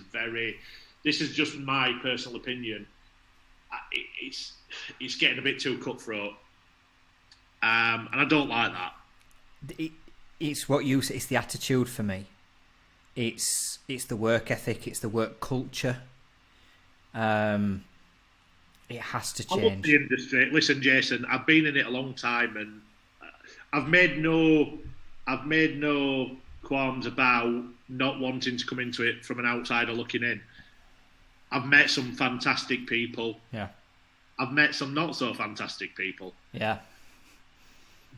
this is just my personal opinion. It's getting a bit too cutthroat, and I don't like that. It's what you say. It's the attitude for me. It's the work ethic. It's the work culture. It has to change. I love the industry. Listen, Jason, I've been in it a long time, and I've made no qualms about not wanting to come into it from an outsider looking in. I've met some fantastic people. Yeah. I've met some not so fantastic people. Yeah.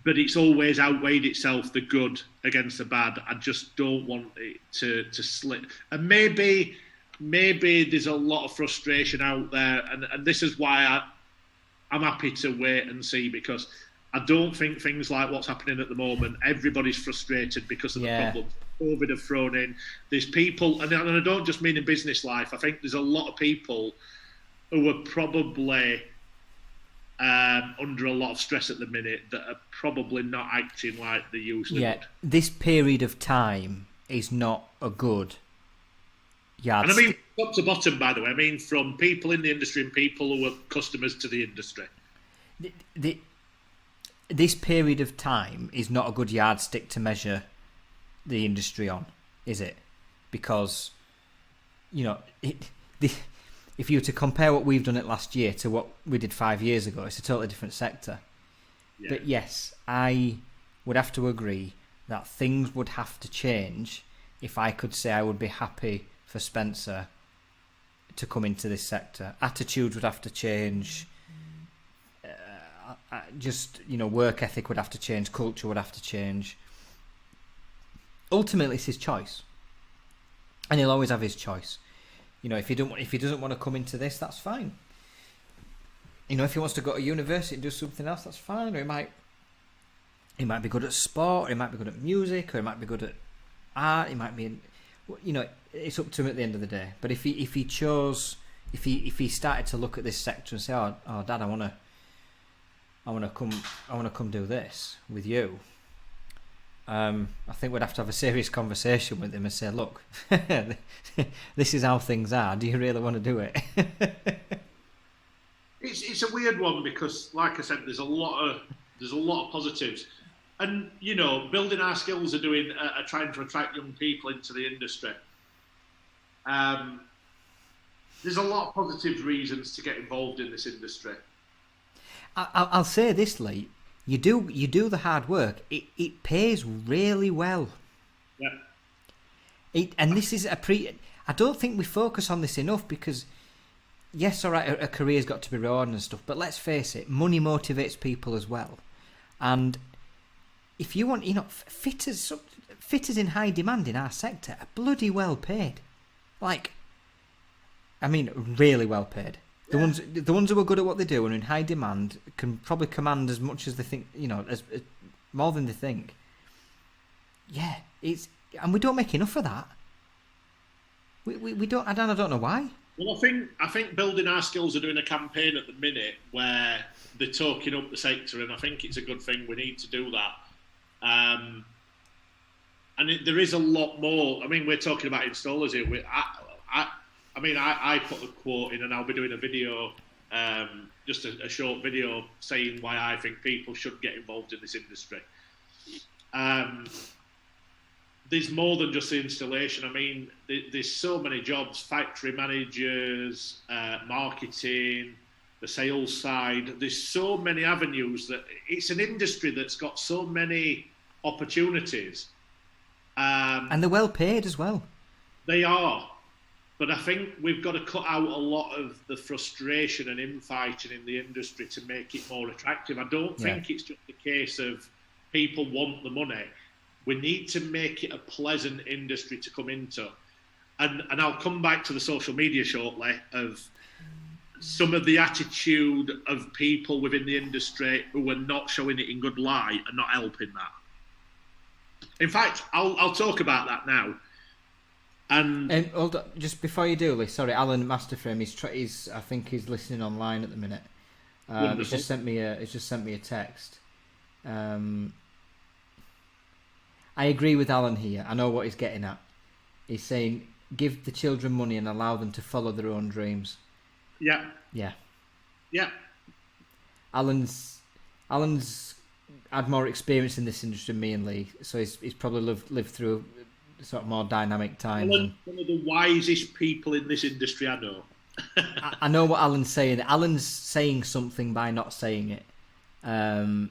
But it's always outweighed itself, the good against the bad. I just don't want it to slip. And maybe there's a lot of frustration out there, and this is why I'm happy to wait and see, because I don't think things like what's happening at the moment, everybody's frustrated because of the problems COVID have thrown in. There's people, and I don't just mean in business life, I think there's a lot of people who are probably under a lot of stress at the minute that are probably not acting like they usually would. This period of time is not a good yardstick. And I mean top to bottom, by the way. I mean from people in the industry and people who are customers to the industry. This period of time is not a good yardstick to measure the industry on, is it? Because, if you were to compare what we've done it last year to what we did 5 years ago, it's a totally different sector. Yeah. But yes, I would have to agree that things would have to change if I could say I would be happy for Spencer to come into this sector. Attitudes would have to change. Work ethic would have to change. Culture would have to change. Ultimately, it's his choice. And he'll always have his choice. If he doesn't want to come into this, that's fine. If he wants to go to university and do something else, that's fine. Or he might be good at sport, or he might be good at music, or he might be good at art. He might be, it's up to him at the end of the day. But if he started to look at this sector and say, "Oh, Dad, I want to come do this with you," I think we'd have to have a serious conversation with him and say, look, this is how things are. Do you really want to do it? It's a weird one because, like I said, there's a lot of positives, and building our skills are trying to attract young people into the industry. There's a lot of positive reasons to get involved in this industry. I'll say this, Lee. You do the hard work. It pays really well. Yeah. And this is I don't think we focus on this enough because, yes, all right, a career's got to be rewarding and stuff, but let's face it, money motivates people as well. And if you want, fitters in high demand in our sector are bloody well paid. Like, I mean, really well paid. The ones who are good at what they do and in high demand can probably command as much as they think, as more than they think. Yeah, and we don't make enough of that. We don't. I don't know why. Well, I think Building Our Skills are doing a campaign at the minute where they're talking up the sector, and I think it's a good thing. We need to do that. And there is a lot more. I mean, we're talking about installers here. I put a quote in, and I'll be doing a video, just a short video saying why I think people should get involved in this industry. There's more than just the installation. I mean, there's so many jobs: factory managers, marketing, the sales side. There's so many avenues that it's an industry that's got so many opportunities. And they're well paid as well. They are. But I think we've got to cut out a lot of the frustration and infighting in the industry to make it more attractive. I don't think it's just a case of people want the money. We need to make it a pleasant industry to come into. And I'll come back to the social media shortly of some of the attitude of people within the industry who are not showing it in good light and not helping that. In fact, I'll talk about that now. And hold on, just before you do, Lee, sorry, Alan Masterframe, I think he's listening online at the minute. He's just sent me a text. I agree with Alan here. I know what he's getting at. He's saying give the children money and allow them to follow their own dreams. Yeah. Alan's had more experience in this industry than me and Lee, so he's probably lived through sort of more dynamic times. Alan, one of the wisest people in this industry I know. I know what Alan's saying. Alan's saying something by not saying it. And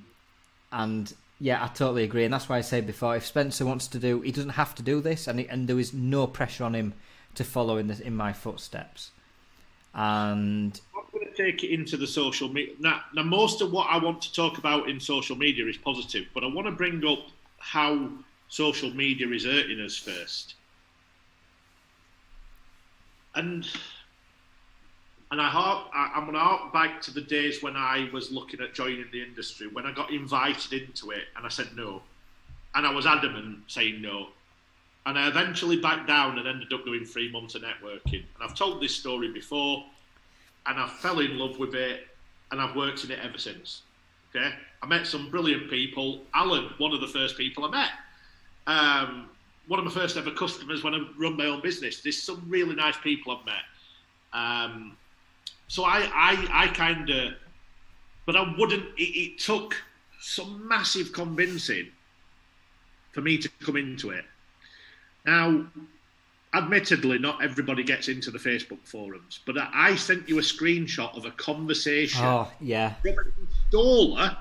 yeah, I totally agree. And that's why I said before, if Spencer wants to do, he doesn't have to do this, and there is no pressure on him to follow in my footsteps. And I'm going to take it into the social media. Now, most of what I want to talk about in social media is positive, but I want to bring up how social media is hurting us first. And I'm going to hark back to the days when I was looking at joining the industry, when I got invited into it and I said no. And I was adamant saying no. And I eventually backed down and ended up doing 3 months of networking. And I've told this story before, and I fell in love with it, and I've worked in it ever since. Okay? I met some brilliant people. Alan, one of the first people I met. One of my first ever customers when I run my own business. There's some really nice people I've met. So I kind of, but I wouldn't, it took some massive convincing for me to come into it. Now, admittedly, not everybody gets into the Facebook forums, but I sent you a screenshot of a conversation from an installer.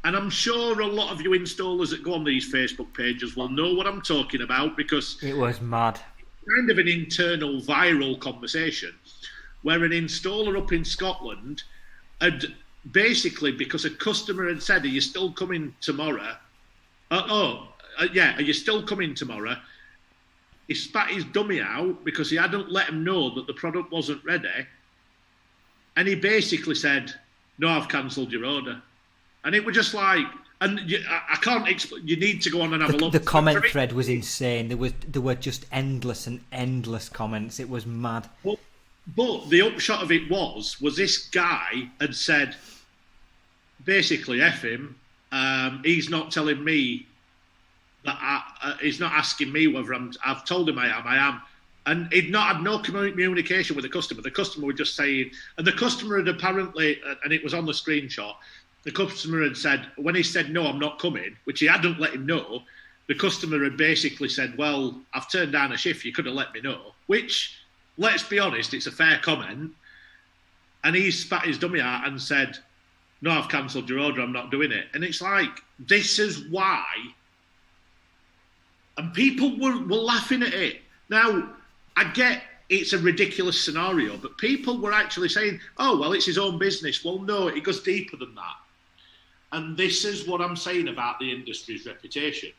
And I'm sure a lot of you installers that go on these Facebook pages will know what I'm talking about, because it was mad. It's kind of an internal viral conversation where an installer up in Scotland had basically, because a customer had said, are you still coming tomorrow? Are you still coming tomorrow? He spat his dummy out because he hadn't let him know that the product wasn't ready. And he basically said, no, I've cancelled your order. And it was just like, and I can't explain. You need to go on and have a look. The comment thread was insane. There were just endless and endless comments. It was mad. But the upshot of it was this guy had said, basically, F him. He's not telling me he's not asking me whether I've told him I am. And he'd not had no communication with the customer. The customer was just saying, and the customer had apparently, and it was on the screenshot, the customer had said, when he said, no, I'm not coming, which he hadn't let him know, the customer had basically said, well, I've turned down a shift, you could have let me know. Which, let's be honest, it's a fair comment. And he spat his dummy out and said, no, I've cancelled your order, I'm not doing it. And it's like, this is why. And people were laughing at it. Now, I get it's a ridiculous scenario, but people were actually saying, oh, well, it's his own business. Well, no, it goes deeper than that. And this is what I'm saying about the industry's reputation.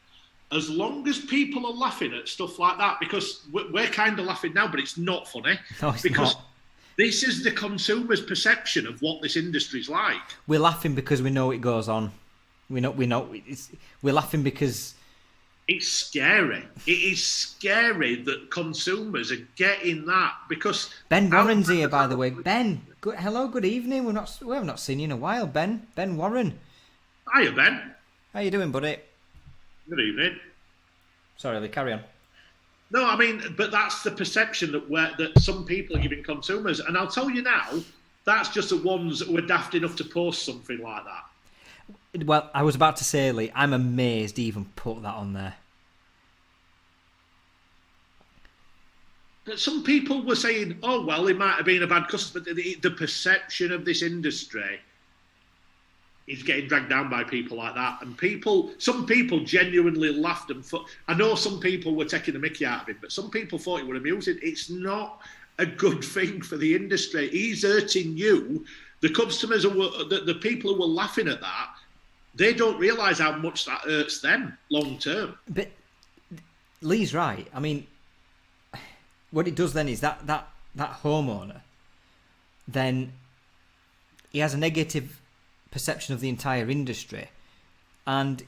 As long as people are laughing at stuff like that, because we're kind of laughing now, but it's not funny. No, it's because not. This is the consumer's perception of what this industry's like. We're laughing because we know it goes on. We're laughing because... It's scary. It is scary that consumers are getting that because... Ben Warren's here, by the way. Ben, hello, good evening. We have not seen you in a while, Ben. Ben Warren. Hiya, Ben. How you doing, buddy? Good evening. Sorry, Lee, carry on. No, I mean, but that's the perception that some people are giving consumers. And I'll tell you now, that's just the ones that were daft enough to post something like that. Well, I was about to say, Lee, I'm amazed he even put that on there. But some people were saying, oh, well, he might have been a bad customer. The perception of this industry is getting dragged down by people like that. And some people genuinely laughed and I know some people were taking the mickey out of him, but some people thought it was amusing. It's not a good thing for the industry. He's hurting you. The customers, the people who were laughing at that, they don't realise how much that hurts them long term. But Lee's right. I mean, what it does then is that homeowner, then he has a negative perception of the entire industry, and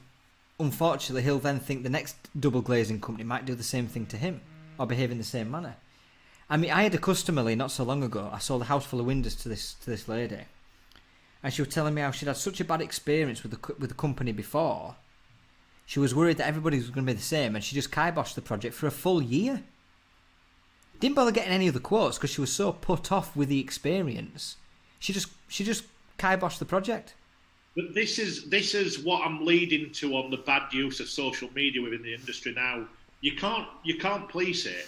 unfortunately he'll then think the next double glazing company might do the same thing to him or behave in the same manner. I mean, I had a customer, Lee, not so long ago. I sold a house full of windows to this lady, and she was telling me how she'd had such a bad experience with the company before. She was worried that everybody was going to be the same, and she just kiboshed the project for a full year. Didn't bother getting any of the quotes because she was so put off with the experience. She just kiboshed the project. But this is what I'm leading to on the bad use of social media within the industry now. You can't police it.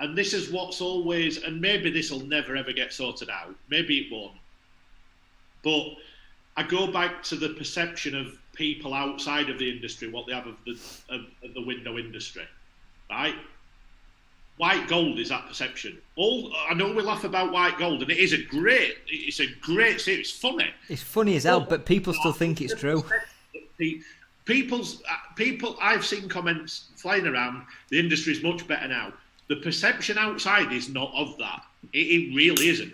And this is what's always, and maybe this will never ever get sorted out. Maybe it won't. But I go back to the perception of people outside of the industry, what they have of the window industry, right? White gold is that perception. I know we laugh about white gold, and it's a great series. It's funny. It's funny as hell, but people still think it's true. People, I've seen comments flying around. The industry is much better now. The perception outside is not of that. It really isn't.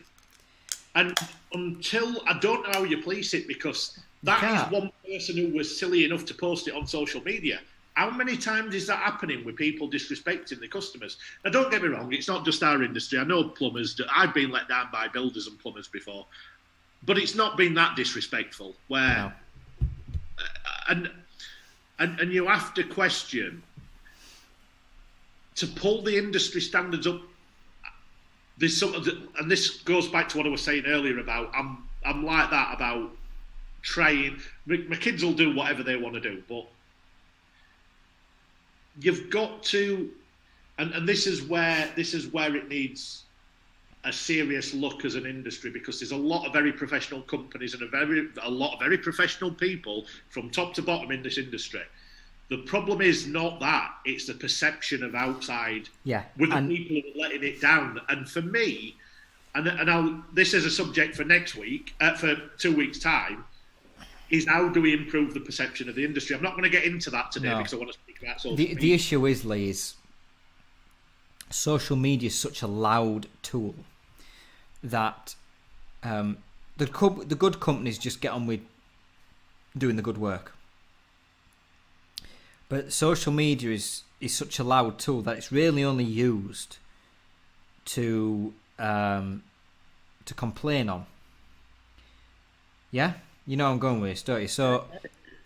And until I don't know how you police it, because that is one person who was silly enough to post it on social media. How many times is that happening with people disrespecting the customers? Now, don't get me wrong, it's not just our industry. I know plumbers, I've been let down by builders and plumbers before, but it's not been that disrespectful. Where, and you have to question, to pull the industry standards up. There's some, and this goes back to what I was saying earlier about I'm like that about trying. My kids will do whatever they want to do, but you've got to, and this is where it needs a serious look as an industry, because there's a lot of very professional companies and a lot of very professional people from top to bottom in this industry. The problem is not that, it's the perception of outside with the people who are letting it down. And for me, this is a subject for next week, for 2 weeks' time, is how do we improve the perception of the industry? I'm not going to get into that today because I want to speak about social media. The issue is, Lee, is social media is such a loud tool that the good companies just get on with doing the good work. But social media is such a loud tool that it's really only used to complain on. Yeah? You know I'm going with this, don't you? So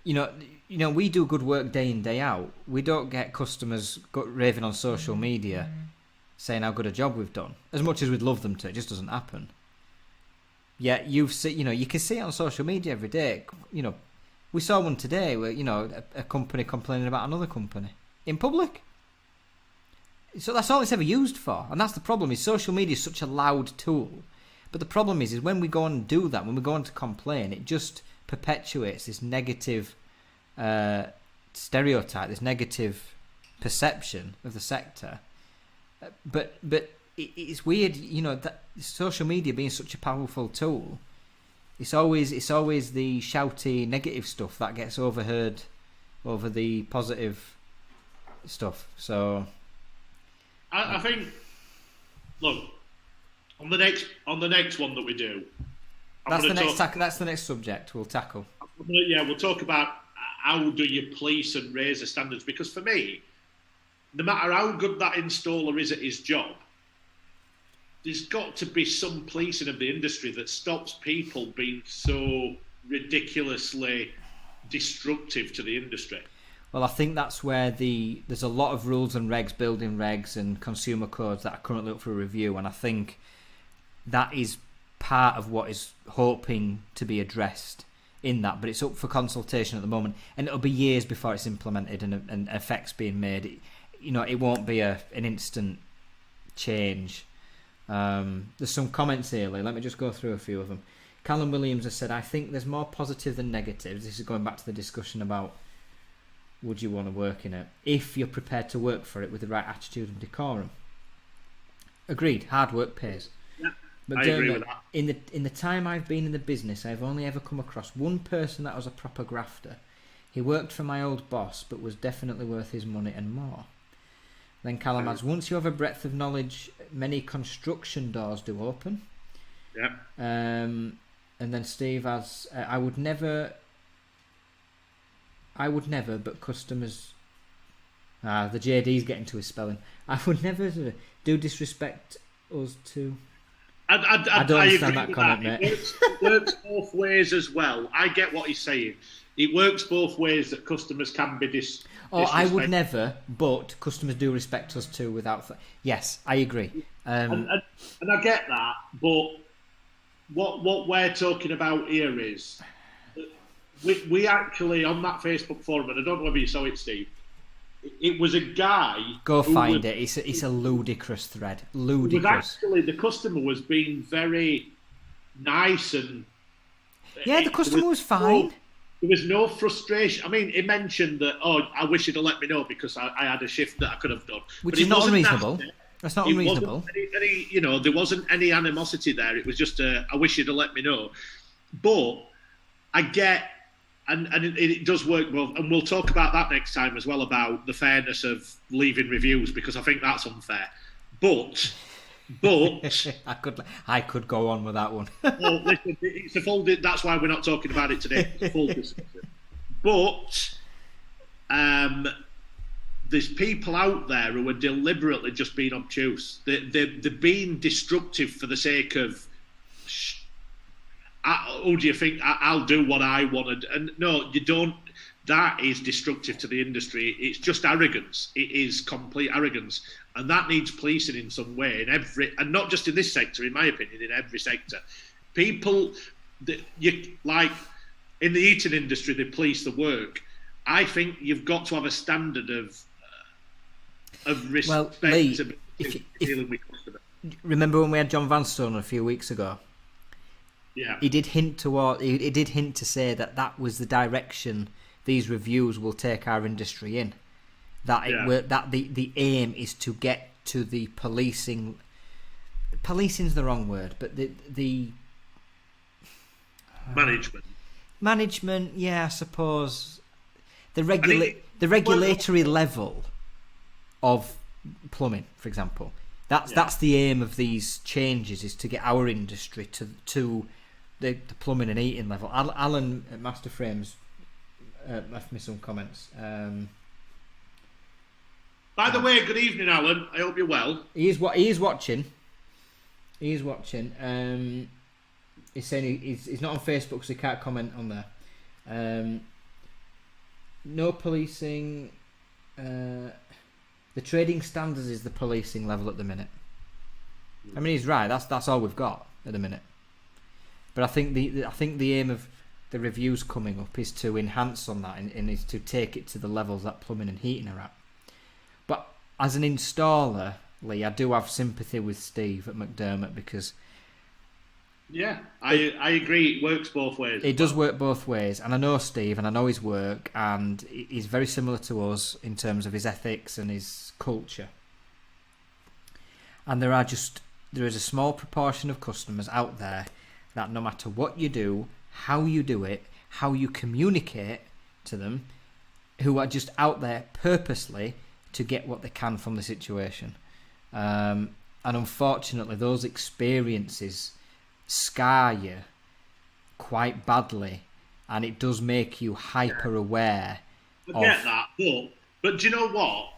you know, we do good work day in, day out. We don't get customers raving on social media saying how good a job we've done. As much as we'd love them to, it just doesn't happen. Yeah, you can see it on social media every day. You know, we saw one today where, you know, a company complaining about another company in public. So that's all it's ever used for. And that's the problem, is social media is such a loud tool. But the problem is when we go on and do that, when we go on to complain, it just perpetuates this negative stereotype, this negative perception of the sector. But it's weird, you know, that social media being such a powerful tool, it's always the shouty negative stuff that gets overheard over the positive stuff. So I think, look, on the next one that we do, that's the next subject we'll tackle. We'll talk about how do you police and raise the standards, because for me, no matter how good that installer is at his job, there's got to be some policing of the industry that stops people being so ridiculously destructive to the industry. Well, I think that's where there's a lot of rules and regs, building regs and consumer codes that are currently up for review, and I think that is part of what is hoping to be addressed in that, but it's up for consultation at the moment, and it'll be years before it's implemented and effects being made. It won't be an instant change. There's some comments here. Let me just go through a few of them. Callum Williams has said, I think there's more positive than negatives. This is going back to the discussion about would you want to work in it if you're prepared to work for it with the right attitude and decorum. Agreed. Hard work pays. Yeah, but I agree with that. In the time I've been in the business, I've only ever come across one person that was a proper grafter. He worked for my old boss, but was definitely worth his money and more. Then Callum adds, once you have a breadth of knowledge, many construction doors do open. Yeah. And then Steve adds, I would never, but customers... the JD's getting to his spelling. I would never do disrespect us to... I don't understand that comment, mate. It works both ways as well. I get what he's saying. It works both ways, that customers can be I would never, but customers do respect us too without... Yes, I agree. And I get that, but what we're talking about here is... We actually, on that Facebook forum, and I don't know whether you saw it, Steve, it was a guy... Go find it. It's a ludicrous thread. Ludicrous. It was actually, the customer was being very nice and... Yeah, the customer was fine. There was no frustration. I mean, he mentioned that, I wish he'd have let me know because I had a shift that I could have done. Which is not unreasonable. That's not unreasonable. There wasn't any animosity there. It was just I wish you'd have let me know. But I get... And it does work well, and we'll talk about that next time as well, about the fairness of leaving reviews, because I think that's unfair. But I could go on with that one. Well, listen, it's a full. That's why we're not talking about it today. It's a full discussion. But there's people out there who are deliberately just being obtuse. They're being destructive for the sake of... do you think I'll do what I wanted? And no, you don't. That is destructive to the industry. It's just arrogance. It is complete arrogance, and that needs policing in some way and not just in this sector. In my opinion, in every sector, people like in the eating industry, they police the work. I think you've got to have a standard of respect. Well, Lee, dealing with customers. Remember when we had John Vanstone a few weeks ago? Yeah. He did hint to say that was the direction these reviews will take our industry in. That the aim is to get to the policing. Policing's the wrong word, but the management. Yeah, I suppose the regulatory level of plumbing, for example. That's the aim of these changes, is to get our industry to the plumbing and heating level. Alan at Master Frames left me some comments. By the way, good evening, Alan. I hope you're well. He is watching. He's watching. He's saying he's not on Facebook, so he can't comment on there. no policing. The trading standards is the policing level at the minute. I mean, he's right. That's all we've got at the minute. But I think the aim of the reviews coming up is to enhance on that and is to take it to the levels that plumbing and heating are at. But as an installer, Lee, I do have sympathy with Steve at McDermott because I agree. It works both ways. It does work both ways, and I know Steve and I know his work, and he's very similar to us in terms of his ethics and his culture. And there is a small proportion of customers out there that no matter what you do, how you do it, how you communicate to them, who are just out there purposely to get what they can from the situation. And unfortunately, those experiences scar you quite badly, and it does make you hyper aware. I get that, but do you know what?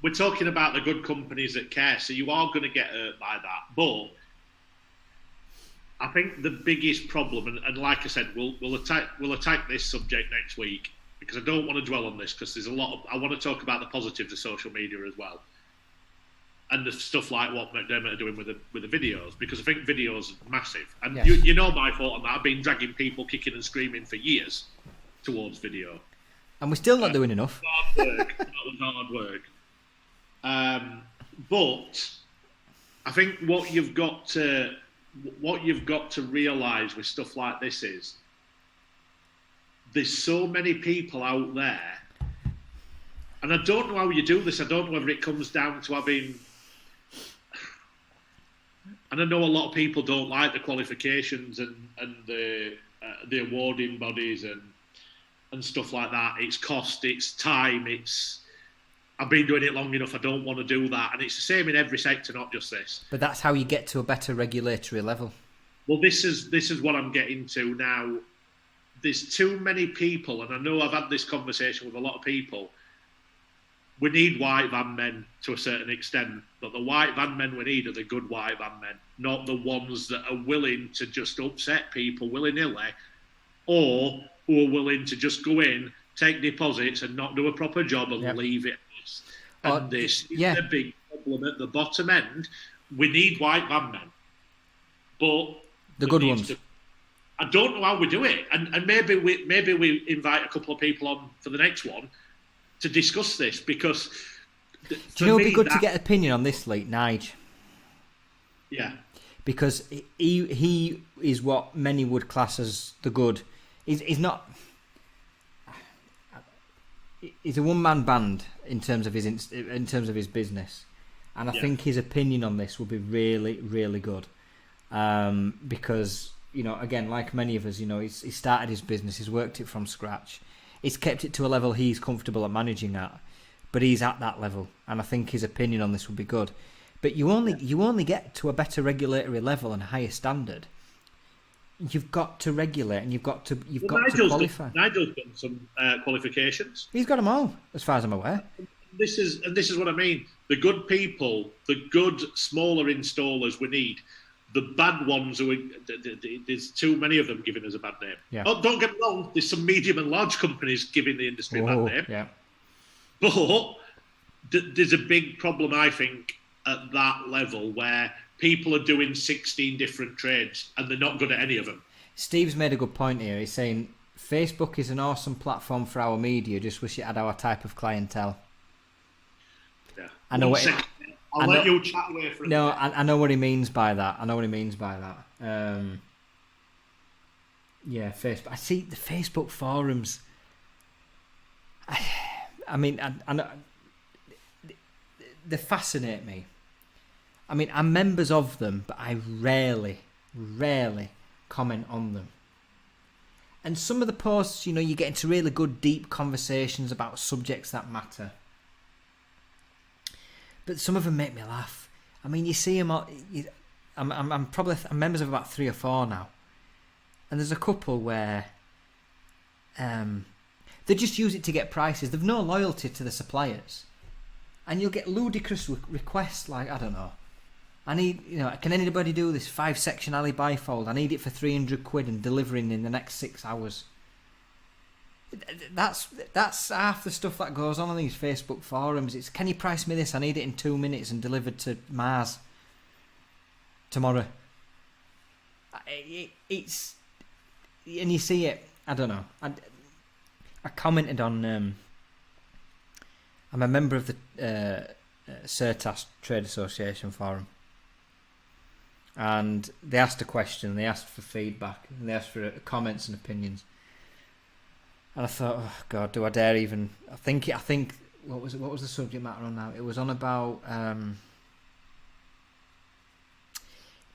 We're talking about the good companies that care, so you are going to get hurt by that. But I think the biggest problem, and like I said, we'll attack this subject next week because I don't want to dwell on this because there's a lot of. I want to talk about the positives of social media as well, and the stuff like what McDermott are doing with the videos, because I think videos are massive. And yes. you know my thought on that. I've been dragging people kicking and screaming for years towards video, and we're still not doing enough. Hard work. That was hard work. But I think what you've got to realise with stuff like this is there's so many people out there, and I don't know how you do this. I don't know whether it comes down to having, and I know a lot of people don't like the qualifications and the awarding bodies and stuff like that. It's cost, it's time, I've been doing it long enough, I don't want to do that. And it's the same in every sector, not just this. But that's how you get to a better regulatory level. Well, this is what I'm getting to now. There's too many people, and I know I've had this conversation with a lot of people. We need white van men to a certain extent, but the white van men we need are the good white van men, not the ones that are willing to just upset people willy-nilly, or who are willing to just go in, take deposits and not do a proper job and leave it. And this is the big problem at the bottom end. We need white van men, but the good ones. I don't know how we do it, and maybe we invite a couple of people on for the next one to discuss this, because do you know it'd be good to get an opinion on this, Lee? Nige. Yeah. Because he is what many would class as the good. He's not. He's a one-man band in terms of his business, and I think his opinion on this will be really, really good. Because again, like many of us, he started his business, he's worked it from scratch, he's kept it to a level he's comfortable at managing at, but he's at that level, and I think his opinion on this will be good. But you only get to a better regulatory level and a higher standard. You've got to regulate, and you've got to qualify. Nigel's done some qualifications. He's got them all, as far as I'm aware. This is what I mean. The good people, the good smaller installers we need. The bad ones, there's too many of them giving us a bad name. Yeah. Oh, don't get me wrong. There's some medium and large companies giving the industry a bad name. Yeah. But there's a big problem, I think, at that level where people are doing 16 different trades and they're not good at any of them. Steve's made a good point here. He's saying Facebook is an awesome platform for our media. Just wish it had our type of clientele. Yeah. I know I'll let you chat away for a minute. I know what he means by that. Facebook. I see the Facebook forums. I mean, I know, they fascinate me. I mean, I'm members of them, but I rarely comment on them. And some of the posts, you get into really good, deep conversations about subjects that matter. But some of them make me laugh. I mean, you see them all. I'm members of about 3 or 4 now, and there's a couple where they just use it to get prices. They've no loyalty to the suppliers, and you'll get ludicrous requests like, I don't know, I need, can anybody do this 5-section alley bifold? I need it for 300 quid and delivering in the next 6 hours. that's half the stuff that goes on these Facebook forums. It's, can you price me this? I need it in 2 minutes and delivered to Mars tomorrow. It's, and you see it. I don't know. I commented on. I'm a member of the Certas Trade Association forum, and they asked a question. They asked for feedback, and they asked for comments and opinions. And I thought, oh God, do I dare even? I think. What was it? What was the subject matter on now? It was on about.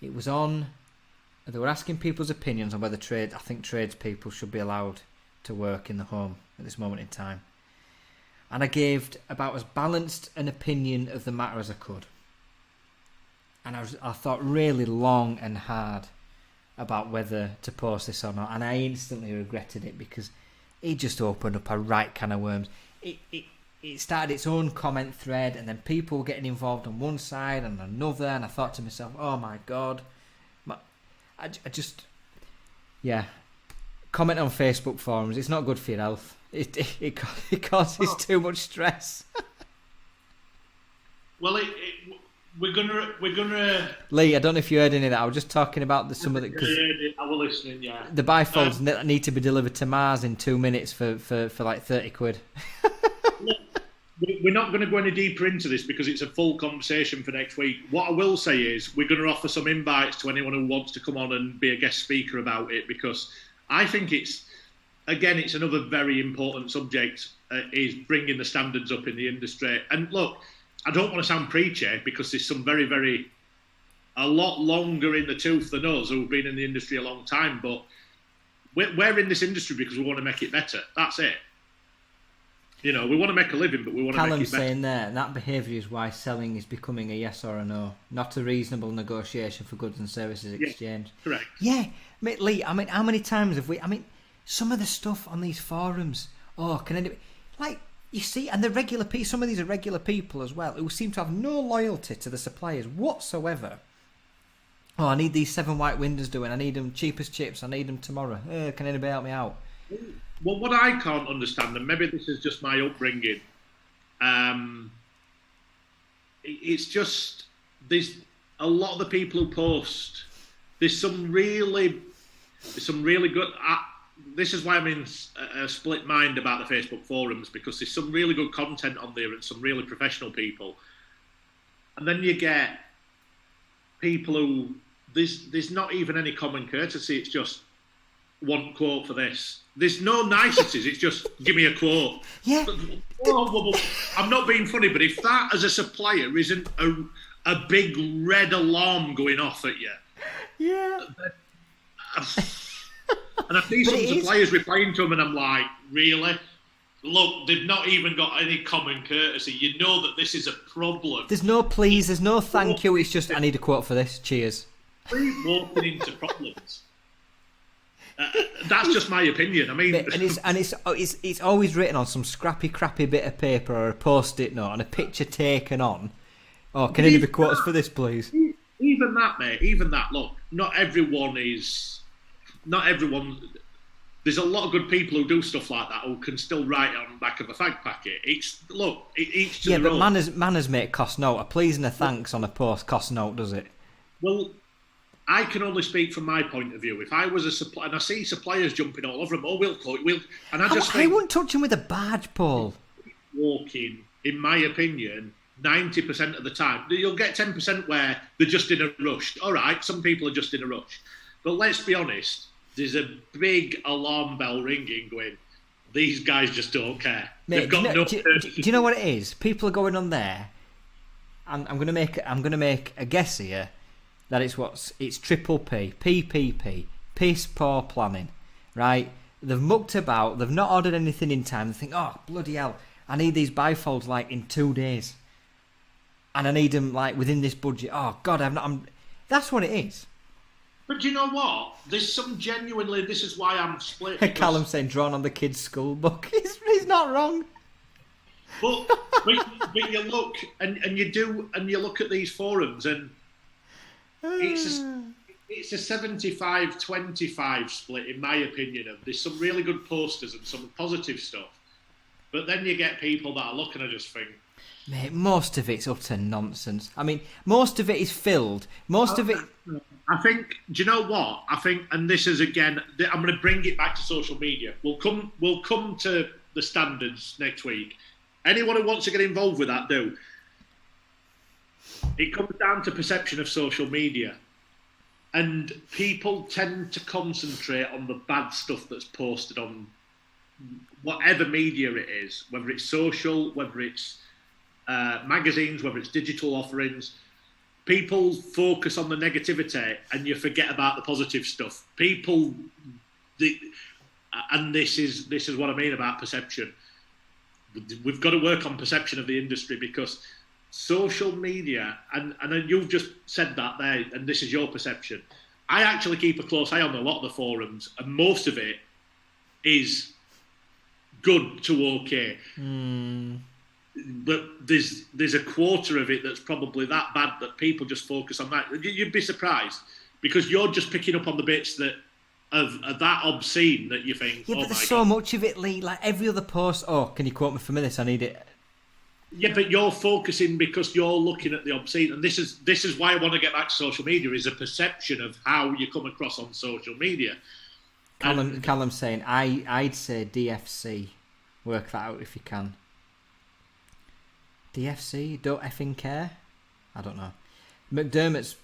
It was on. They were asking people's opinions on whether tradespeople should be allowed to work in the home at this moment in time. And I gave about as balanced an opinion of the matter as I could. And I thought really long and hard about whether to post this or not. And I instantly regretted it because it just opened up a right can of worms. It started its own comment thread, and then people were getting involved on one side and another. And I thought to myself, oh my God. I just, yeah. Comment on Facebook forums. It's not good for your health. It causes too much stress. Well, we're gonna. Lee, I don't know if you heard any of that. I was just talking about some of the. I was listening. Yeah. The bifolds need to be delivered to Mars in 2 minutes for like 30 quid. We're not going to go any deeper into this because it's a full conversation for next week. What I will say is we're going to offer some invites to anyone who wants to come on and be a guest speaker about it, because I think it's another very important subject, is bringing the standards up in the industry. And look, I don't want to sound preachy because there's some a lot longer in the tooth than us who've been in the industry a long time, but we're in this industry because we want to make it better. That's it. You know, we want to make a living, but we want to make it better. Callum's saying there, that behaviour is why selling is becoming a yes or a no, not a reasonable negotiation for goods and services exchange. Yeah, correct. Yeah, mate, Lee, I mean, how many times have we... I mean, some of the stuff on these forums, like, you see, and some of these are regular people as well, who seem to have no loyalty to the suppliers whatsoever. Oh, I need these 7 white windows doing, I need them cheap as chips, I need them tomorrow. Can anybody help me out? Well, what I can't understand, and maybe this is just my upbringing, it's just there's a lot of the people who post. There's some really good. This is why I'm in a split mind about the Facebook forums, because there's some really good content on there and some really professional people, and then you get people who there's not even any common courtesy. It's just one quote for this. There's no niceties. It's just give me a quote. Yeah. I'm not being funny, but if that as a supplier isn't a big red alarm going off at you, yeah. And I see some suppliers replying to them, and I'm like, really? Look, they've not even got any common courtesy. You know that this is a problem. There's no please. There's no thank you. It's just I need a quote for this. Cheers. We're walking into problems. That's just my opinion. I mean, it's always written on some scrappy, crappy bit of paper or a post-it note and a picture taken on. Oh, can any be quotes for this, please? Even that, mate. Even that. Look, not everyone. There's a lot of good people who do stuff like that who can still write it on the back of a fag packet. Each to their own. Manners make cost note. A please and a thanks on a post cost note, does it? Well, I can only speak from my point of view. If I was a supplier, and I see suppliers jumping all over them, and I wouldn't touch him with a badge, Paul. Walking, in my opinion, 90% of the time, you'll get 10% where they're just in a rush. All right, some people are just in a rush, but let's be honest. There's a big alarm bell ringing, going, these guys just don't care. Mate, do you know what it is? People are going on there, and I'm going to make a guess here. That it's triple P, PPP, piss poor planning, right? They've mucked about, they've not ordered anything in time. They think, oh bloody hell, I need these bifolds like in 2 days, and I need them like within this budget. Oh God, that's what it is. But you know what? There's some genuinely. This is why I'm split. Callum saying drawn on the kid's school book. He's not wrong. But you it's a 75-25 split, in my opinion. Of there's some really good posters and some positive stuff, but then you get people that are looking and just think, mate, most of it's utter nonsense. I mean, most of it is filled. Most of it. I think. Do you know what? I think, and this is again, I'm going to bring it back to social media. We'll come to the standards next week. Anyone who wants to get involved with that, do. It comes down to perception of social media. And people tend to concentrate on the bad stuff that's posted on whatever media it is, whether it's social, whether it's magazines, whether it's digital offerings. People focus on the negativity and you forget about the positive stuff. And this is what I mean about perception. We've got to work on perception of the industry, because social media, and you've just said that there, and this is your perception. I actually keep a close eye on a lot of the forums, and most of it is good to okay. But there's a quarter of it that's probably that bad that people just focus on that. You'd be surprised, because you're just picking up on the bits that are that obscene that you think, yeah, but there's so much of it, Lee. Like every other post, can you quote me for this? I need it. Yeah, but you're focusing because you're looking at the obscene, and this is why I want to get back to social media, is a perception of how you come across on social media. Callum's saying, I'd say DFC. Work that out if you can. DFC? Don't effing care? I don't know. McDermott's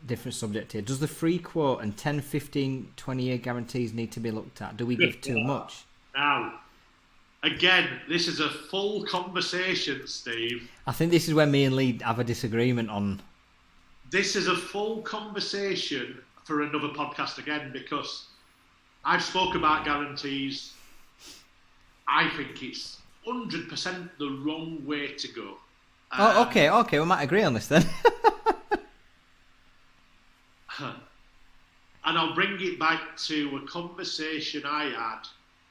different subject here. Does the free quote and 10, 15, 20-year guarantees need to be looked at? Do we give too much? Now, again, this is a full conversation, Steve. I think this is where me and Lee have a disagreement on. This is a full conversation for another podcast again, because I've spoke about guarantees. I think it's 100% the wrong way to go. Okay, we might agree on this then. And I'll bring it back to a conversation I had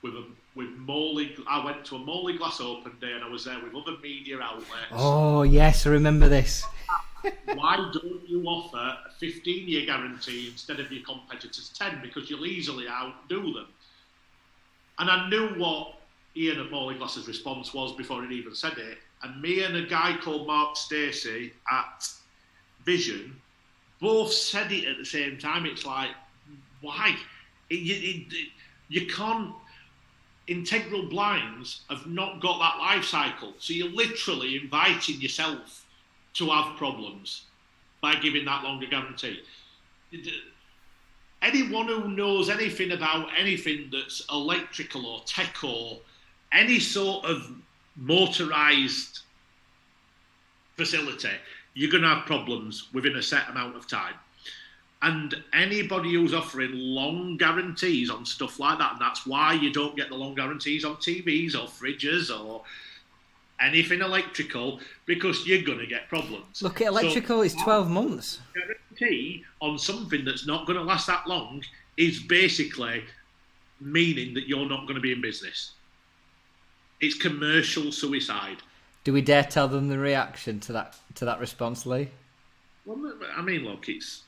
with Morley. I went to a Morley Glass Open Day, and I was there with other media outlets. Oh yes, I remember this. Why don't you offer a 15-year guarantee instead of your competitors' 10? Because you'll easily outdo them. And I knew what Ian at Morley Glass's response was before he'd even said it. And me and a guy called Mark Stacey at Vision both said it at the same time. It's like, why? You can't. Integral blinds have not got that life cycle. So you're literally inviting yourself to have problems by giving that longer guarantee. Anyone who knows anything about anything that's electrical or tech or any sort of motorised facility, you're going to have problems within a set amount of time. And anybody who's offering long guarantees on stuff like that, and that's why you don't get the long guarantees on TVs or fridges or anything electrical, because you're going to get problems. Look, at electrical is 12 months. Guarantee on something that's not going to last that long is basically meaning that you're not going to be in business. It's commercial suicide. Do we dare tell them the reaction to that response, Lee? Well, I mean, look, it's.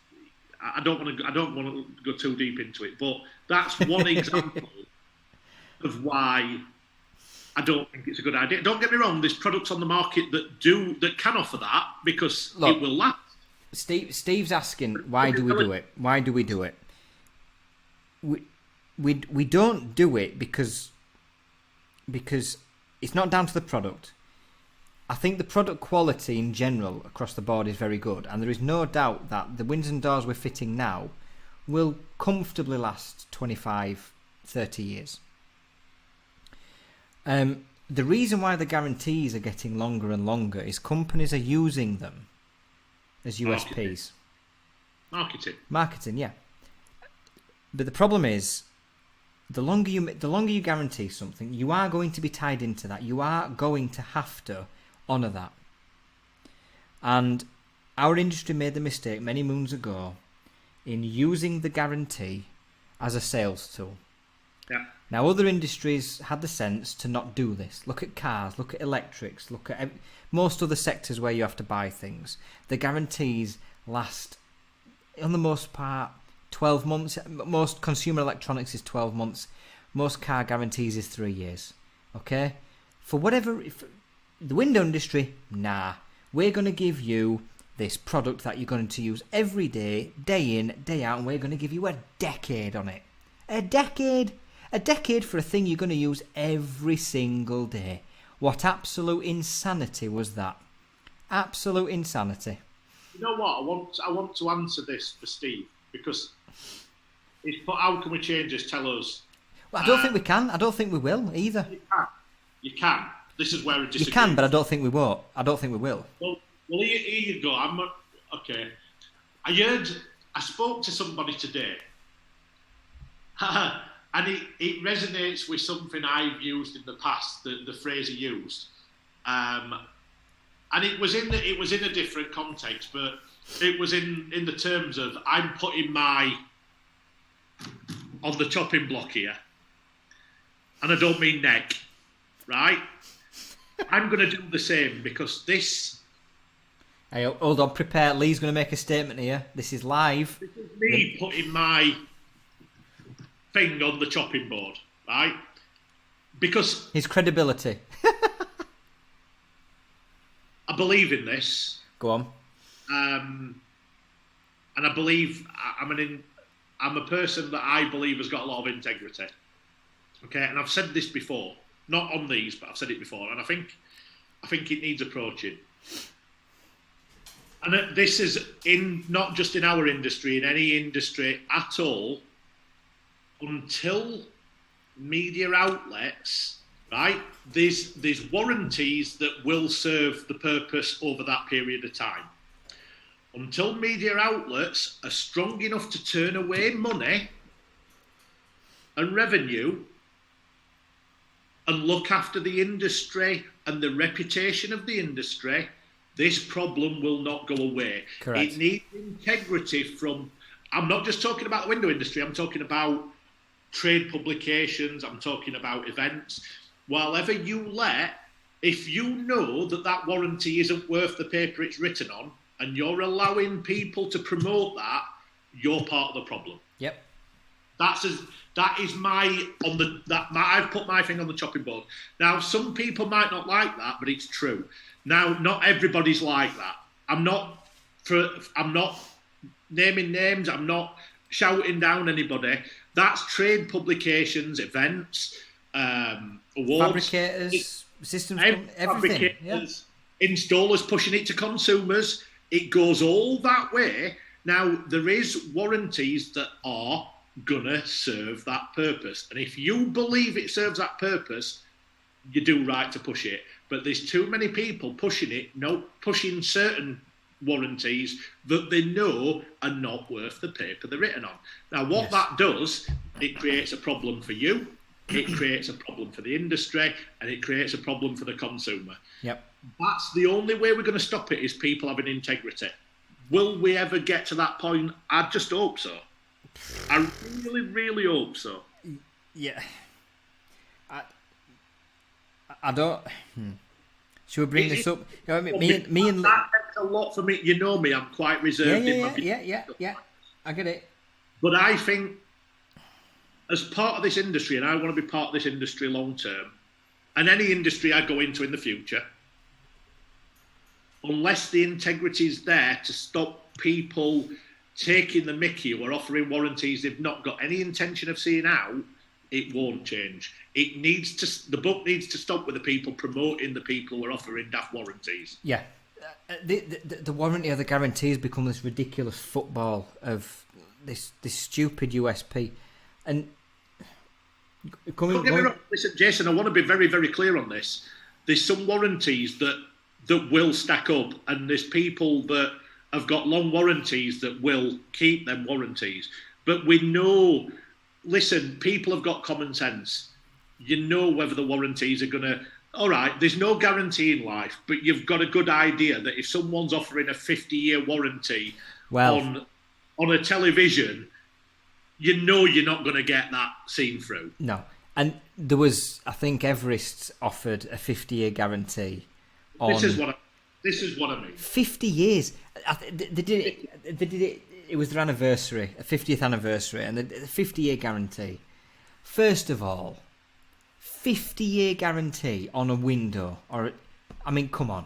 I don't want to go too deep into it, but that's one example of why I don't think it's a good idea. Don't get me wrong. There's products on the market that can offer that, because it will last. Steve's asking, why do we do it? Why do we do it? We don't do it because it's not down to the product. I think the product quality in general across the board is very good, and there is no doubt that the windows and doors we're fitting now will comfortably last 25, 30 years. The reason why the guarantees are getting longer and longer is companies are using them as USPs. Marketing, yeah. But the problem is, the longer you guarantee something, you are going to be tied into that. You are going to have to honour that. And our industry made the mistake many moons ago in using the guarantee as a sales tool. Yeah. Now, other industries had the sense to not do this. Look at cars, look at electrics, look at most other sectors where you have to buy things. The guarantees last, on the most part, 12 months. Most consumer electronics is 12 months. Most car guarantees is 3 years. Okay? For the window industry, nah. We're going to give you this product that you're going to use every day, day in, day out, and we're going to give you a decade on it. A decade! A decade for a thing you're going to use every single day. What absolute insanity was that? Absolute insanity. You know what? I want to answer this for Steve, because he's put, how can we change this? Tell us. Well, I don't think we can. I don't think we will either. You can. This is where we disagree. You can, but I don't think we won't. I don't think we will. Well, here you go. Okay. I spoke to somebody today, and it resonates with something I've used in the past. The phrase he used, and it was in a different context, but it was in the terms of I'm putting my on the chopping block here, and I don't mean neck, right? I'm going to do the same, because this. Hey, hold on, prepare. Lee's going to make a statement here. This is live. This is me putting my thing on the chopping board, right? Because his credibility. I believe in this. Go on. And I believe I'm a person that I believe has got a lot of integrity. Okay, and I've said this before, not on these, but I've said it before, and I think it needs approaching. And this is not just in our industry, in any industry at all, until media outlets, right? There's warranties that will serve the purpose over that period of time. Until media outlets are strong enough to turn away money and revenue and look after the industry and the reputation of the industry, this problem will not go away. Correct. It needs integrity from, I'm not just talking about the window industry, I'm talking about trade publications, I'm talking about events. Whatever you if you know that warranty isn't worth the paper it's written on, and you're allowing people to promote that, you're part of the problem. Yep. I've put my thing on the chopping board. Now, some people might not like that, but it's true. Now, not everybody's like that. I'm not naming names. I'm not shouting down anybody. That's trade publications, events, awards, fabricators, systems, everything. Fabricators, installers pushing it to consumers. It goes all that way. Now, there is warranties that are gonna serve that purpose, and if you believe it serves that purpose, you do right to push it. But there's too many people pushing certain warranties that they know are not worth the paper they're written on. Now, what that does, it creates a problem for you, it creates a problem for the industry, and it creates a problem for the consumer. Yep. That's the only way we're going to stop it, is people having integrity. Will we ever get to that point? I just hope so. I really, really hope so. Yeah. I don't. Should we bring this up? You know, me and that takes a lot for me. You know me, I'm quite reserved in my view. Yeah. I get it. But I think, as part of this industry, and I want to be part of this industry long term, and any industry I go into in the future, unless the integrity is there to stop people taking the mickey or offering warranties they've not got any intention of seeing out, it won't change. The book needs to stop with the people promoting the people who are offering daft warranties. Yeah. The warranty or the guarantees become this ridiculous football of this stupid USP. And listen, Jason, I want to be very, very clear on this. There's some warranties that will stack up, and there's people that have got long warranties that will keep them warranties. But we know, listen, people have got common sense. You know whether the warranties are going to... All right, there's no guarantee in life, but you've got a good idea that if someone's offering a 50-year warranty on a television, you know you're not going to get that seen through. No. And there was, I think, Everest offered a 50-year guarantee. This is what I mean. 50 years. They did it. It was their anniversary, a 50th anniversary, and the 50-year guarantee. First of all, 50-year guarantee on a window, come on.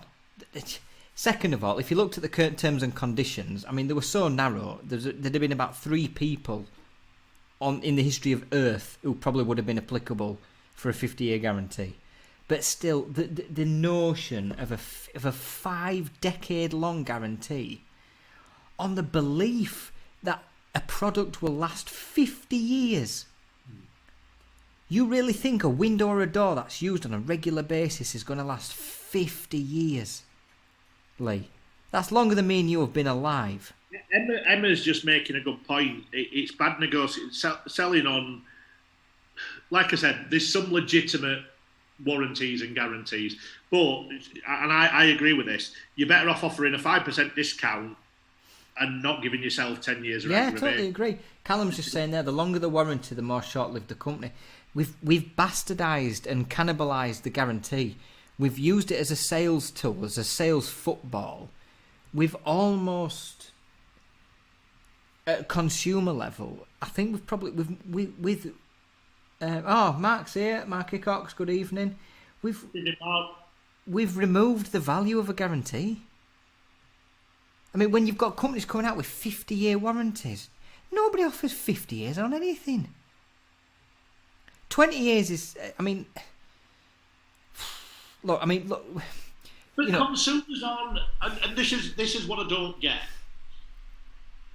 Second of all, if you looked at the current terms and conditions, I mean, they were so narrow. There'd have been about 3 people in the history of Earth who probably would have been applicable for a 50-year guarantee. But still, the notion of a 5-decade-long guarantee on the belief that a product will last 50 years. You really think a window or a door that's used on a regular basis is going to last 50 years? Lee, that's longer than me and you have been alive. Emma's just making a good point. It's bad negotiating, selling on. Like I said, there's some legitimate warranties and guarantees, but I agree with this. You're better off offering a 5% discount and not giving yourself 10 years. Yeah, totally agree. Callum's just saying there, the longer the warranty, the more short-lived the company. We've bastardised and cannibalised the guarantee. We've used it as a sales tool, as a sales football. We've almost, at consumer level, I think we've probably Mark's here. Marky Cox, good evening. We've removed the value of a guarantee. I mean, when you've got companies coming out with 50-year warranties, nobody offers 50 years on anything. 20 years is, look. But consumers aren't, and this is what I don't get.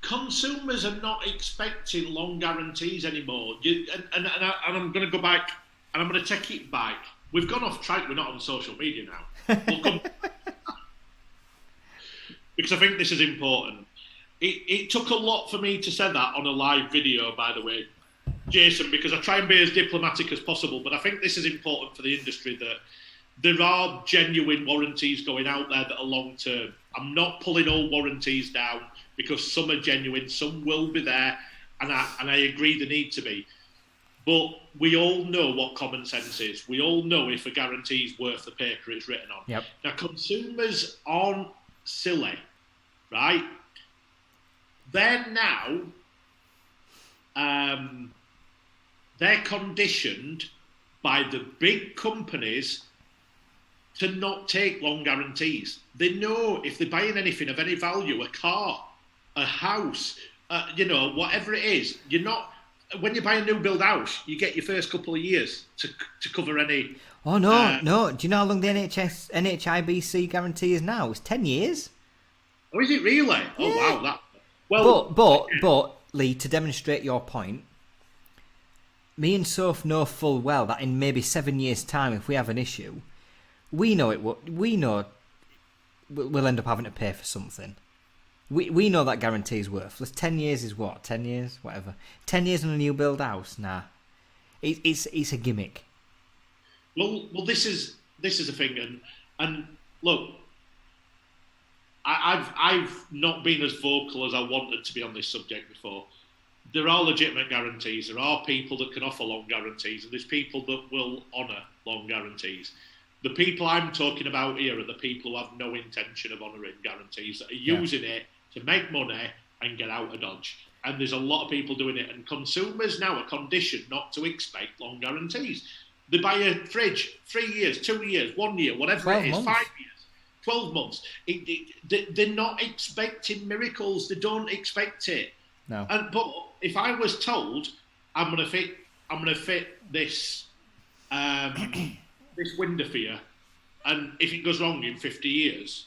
Consumers are not expecting long guarantees anymore. And I'm going to go back, and I'm going to take it back. We've gone off track. We're not on social media now. Because I think this is important. It took a lot for me to say that on a live video, by the way, Jason, because I try and be as diplomatic as possible. But I think this is important for the industry, that there are genuine warranties going out there that are long term. I'm not pulling all warranties down, because some are genuine, some will be there, and I agree they need to be. But we all know what common sense is. We all know if a guarantee is worth the paper it's written on. Yep. Now, consumers aren't silly, right? They're now, they're conditioned by the big companies to not take long guarantees. They know if they're buying anything of any value, a car, a house, whatever it is, you're not. When you buy a new build house, you get your first couple of years to cover any. Oh no! Do you know how long the NHIBC guarantee is now? It's 10 years. Oh, is it really? Yeah. Oh wow! But Lee, to demonstrate your point, me and Soph know full well that in maybe 7 years' time, if we have an issue, we know we'll end up having to pay for something. We know that guarantee is worthless. 10 years is what? 10 years? Whatever. 10 years on a new build house? Nah. It's a gimmick. Well, this is a thing, and look, I've not been as vocal as I wanted to be on this subject before. There are legitimate guarantees. There are people that can offer long guarantees, and there's people that will honour long guarantees. The people I'm talking about here are the people who have no intention of honouring guarantees, that are using it to make money and get out of Dodge. And there's a lot of people doing it. And consumers now are conditioned not to expect long guarantees. They buy a fridge, 3 years, 2 years, 1 year, whatever it is, 5 years, 12 months. They're not expecting miracles. They don't expect it. No. But if I was told, I'm going to fit this this window for you, and if it goes wrong in 50 years,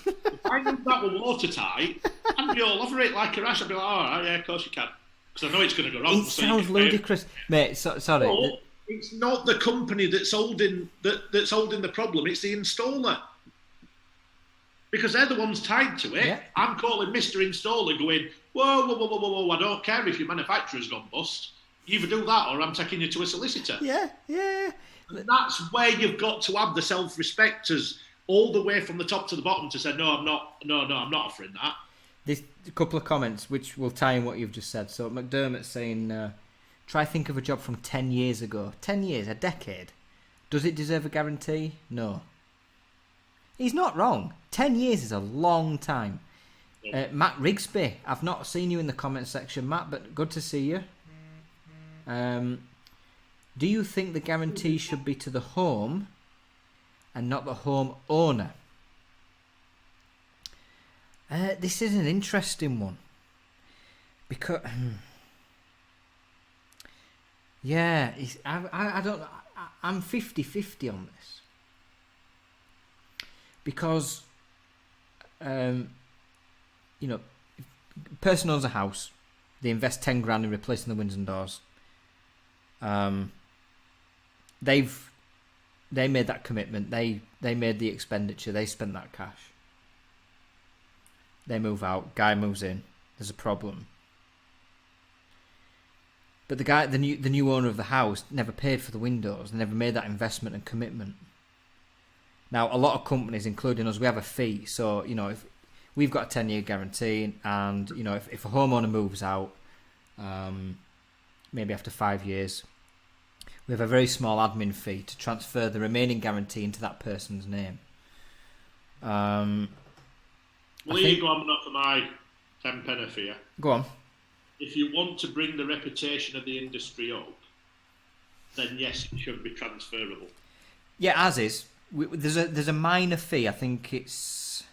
if I knew that were watertight, I'd be all over it like a rash. I'd be like, all right, yeah, of course you can, because I know it's going to go wrong. It sounds ludicrous, mate. Sorry. But it's not the company that's holding the problem. It's the installer, because they're the ones tied to it. Yeah. I'm calling Mr. Installer, going, whoa! I don't care if your manufacturer's gone bust. You either do that, or I'm taking you to a solicitor. Yeah. And that's where you've got to have the self-respect, as all the way from the top to the bottom, to say, no, I'm not offering that. There's a couple of comments which will tie in what you've just said. So McDermott's saying, Try think of a job from 10 years ago. 10 years, a decade. Does it deserve a guarantee? No. He's not wrong. 10 years is a long time. Matt Rigsby, I've not seen you in the comment section, Matt, but good to see you. Do you think the guarantee should be to the home and not the home owner? This is an interesting one. Because... yeah, I don't... I'm 50-50 on this. Because... you know, person owns a house, they invest 10 grand in replacing the windows and doors. They made that commitment. They made the expenditure. They spent that cash. They move out. Guy moves in. There's a problem. But the new owner of the house never paid for the windows. They never made that investment and commitment. Now, a lot of companies, including us, we have a fee. So, you know, if we've got a 10-year guarantee, and, you know, if a homeowner moves out, maybe after 5 years, we have a very small admin fee to transfer the remaining guarantee into that person's name. Well, here you go, I'm not for my 10 penny for you. Go on. If you want to bring the reputation of the industry up, then yes, it should be transferable. Yeah, as is. There's a minor fee. I think it's...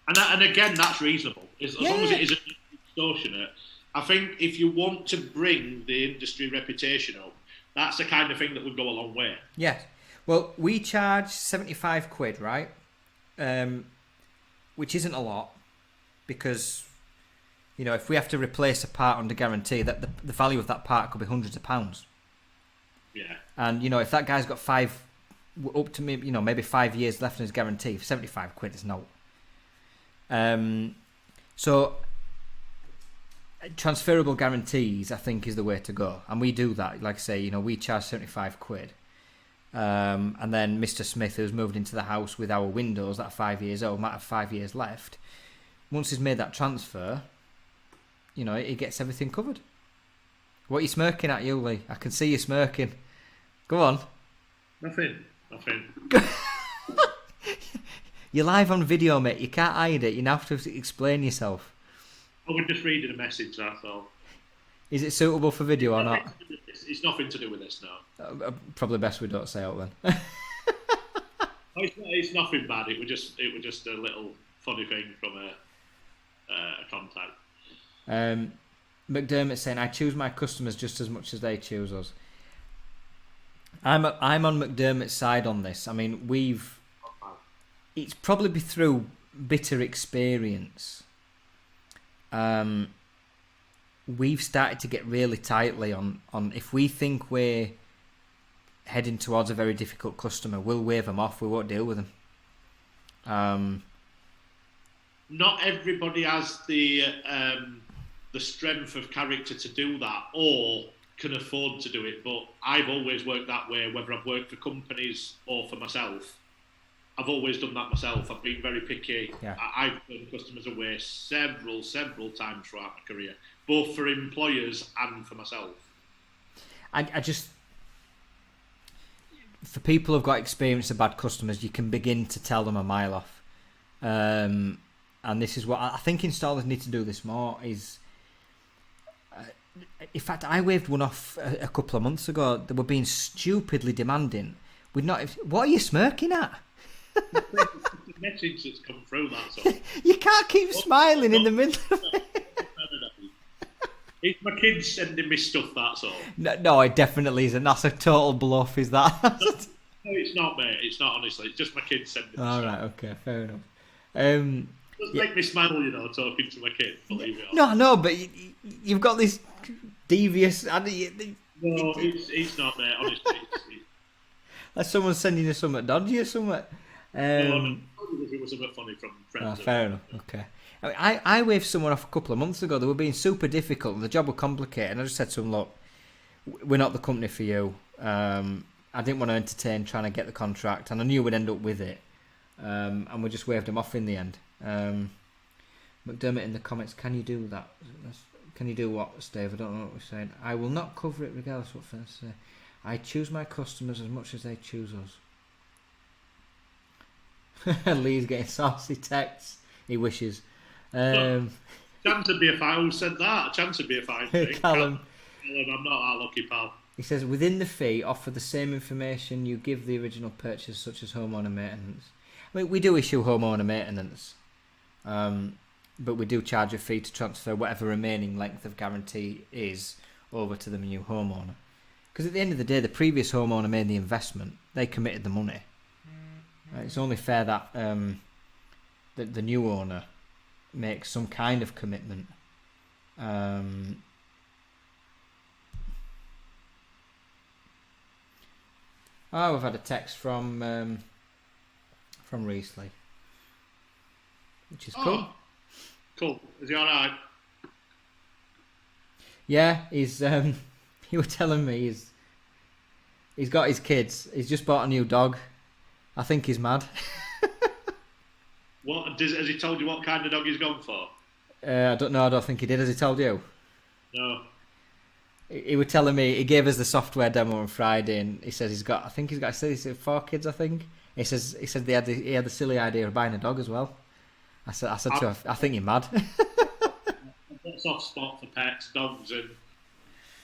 And again, that's reasonable. As long as it isn't extortionate. I think if you want to bring the industry reputation up, that's the kind of thing that would go a long way. Yes. Well, we charge 75 quid, right? Which isn't a lot, because, you know, if we have to replace a part under guarantee, that the value of that part could be hundreds of pounds. Yeah. And, you know, if that guy's got up to maybe, you know, maybe 5 years left in his guarantee, for 75 quid is no. So transferable guarantees, I think, is the way to go, and we do that. Like I say, you know, we charge 75 quid, and then Mr. Smith, who's moved into the house with our windows that are 5 years old, might have 5 years left. Once he's made that transfer, you know, he gets everything covered. What are you smirking at, you, Lee? I can see you smirking. Go on. Nothing. You're live on video, mate. You can't hide it. You now have to explain yourself. I was just reading a message, that's all. Is it suitable for video or not? It's nothing to do with this now. Probably best we don't say it then. It's nothing bad. It was just a little funny thing from a contact. McDermott saying, I choose my customers just as much as they choose us. I'm on McDermott's side on this. I mean, it's probably through bitter experience. We've started to get really tightly on if we think we're heading towards a very difficult customer, we'll wave them off. We won't deal with them. Not everybody has the strength of character to do that, or can afford to do it. But I've always worked that way, whether I've worked for companies or for myself. I've always done that myself. I've been very picky. Yeah. I've turned customers away several times throughout my career, both for employers and for myself. I just, for people who've got experience of bad customers, you can begin to tell them a mile off. And this is what I think installers need to do this more. In fact, I waved one off a couple of months ago. They were being stupidly demanding. What are you smirking at? The message that's come through, that's all. You can't keep smiling in the middle of it. It's my kids sending me stuff, that's all. No, it definitely isn't. That's a total bluff, is that? No, it's not, mate. It's not, honestly. It's just my kids sending me stuff. All right, okay, fair enough. It does make me smile, you know, talking to my kid, believe it or No, not. no, but you've got this devious... No, it's not, mate, honestly. Like someone's sending you something dodgy or something. No, it was a bit funny from friends. Fair enough, okay. I waved someone off a couple of months ago. They were being super difficult and the job was complicated. And I just said to them, look, we're not the company for you. I didn't want to entertain trying to get the contract, and I knew we'd end up with it. And we just waved them off in the end. McDermott in the comments, can you do that? Can you do what, Steve? I don't know what we're saying. I will not cover it regardless of what fans say. I choose my customers as much as they choose us. Lee's getting saucy texts. He wishes. Chance would be a fine. Who said that? Chance would be a fine thing. Callum. I'm not that lucky, pal. He says, within the fee, offer the same information you give the original purchase, such as homeowner maintenance. I mean, we do issue homeowner maintenance, but we do charge a fee to transfer whatever remaining length of guarantee is over to the new homeowner. Because at the end of the day, the previous homeowner made the investment. They committed the money. It's only fair that the new owner makes some kind of commitment. Oh, we've had a text from Riesling, which is cool. Cool. Is he all right? Yeah, he's. You were telling me he's got his kids. He's just bought a new dog. I think he's mad. Has he told you what kind of dog he's gone for? I don't know. I don't think he did. Has he told you? No. He was telling me, he gave us the software demo on Friday, and he says he's got 4 kids, I think. He said he had the silly idea of buying a dog as well. I said to him, I think you're mad. I've got a soft spot for pets, dogs, and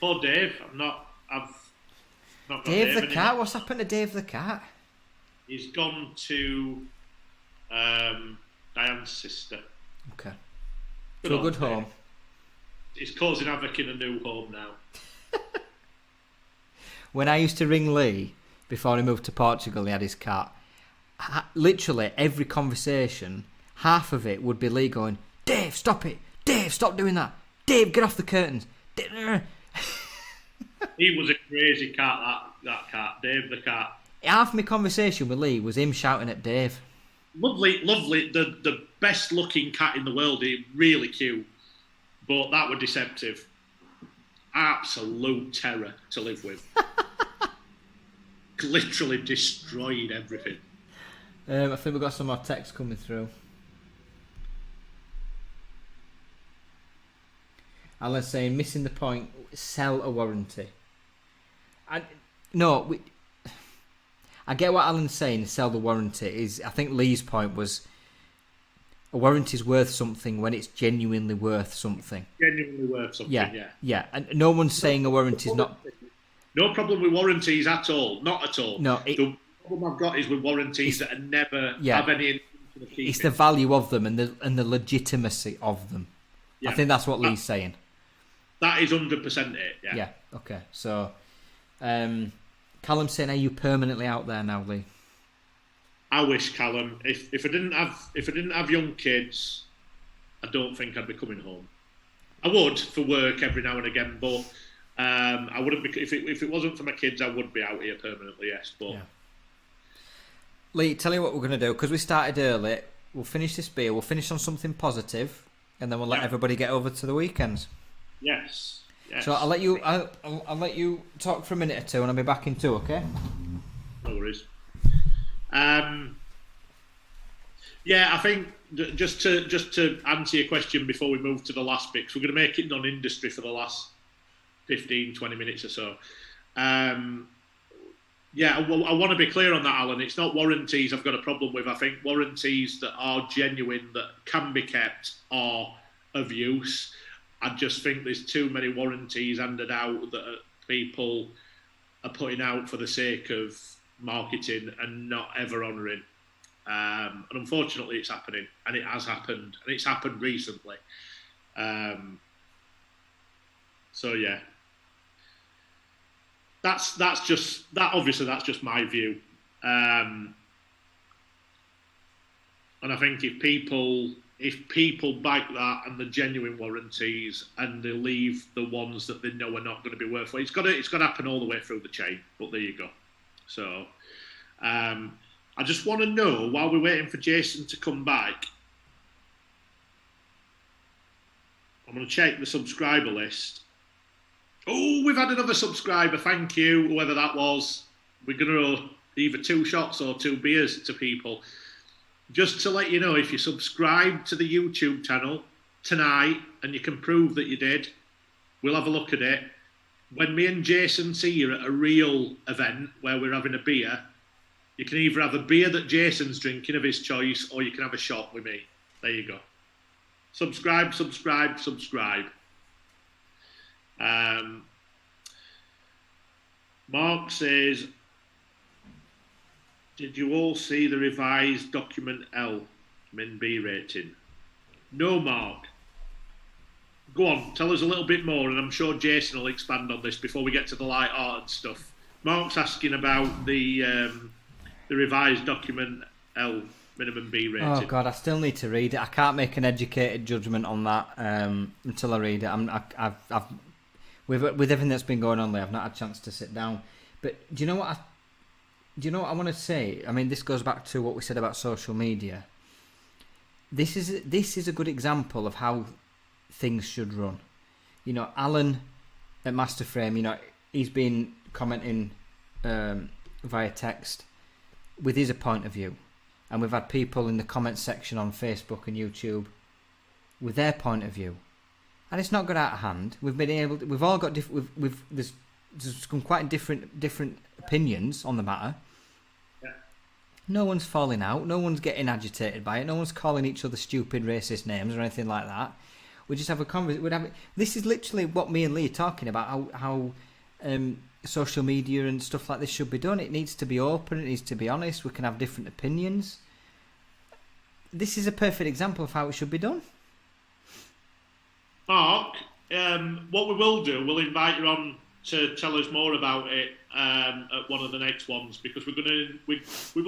poor Dave. I've not got Dave the anymore. cat. What's happened to Dave the cat? He's gone to Diane's sister. Okay. To a good Dave. home. He's causing havoc in a new home now. When I used to ring Lee before he moved to Portugal, he had his cat. Literally every conversation, half of it would be Lee going, "Dave, stop it! Dave, stop doing that! Dave, get off the curtains!" He was a crazy cat, that cat, Dave the cat. Half my conversation with Lee was him shouting at Dave. Lovely, the best looking cat in the world. He's really cute, but that was deceptive. Absolute terror to live with. Literally destroyed everything. I think we've got some more text coming through. Alan's saying, missing the point, sell a warranty. I get what Alan's saying, sell the warranty. I think Lee's point was, a warranty's worth something when it's genuinely worth something. Genuinely worth something, yeah. And no one's saying a warranty's not... No problem with warranties at all. Not at all. No, the problem I've got is with warranties that never have any intention of keeping. It's the value of them and the legitimacy of them. Yeah. I think that's what Lee's saying. That is 100% it, yeah. Yeah, okay. So, Callum's saying, are you permanently out there now, Lee? I wish, Callum. If I didn't have young kids, I don't think I'd be coming home. I would for work every now and again, but I wouldn't be. If it wasn't for my kids, I would be out here permanently. Yes, but yeah. Lee, tell you what we're going to do, because we started early. We'll finish this beer. We'll finish on something positive, and then we'll let everybody get over to the weekends. Yes. So I'll let you. I'll let you talk for a minute or two, and I'll be back in 2. Okay. No worries. Yeah, I think just to answer your question before we move to the last bit, 'cause we're going to make it non-industry for the last 15-20 minutes or so. Yeah, I want to be clear on that, Alan. It's not warranties I've got a problem with. I think warranties that are genuine, that can be kept, are of use. I just think there's too many warranties handed out that people are putting out for the sake of marketing and not ever honouring. And unfortunately, it's happening, and it has happened, and it's happened recently. So yeah, that's just obviously that's just my view. And I think if people bag that and the genuine warranties, and they leave the ones that they know are not going to be worthwhile, it's got to happen all the way through the chain. But there you go. So. I just want to know, while we're waiting for Jason to come back, I'm going to check the subscriber list. Oh, we've had another subscriber. Thank you, whoever that was. We're going to either 2 shots or 2 beers to people. Just to let you know, if you subscribe to the YouTube channel tonight, and you can prove that you did, We'll have a look at it. When me and Jason see you at a real event where we're having a beer, you can either have a beer that Jason's drinking of his choice, or you can have a shot with me. There you go. Subscribe. Mark says, did you all see the revised document L min B rating? No, Mark. Go on, tell us a little bit more, and I'm sure Jason will expand on this before we get to the light-hearted stuff. Mark's asking about the revised document L minimum B rating. Oh God, I still need to read it. I can't make an educated judgment on that until I read it. I've with everything that's been going on lately, I've not had a chance to sit down. But do you know what I want to say? I mean, this goes back to what we said about social media. This is a good example of how things should run. You know, Alan at Masterframe, you know, he's been commenting via text with his point of view, and we've had people in the comment section on Facebook and YouTube with their point of view, and it's not got out of hand. We've all got there's some quite different opinions on the matter. Yeah. No one's falling out. No one's getting agitated by it. No one's calling each other stupid racist names or anything like that. We just have a conversation. This is literally what me and Lee are talking about. How social media and stuff like this should be done. It needs to be open. It needs to be honest. We can have different opinions. This is a perfect example of how it should be done. Mark, what we will do, we'll invite you on to tell us more about it at one of the next ones, because we've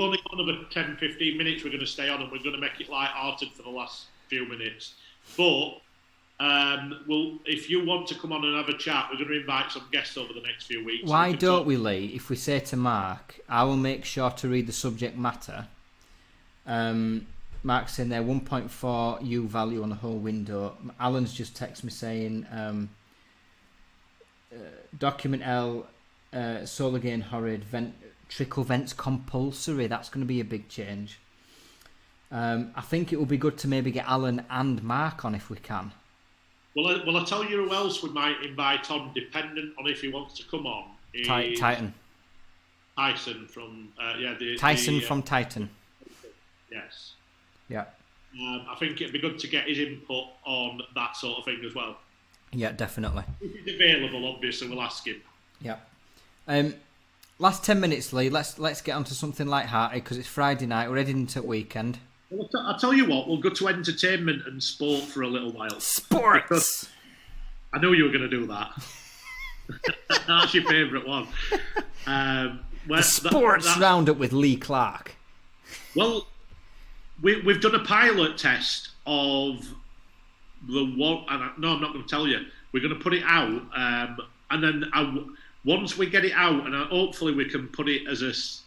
only got another 10-15 minutes we're going to stay on, and we're going to make it light-hearted for the last few minutes. But if you want to come on and have a chat, we're going to invite some guests over the next few weeks. Why don't we, Lee, if we say to Mark, I will make sure to read the subject matter. Mark's saying there 1.4 U value on the whole window. Alan's just texted me saying document L, solar gain horrid, trickle vents compulsory. That's going to be a big change. I think it would be good to maybe get Alan and Mark on if we can. Well, I'll tell you who else we might invite on, dependent on if he wants to come on. Titan. Tyson from from Titan. Yes. Yeah. I think it'd be good to get his input on that sort of thing as well. Yeah, definitely. If he's available, obviously, we'll ask him. Yeah. Last 10 minutes, Lee. Let's get on to something light-hearted, because it's Friday night. We're heading into the weekend. Well, I'll tell you what. We'll go to entertainment and sport for a little while. Sports. Because I knew you were going to do that. That's your favourite one. The sports roundup with Lee Clark. Well, we've done a pilot test of the one. No, I'm not going to tell you. We're going to put it out, and then once we get it out, and hopefully we can put it as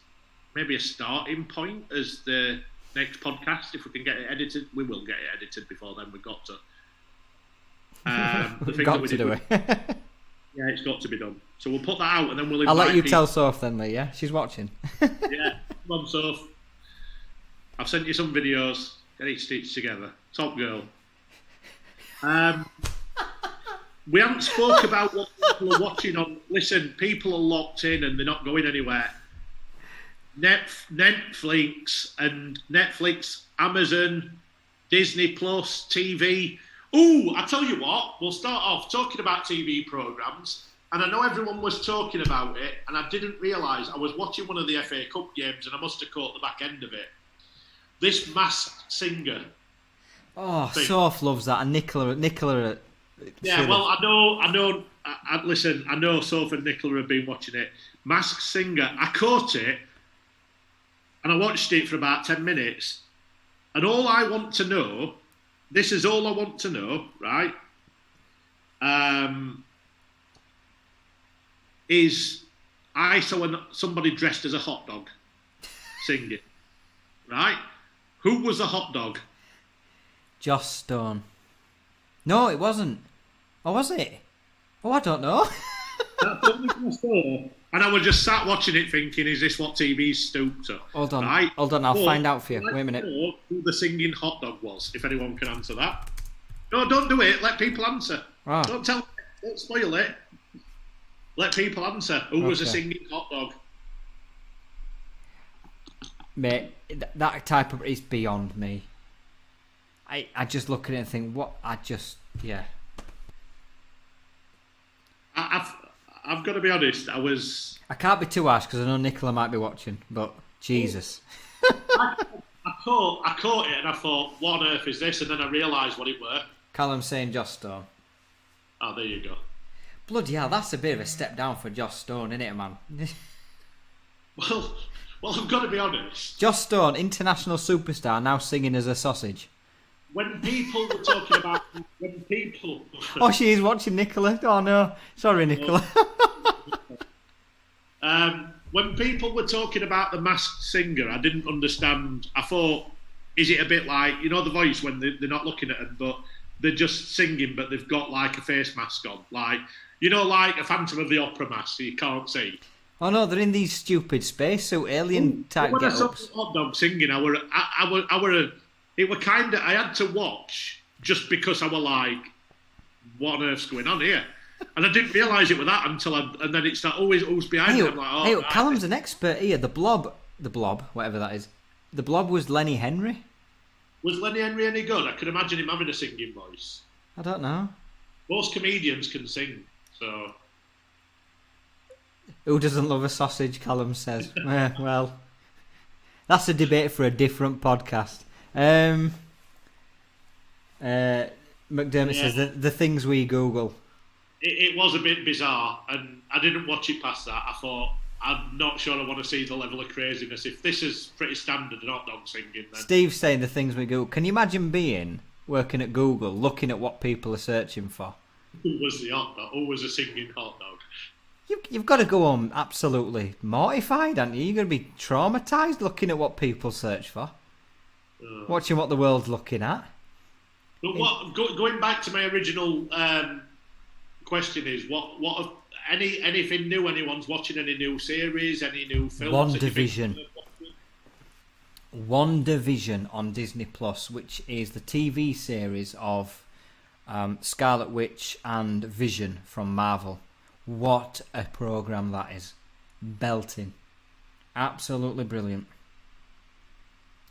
maybe a starting point as the next podcast. If we can get it edited, we will get it edited before then. We've got to. We've got to do it. Yeah, it's got to be done. So we'll put that out, and then we'll invite I'll let you people. tell Soph then, Lee, yeah? She's watching. Yeah, come on, Soph. I've sent you some videos. Get it stitched together. Top girl. We haven't spoke about what people are watching on. Listen, people are locked in and they're not going anywhere. Netflix, Amazon, Disney Plus, TV. Ooh, I tell you what, we'll start off talking about TV programmes. And I know everyone was talking about it, and I didn't realise I was watching one of the FA Cup games, and I must have caught the back end of it. This Masked Singer. Oh, Soph loves that, and Nicola. Yeah, well, I know. Listen, I know Soph and Nicola have been watching it. Masked Singer. I caught it, and I watched it for about 10 minutes. And all I want to know, this is all I want to know, right? Is I saw somebody dressed as a hot dog singing, right? Who was the hot dog? Joss Stone. No, it wasn't. Or was it? Oh, I don't know. That's what I saw. And I was just sat watching it thinking, is this what TV's stooped to? Hold on. Right? Hold on, I'll find out for you. Wait a minute. Know who the singing hot dog was, if anyone can answer that. No, don't do it. Let people answer. Oh. Don't tell me. Don't spoil it. Let people answer. Who was a singing hot dog? Mate, that type of... It's beyond me. I just look at it and think, what... Yeah. I've got to be honest, I can't be too harsh because I know Nicola might be watching, but Jesus. I caught it and I thought, what on earth is this? And then I realised what it were. Callum saying Joss Stone. Oh, there you go. Bloody hell, that's a bit of a step down for Joss Stone, isn't it, man? Well, I've got to be honest. Joss Stone, international superstar, now singing as a sausage. When people were talking about... Oh, she is watching Nicola. Oh, no. Sorry, Nicola. When people were talking about the Masked Singer, I didn't understand. I thought, is it a bit like, you know, The Voice when they're not looking at them, but they're just singing, but they've got like a face mask on, like, you know, like a Phantom of the Opera mask, so you can't see. Oh no, they're in these stupid spacesuit alien type get-ups. When I saw Hot Dog singing, it were kind of, I had to watch just because I were like, what on earth's going on here? And I didn't realise it was that until and then it started always behind me. I'm like, oh, right. Callum's an expert here. The blob, whatever that is. The Blob was Lenny Henry. Was Lenny Henry any good? I could imagine him having a singing voice. I don't know. Most comedians can sing, so. Who doesn't love a sausage, Callum says. Well, that's a debate for a different podcast. McDermott says the things we Google. It was a bit bizarre, and I didn't watch it past that. I thought, I'm not sure I want to see the level of craziness. If this is pretty standard hot dog singing, then... Steve's saying the things we Google. Can you imagine working at Google, looking at what people are searching for? Who was the hot dog? Who was a singing hot dog? You've got to go home absolutely mortified, aren't you? You're going to be traumatised looking at what people search for. Watching what the world's looking at. But going back to my original question is, what anything new? Anyone's watching any new series, any new films? WandaVision on Disney Plus, which is the TV series of Scarlet Witch and Vision from Marvel. What a program that is. Belting. Absolutely brilliant.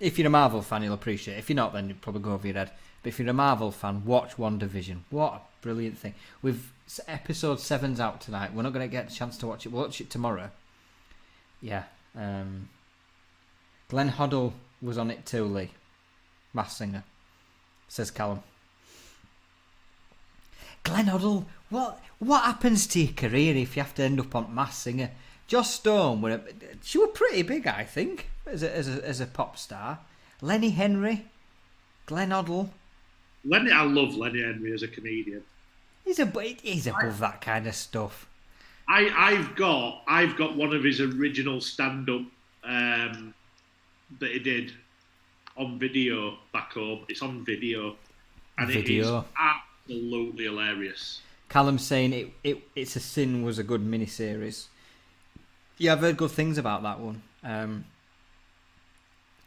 If you're a Marvel fan, you'll appreciate it. If you're not, then you'll probably go over your head. But if you're a Marvel fan, watch WandaVision. What a brilliant thing. Episode 7's out tonight. We're not going to get a chance to watch it. We'll watch it tomorrow. Yeah. Glenn Hoddle was on it too, Lee. Masked Singer. Says Callum. Glenn Hoddle, what happens to your career if you have to end up on Masked Singer? Joss Stone, she was pretty big, I think, as a pop star. Lenny Henry, Glenn Hoddle. I love Lenny Henry as a comedian. He's above that kind of stuff. I've got one of his original stand-up that he did on video back home. It's on video, and it is absolutely hilarious. Callum's saying It's a Sin was a good miniseries. Yeah, I've heard good things about that one.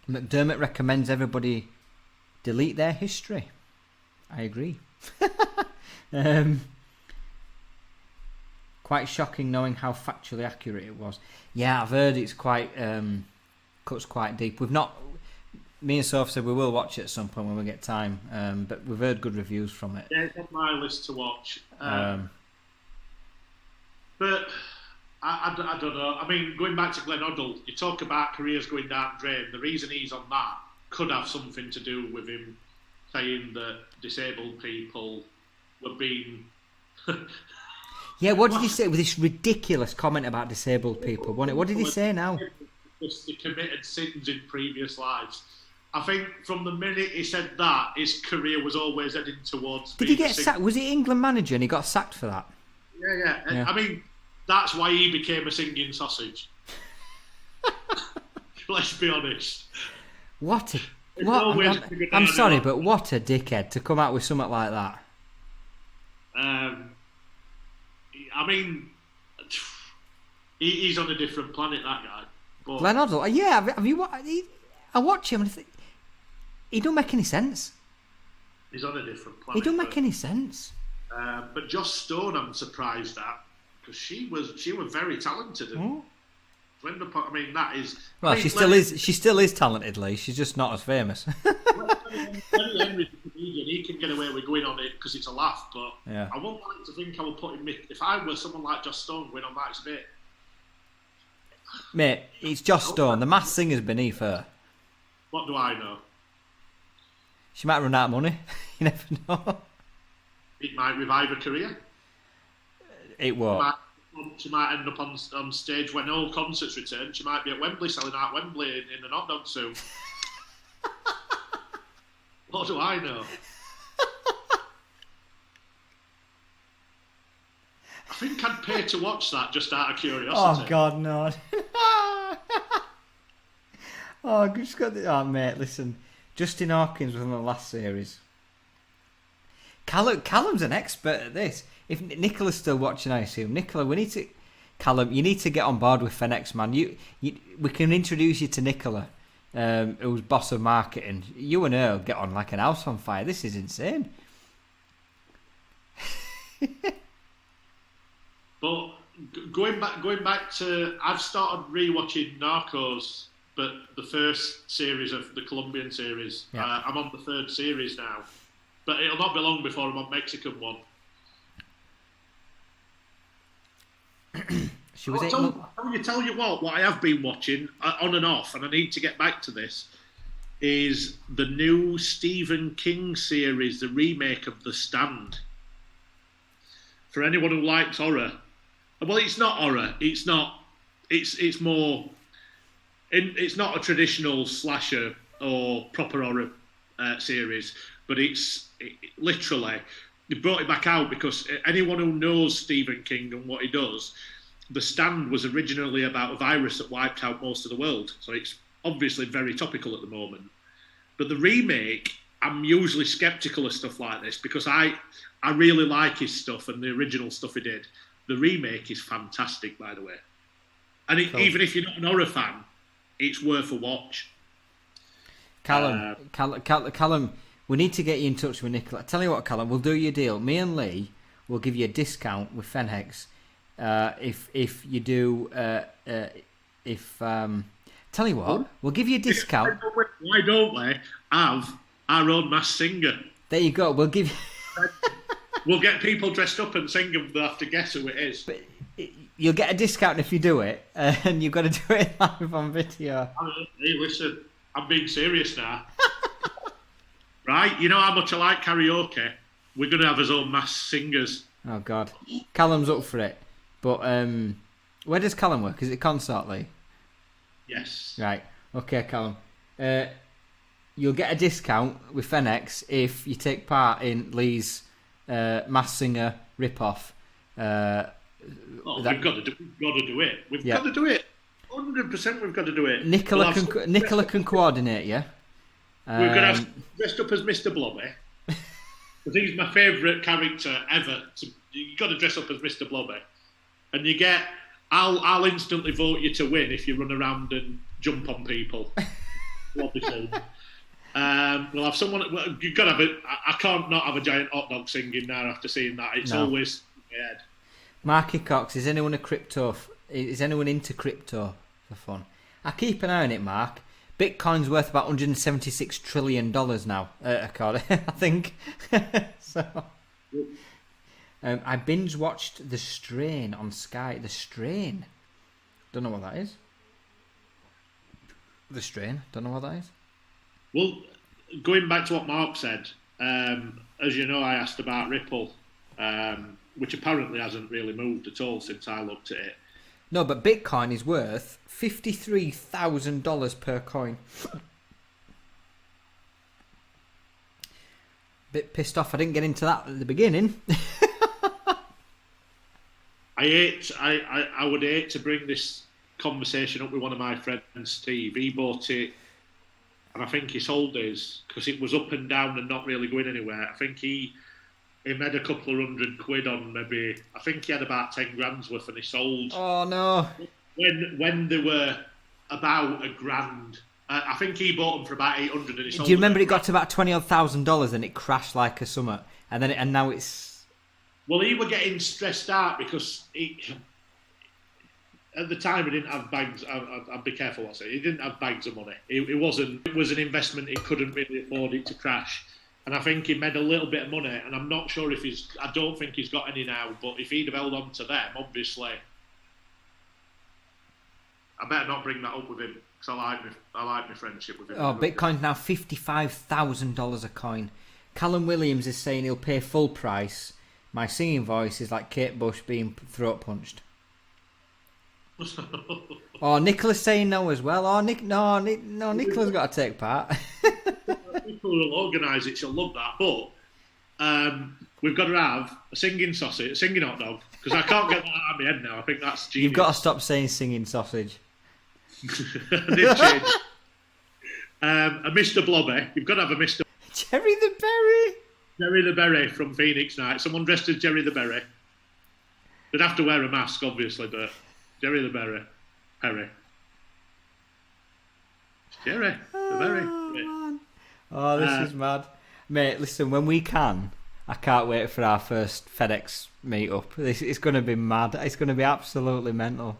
McDermott recommends everybody delete their history. I agree. Quite shocking knowing how factually accurate it was. Yeah, I've heard it's quite cuts quite deep. Me and Soph said we will watch it at some point when we get time, but we've heard good reviews from it. Yeah, it's on my list to watch. But I don't know. I mean, going back to Glenn Hoddle, you talk about careers going down the drain. The reason he's on that could have something to do with him saying that disabled people were being... Yeah, what did he say with this ridiculous comment about disabled people? What did he say now? Because they committed sins in previous lives. I think from the minute he said that, his career was always heading towards... Did he get sacked? Was he England manager and he got sacked for that? Yeah. I mean, that's why he became a singing sausage. Let's be honest. I'm sorry, but what a dickhead to come out with something like that. I mean, he's on a different planet, that guy. But Glenn Hoddle, yeah. Have you? I watch him and I think he don't make any sense. He's on a different planet. He don't make any sense. But Joss Stone, I'm surprised at, because she was very talented. And I mean, that is. Well, she still is. She still is talented, Lee. She's just not as famous. Lenny Henry's a comedian. He can get away with going on it because it's a laugh. But yeah. I won't like to think I would put him. If I were someone like Joss Stone going on that, it's a bit. Mate, it's Joss Stone. The Masked Singer's beneath her. What do I know? She might run out of money. You never know. It might revive her career. It won't. She might end up on stage when all concerts return. She might be at Wembley selling out Wembley in an hot dog soon. What do I know? I think I'd pay to watch that just out of curiosity. Oh God, no! Oh, I just got the. Oh, mate, listen. Justin Hawkins was on the last series. Callum's an expert at this. If Nicola's still watching, I assume. Nicola, we need to. Callum, you need to get on board with Fenex, man. We can introduce you to Nicola, who's boss of marketing. You and her get on like an house on fire. This is insane. But going back to, I've started rewatching Narcos, but the first series of the Colombian series. Yeah. I'm on the third series now, but it'll not be long before I'm on Mexican one. Tell you what I have been watching on and off, and I need to get back to this, is the new Stephen King series, the remake of The Stand. For anyone who likes horror, well, it's not horror. It's not. It's more. It's not a traditional slasher or proper horror series, but it's literally. They brought it back out because anyone who knows Stephen King and what he does, The Stand was originally about a virus that wiped out most of the world. So it's obviously very topical at the moment. But the remake, I'm usually sceptical of stuff like this because I really like his stuff and the original stuff he did. The remake is fantastic, by the way. And even if you're not an horror fan, it's worth a watch. Callum, we need to get you in touch with Nicola. Tell you what, Callum, we'll do you a deal. Me and Lee will give you a discount with Fenhex if you do. Tell you what, we'll give you a discount. Why don't we have our own Masked Singer? There you go. We'll give you. We'll get people dressed up and sing them. They'll have to guess who it is. But you'll get a discount if you do it, and you've got to do it live on video. Hey, listen, I'm being serious now. Right? You know how much I like karaoke? We're going to have his own Masked Singers. Oh, God. Callum's up for it. But where does Callum work? Is it Consort, Lee? Yes. Right. Okay, Callum. You'll get a discount with Fenex if you take part in Lee's Masked Singer rip-off. We've got to do it. We've got to do it. 100% we've got to do it. Nicola can coordinate you. We're going to have dressed up as Mr. Blobby. Because he's my favourite character ever. You've got to dress up as Mr. Blobby. And you get... I'll instantly vote you to win if you run around and jump on people. Obviously. We'll have someone... You've got to have it. I can't not have a giant hot dog singing now after seeing that. It's always... Yeah. Marky Cox, is anyone into crypto for fun? I keep an eye on it, Mark. Bitcoin's worth about $176 trillion now, according, I think. So, I binge watched The Strain on Sky. The Strain? Don't know what that is. The Strain? Don't know what that is. Well, going back to what Mark said, as you know, I asked about Ripple, which apparently hasn't really moved at all since I looked at it. No, but Bitcoin is worth $53,000 per coin. Bit pissed off I didn't get into that at the beginning. I would hate to bring this conversation up with one of my friends, Steve. He bought it, and I think he sold his because it was up and down and not really going anywhere. I think he made a couple of £100 on maybe. I think he had about 10 grand's worth, and he sold. Oh no! When they were about £1,000, I think he bought them for about 800, and he sold. Do you remember it got to about $20,000 and it crashed like a summer, and now it's Well, he were getting stressed out because at the time he didn't have bags. I'd be careful what I say. He didn't have bags of money. It wasn't. It was an investment. He couldn't really afford it to crash. And I think he made a little bit of money. And I'm not sure if he's. I don't think he's got any now. But if he'd have held on to them, obviously, I better not bring that up with him because I like my friendship with him. Oh, Bitcoin's now $55,000 a coin. Callum Williams is saying he'll pay full price. My singing voice is like Kate Bush being throat punched. Oh, Nicola's saying no as well. Oh, Nicola's got to take part. People who'll organise it shall love that, but we've got to have a singing sausage, a singing hot dog, because I can't get that out of my head now. I think that's genius. You've got to stop saying singing sausage. I did change. A Mr. Blobby. You've got to have a Mr. Jerry the Berry. Jerry the Berry from Phoenix Night. Someone dressed as Jerry the Berry. They'd have to wear a mask, obviously, but Jerry the Berry. Perry. Jerry the Berry. Man. Oh, this is mad. Mate, listen, when we can, I can't wait for our first FedEx meet-up. It's going to be mad. It's going to be absolutely mental.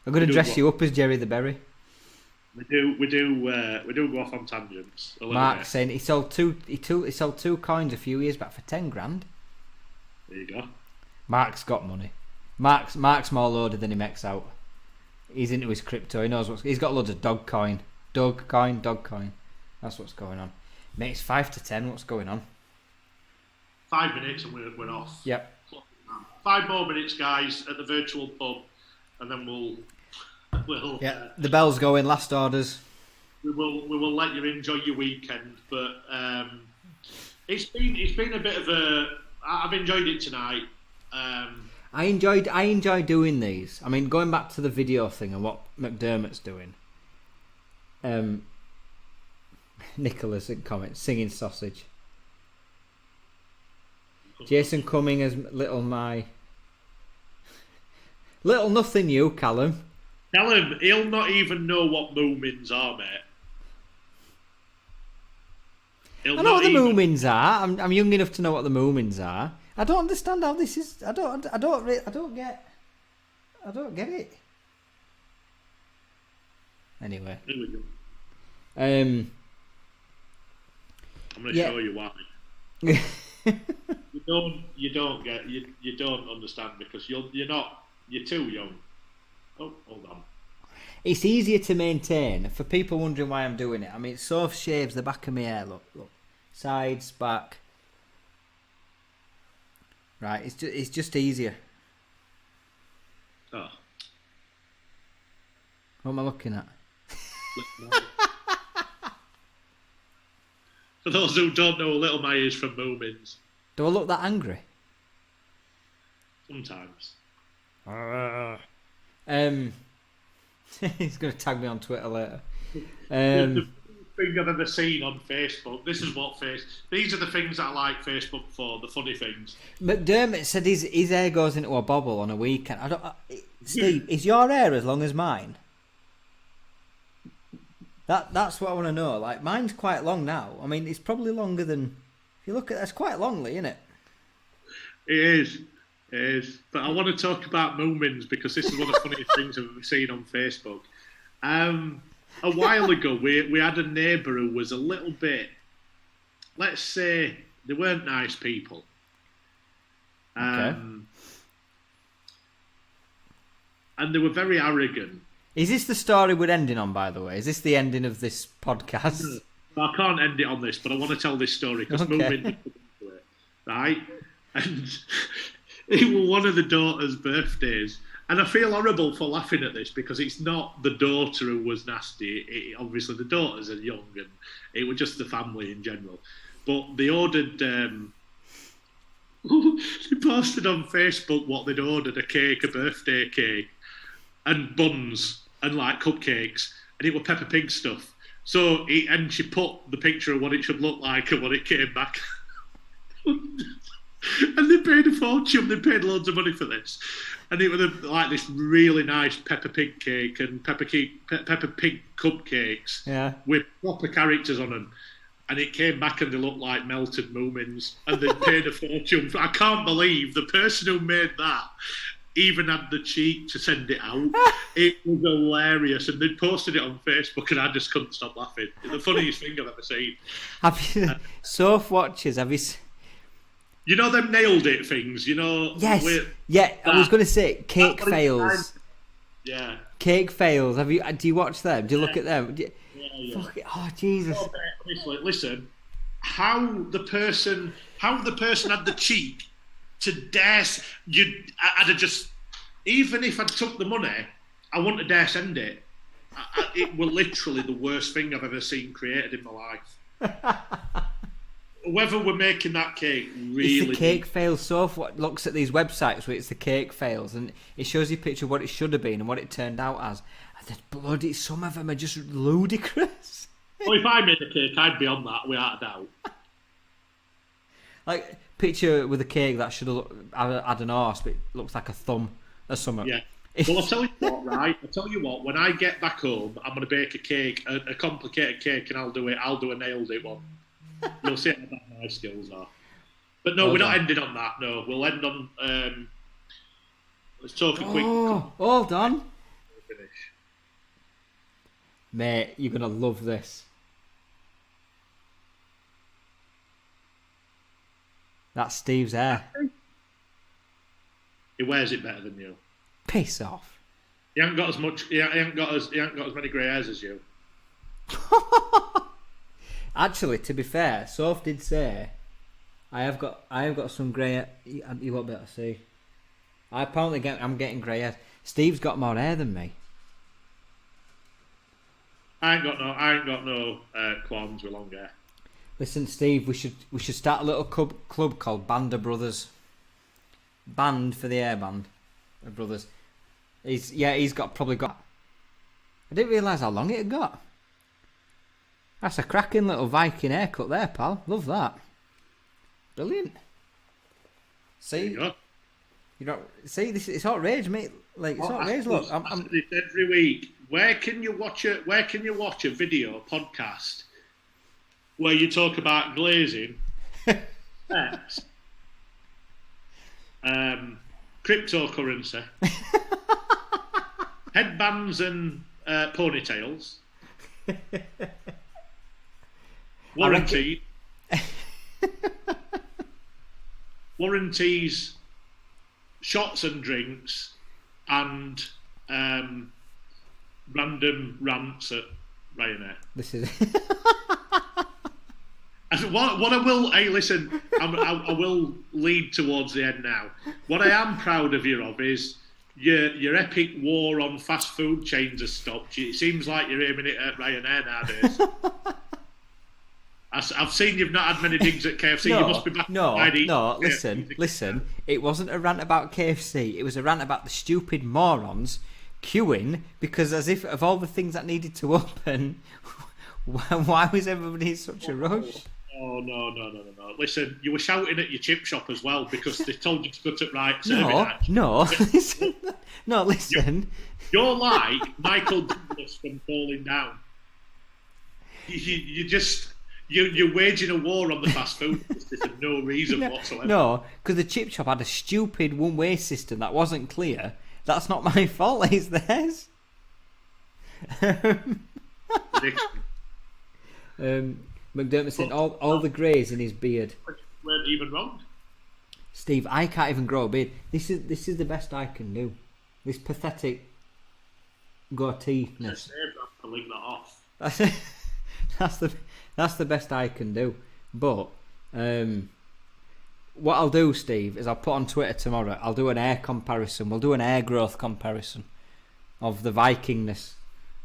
I'm going to dress you up as Jerry the Berry. We do go off on tangents. Mark saying he sold two coins a few years back for 10 grand. There you go. Mark's got money. Mark's more loaded than he makes out. He's into his crypto. He knows he's got loads of dog coin. That's what's going on. Mate, it's 5 to 10. What's going on? 5 minutes and we're off. Yep. 5 more minutes, guys, at the virtual pub, and then we'll. Yeah, the bell's going. Last orders. We will let you enjoy your weekend, but it's been a bit of a. I've enjoyed it tonight. I enjoy doing these. I mean, going back to the video thing and what McDermott's doing. Nicholas in comments singing sausage. Jason Cumming as little nothing new, Callum. Tell him he'll not even know what Moomins are, mate. I know what the Moomins are. I'm young enough to know what the Moomins are. I don't understand how this is. I don't get it. Anyway. Here we go. I'm going to show you why. you don't understand because you're too young. Oh, hold on. It's easier to maintain for people wondering why I'm doing it. I mean, it sort of shaves the back of my hair. Look, sides, back. Right, it's just easier. Oh. What am I looking at? For those who don't know, Little Maya is from Moomins. Do I look that angry? Sometimes. He's going to tag me on Twitter later. The thing I've ever seen on Facebook. These are the things I like Facebook for. The funny things. McDermott said his hair goes into a bobble on a weekend. Steve, is your hair as long as mine? That's what I want to know. Like, mine's quite long now. I mean, it's probably longer than. If you look at, it's quite longly, isn't it? It is. It is. But I want to talk about Moomins because this is one of the funniest things I've ever seen on Facebook. A while ago, we had a neighbour who was a little bit, let's say, they weren't nice people. Okay. And they were very arrogant. Is this the story we're ending on, by the way? Is this the ending of this podcast? I can't end it on this, but I want to tell this story because Moomins, right? And it was one of the daughter's birthdays. And I feel horrible for laughing at this because it's not the daughter who was nasty. Obviously, the daughters are young and it was just the family in general. But they ordered... they posted on Facebook what they'd ordered, a birthday cake, and buns and like cupcakes. And it was Peppa Pig stuff. So, and she put the picture of what it should look like and what it came back. And they paid a fortune. They paid loads of money for this, and it was like this really nice Peppa Pig cake and Peppa Pig cupcakes, yeah, with proper characters on them. and it came back and they looked like melted Moomins, and they paid a fortune. I can't believe the person who made that even had the cheek to send it out. It was hilarious, and they'd posted it on Facebook, and I just couldn't stop laughing. It's the funniest thing I've ever seen. Have you, Soph watches, have you... You know them nailed it things, you know? Yes, yeah, I was going to say, cake fails. Yeah. Cake fails, do you watch them? Do you look at them? Yeah. Fuck it. Oh, Jesus. Honestly, listen, how the person had the cheek to dare... I'd have just... Even if I took the money, I wouldn't have dare send it. It was literally the worst thing I've ever seen created in my life. Whoever were making that cake really... It's the cake fails. So what looks at these websites where it's the cake fails, and it shows you a picture of what it should have been and what it turned out as. And some of them are just ludicrous. Well, if I made a cake, I'd be on that, without a doubt. Like, picture with a cake that should have had an arse, but it looks like a thumb or something. Yeah. Well, I'll tell you what, right? I'll tell you what, when I get back home, I'm going to bake a cake, a complicated cake, and I'll do a nailed it one. You'll see how bad my skills are. But no, we're not ending on that. No, we'll end on. Let's talk a quick. Oh, hold on, finish. Mate. You're gonna love this. That's Steve's hair. He wears it better than you. Piss off. He ain't got as much. He ain't got as many grey hairs as you. Actually, to be fair, Soph did say, I have got some grey. You won't be able to see. I'm getting grey hair. Steve's got more hair than me. I ain't got no qualms with long hair. Listen, Steve, we should start a little club called Band of Brothers. Band for the hair band of brothers. He's probably got. I didn't realise how long it had got. That's a cracking little Viking haircut there, pal. Love that. Brilliant. See, you know, see, it's outrage, mate. Like, it's outrage. Look, I'm this every week. Where can you watch a video podcast where you talk about glazing, sex, cryptocurrency, headbands and ponytails, warranties, shots and drinks, and random rants at Ryanair. This is. What I will, hey, listen, I will lead towards the end now. What I am proud of you of is your epic war on fast food chains has stopped. It seems like you're aiming it at Ryanair nowadays. I've seen you've not had many digs at KFC. You must be back. No. Listen. It wasn't a rant about KFC. It was a rant about the stupid morons queuing because, as if of all the things that needed to open, why was everybody in such a rush? Oh no! Listen, you were shouting at your chip shop as well because they told you to go to right. Listen. You're like Michael Douglas from Falling Down. You're waging a war on the fast food business for no reason whatsoever. No, because the chip shop had a stupid one-way system that wasn't clear. That's not my fault. It's theirs. McDermott said all the greys in his beard. Weren't even wrong. Steve, I can't even grow a beard. This is the best I can do. This pathetic goatee-ness. To link that off. That's the best I can do. But what I'll do, Steve, is I'll put on Twitter tomorrow. I'll do an hair comparison. We'll do an hair growth comparison of the Vikingness.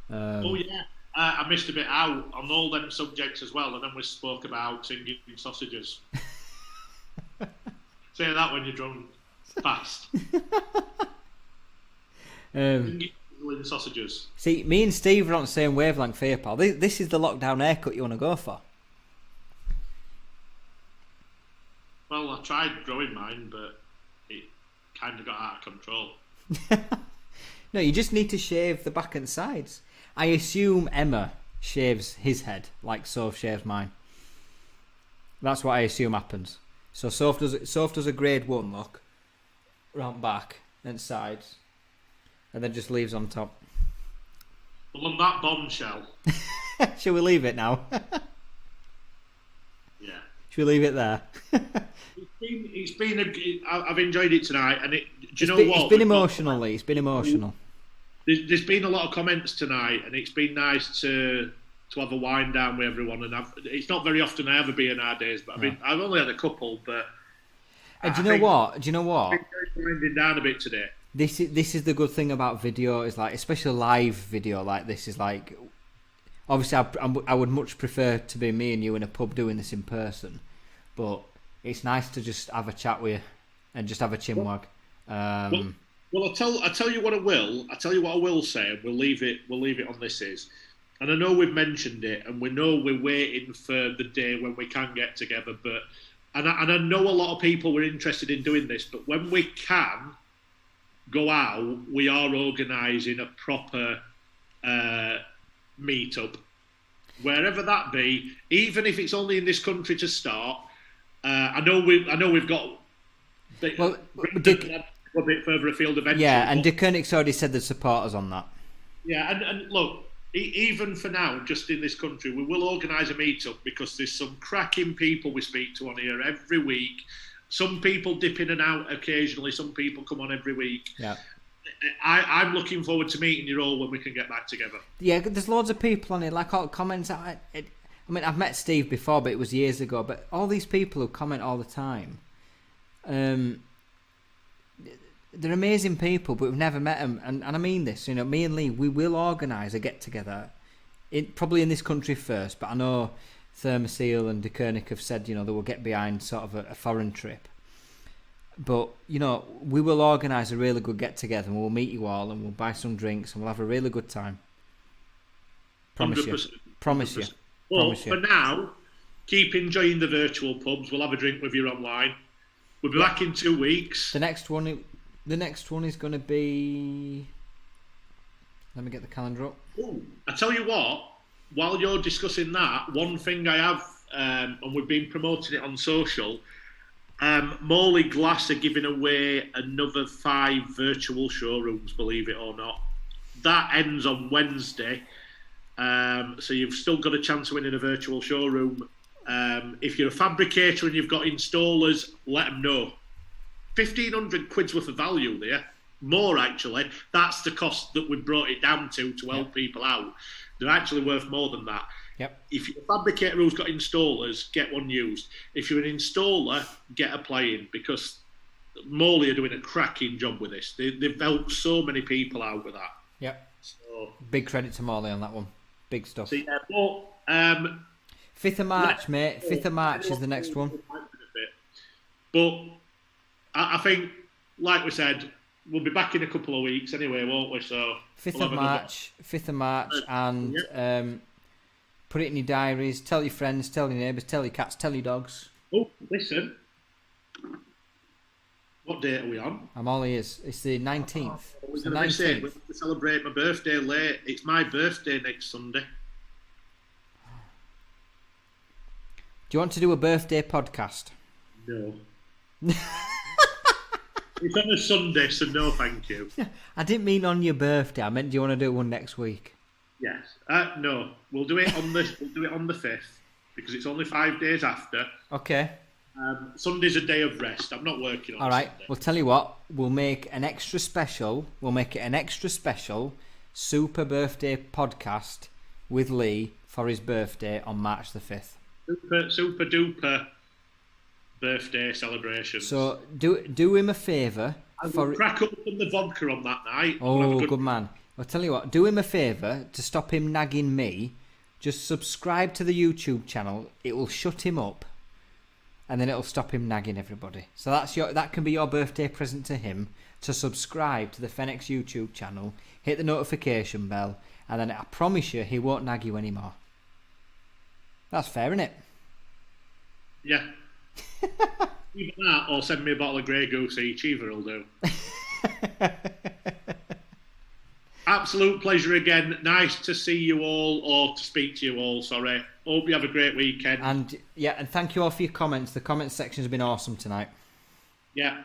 Oh yeah. I missed a bit out on all them subjects as well, and then we spoke about singing sausages. Say that when you're drunk. Fast. Singing sausages. See, me and Steve are on the same wavelength here, pal. This is the lockdown haircut you want to go for. Well, I tried growing mine, but it kind of got out of control. No, you just need to shave the back and sides. I assume Emma shaves his head like Soph shaves mine. That's what I assume happens. So Soph does a grade 1 look, round back and sides, and then just leaves on top. Well, on that bombshell. Shall we leave it now? Yeah. Should we leave it there? I've enjoyed it tonight, and do you know what? It's been emotional, Lee. It's been emotional. There's been a lot of comments tonight, and it's been nice to have a wind down with everyone. And it's not very often I ever be nowadays, but I've only had a couple. But do you know what? I've been winding down a bit today. This is the good thing about video, is like, especially live video like this, is like, obviously I would much prefer to be me and you in a pub doing this in person, but it's nice to just have a chat with you and just have a chinwag. Well, I'll tell you what I will say, and we'll leave it on this is, and I know we've mentioned it, and we know we're waiting for the day when we can get together, but and I know a lot of people were interested in doing this, but when we can go out, we are organising a proper meet-up, wherever that be, even if it's only in this country to start. I know we've got a bit further afield eventually. Yeah, and De Koenig's already said they'd support us on that. Yeah, and look, even for now, just in this country, we will organise a meet-up, because there's some cracking people we speak to on here every week. Some people dip in and out occasionally. Some people come on every week. Yeah. I'm looking forward to meeting you all when we can get back together. Yeah, there's loads of people on it. Like, all comments. I mean, I've met Steve before, but it was years ago. But all these people who comment all the time, they're amazing people, but we've never met them. And I mean this, you know, me and Lee, we will organise a get-together, probably in this country first, but I know Thermosil and De Koenig have said, you know, they will get behind sort of a foreign trip. But, you know, we will organise a really good get-together, and we'll meet you all, and we'll buy some drinks, and we'll have a really good time. Promise 100%, you. Promise 100%. You. Well, Promise for you. now, keep enjoying the virtual pubs. We'll have a drink with you online. We'll be back in 2 weeks. The next one is going to be... Let me get the calendar up. Ooh, I tell you what, while you're discussing that, one thing I have, and we've been promoting it on social, Morley Glass are giving away another 5 virtual showrooms, believe it or not. That ends on Wednesday, so you've still got a chance of winning a virtual showroom. If you're a fabricator and you've got installers, let them know. 1,500 quid's worth of value there. More, actually. That's the cost that we brought it down to help people out. They're actually worth more than that. Yep. If you're a fabricator who's got installers, get one used. If you're an installer, get a play-in, because Morley are doing a cracking job with this. They've helped so many people out with that. Yep. So, big credit to Morley on that one. Big stuff. So, yeah, but, 5th of March, mate. 5th of March is the next one. But I think, like we said, we'll be back in a couple of weeks anyway, won't we? So 5th of March, and put it in your diaries. Tell your friends, tell your neighbours, tell your cats, tell your dogs. Oh, listen. What date are we on? I'm all ears. It's the 19th. We're going to be saying we have to celebrate my birthday late. It's my birthday next Sunday. Do you want to do a birthday podcast? No. It's on a Sunday, so no, thank you. I didn't mean on your birthday. I meant, do you want to do one next week? Yes. No, we'll do it on the 5th, because it's only 5 days after. Okay. Sunday's a day of rest. I'm not working on All right. Sunday. We'll tell you what. We'll make an extra special. We'll make it an extra special super birthday podcast with Lee for his birthday on March the 5th. Super duper birthday celebration. So do him a favour. I will crack open the vodka on that night. Oh, good man. I'll tell you what. Do him a favour to stop him nagging me. Just subscribe to the YouTube channel. It will shut him up, and then it'll stop him nagging everybody. So that can be your birthday present to him. To subscribe to the Fenex YouTube channel, hit the notification bell, and then I promise you he won't nag you anymore. That's fair, isn't it? Yeah. Either that or send me a bottle of Grey Goose each. Either will do. absolute pleasure again. Nice to see you all, or to speak to you all, sorry. Hope you have a great weekend. And thank you all for your comments. The comments section has been awesome tonight. Yeah.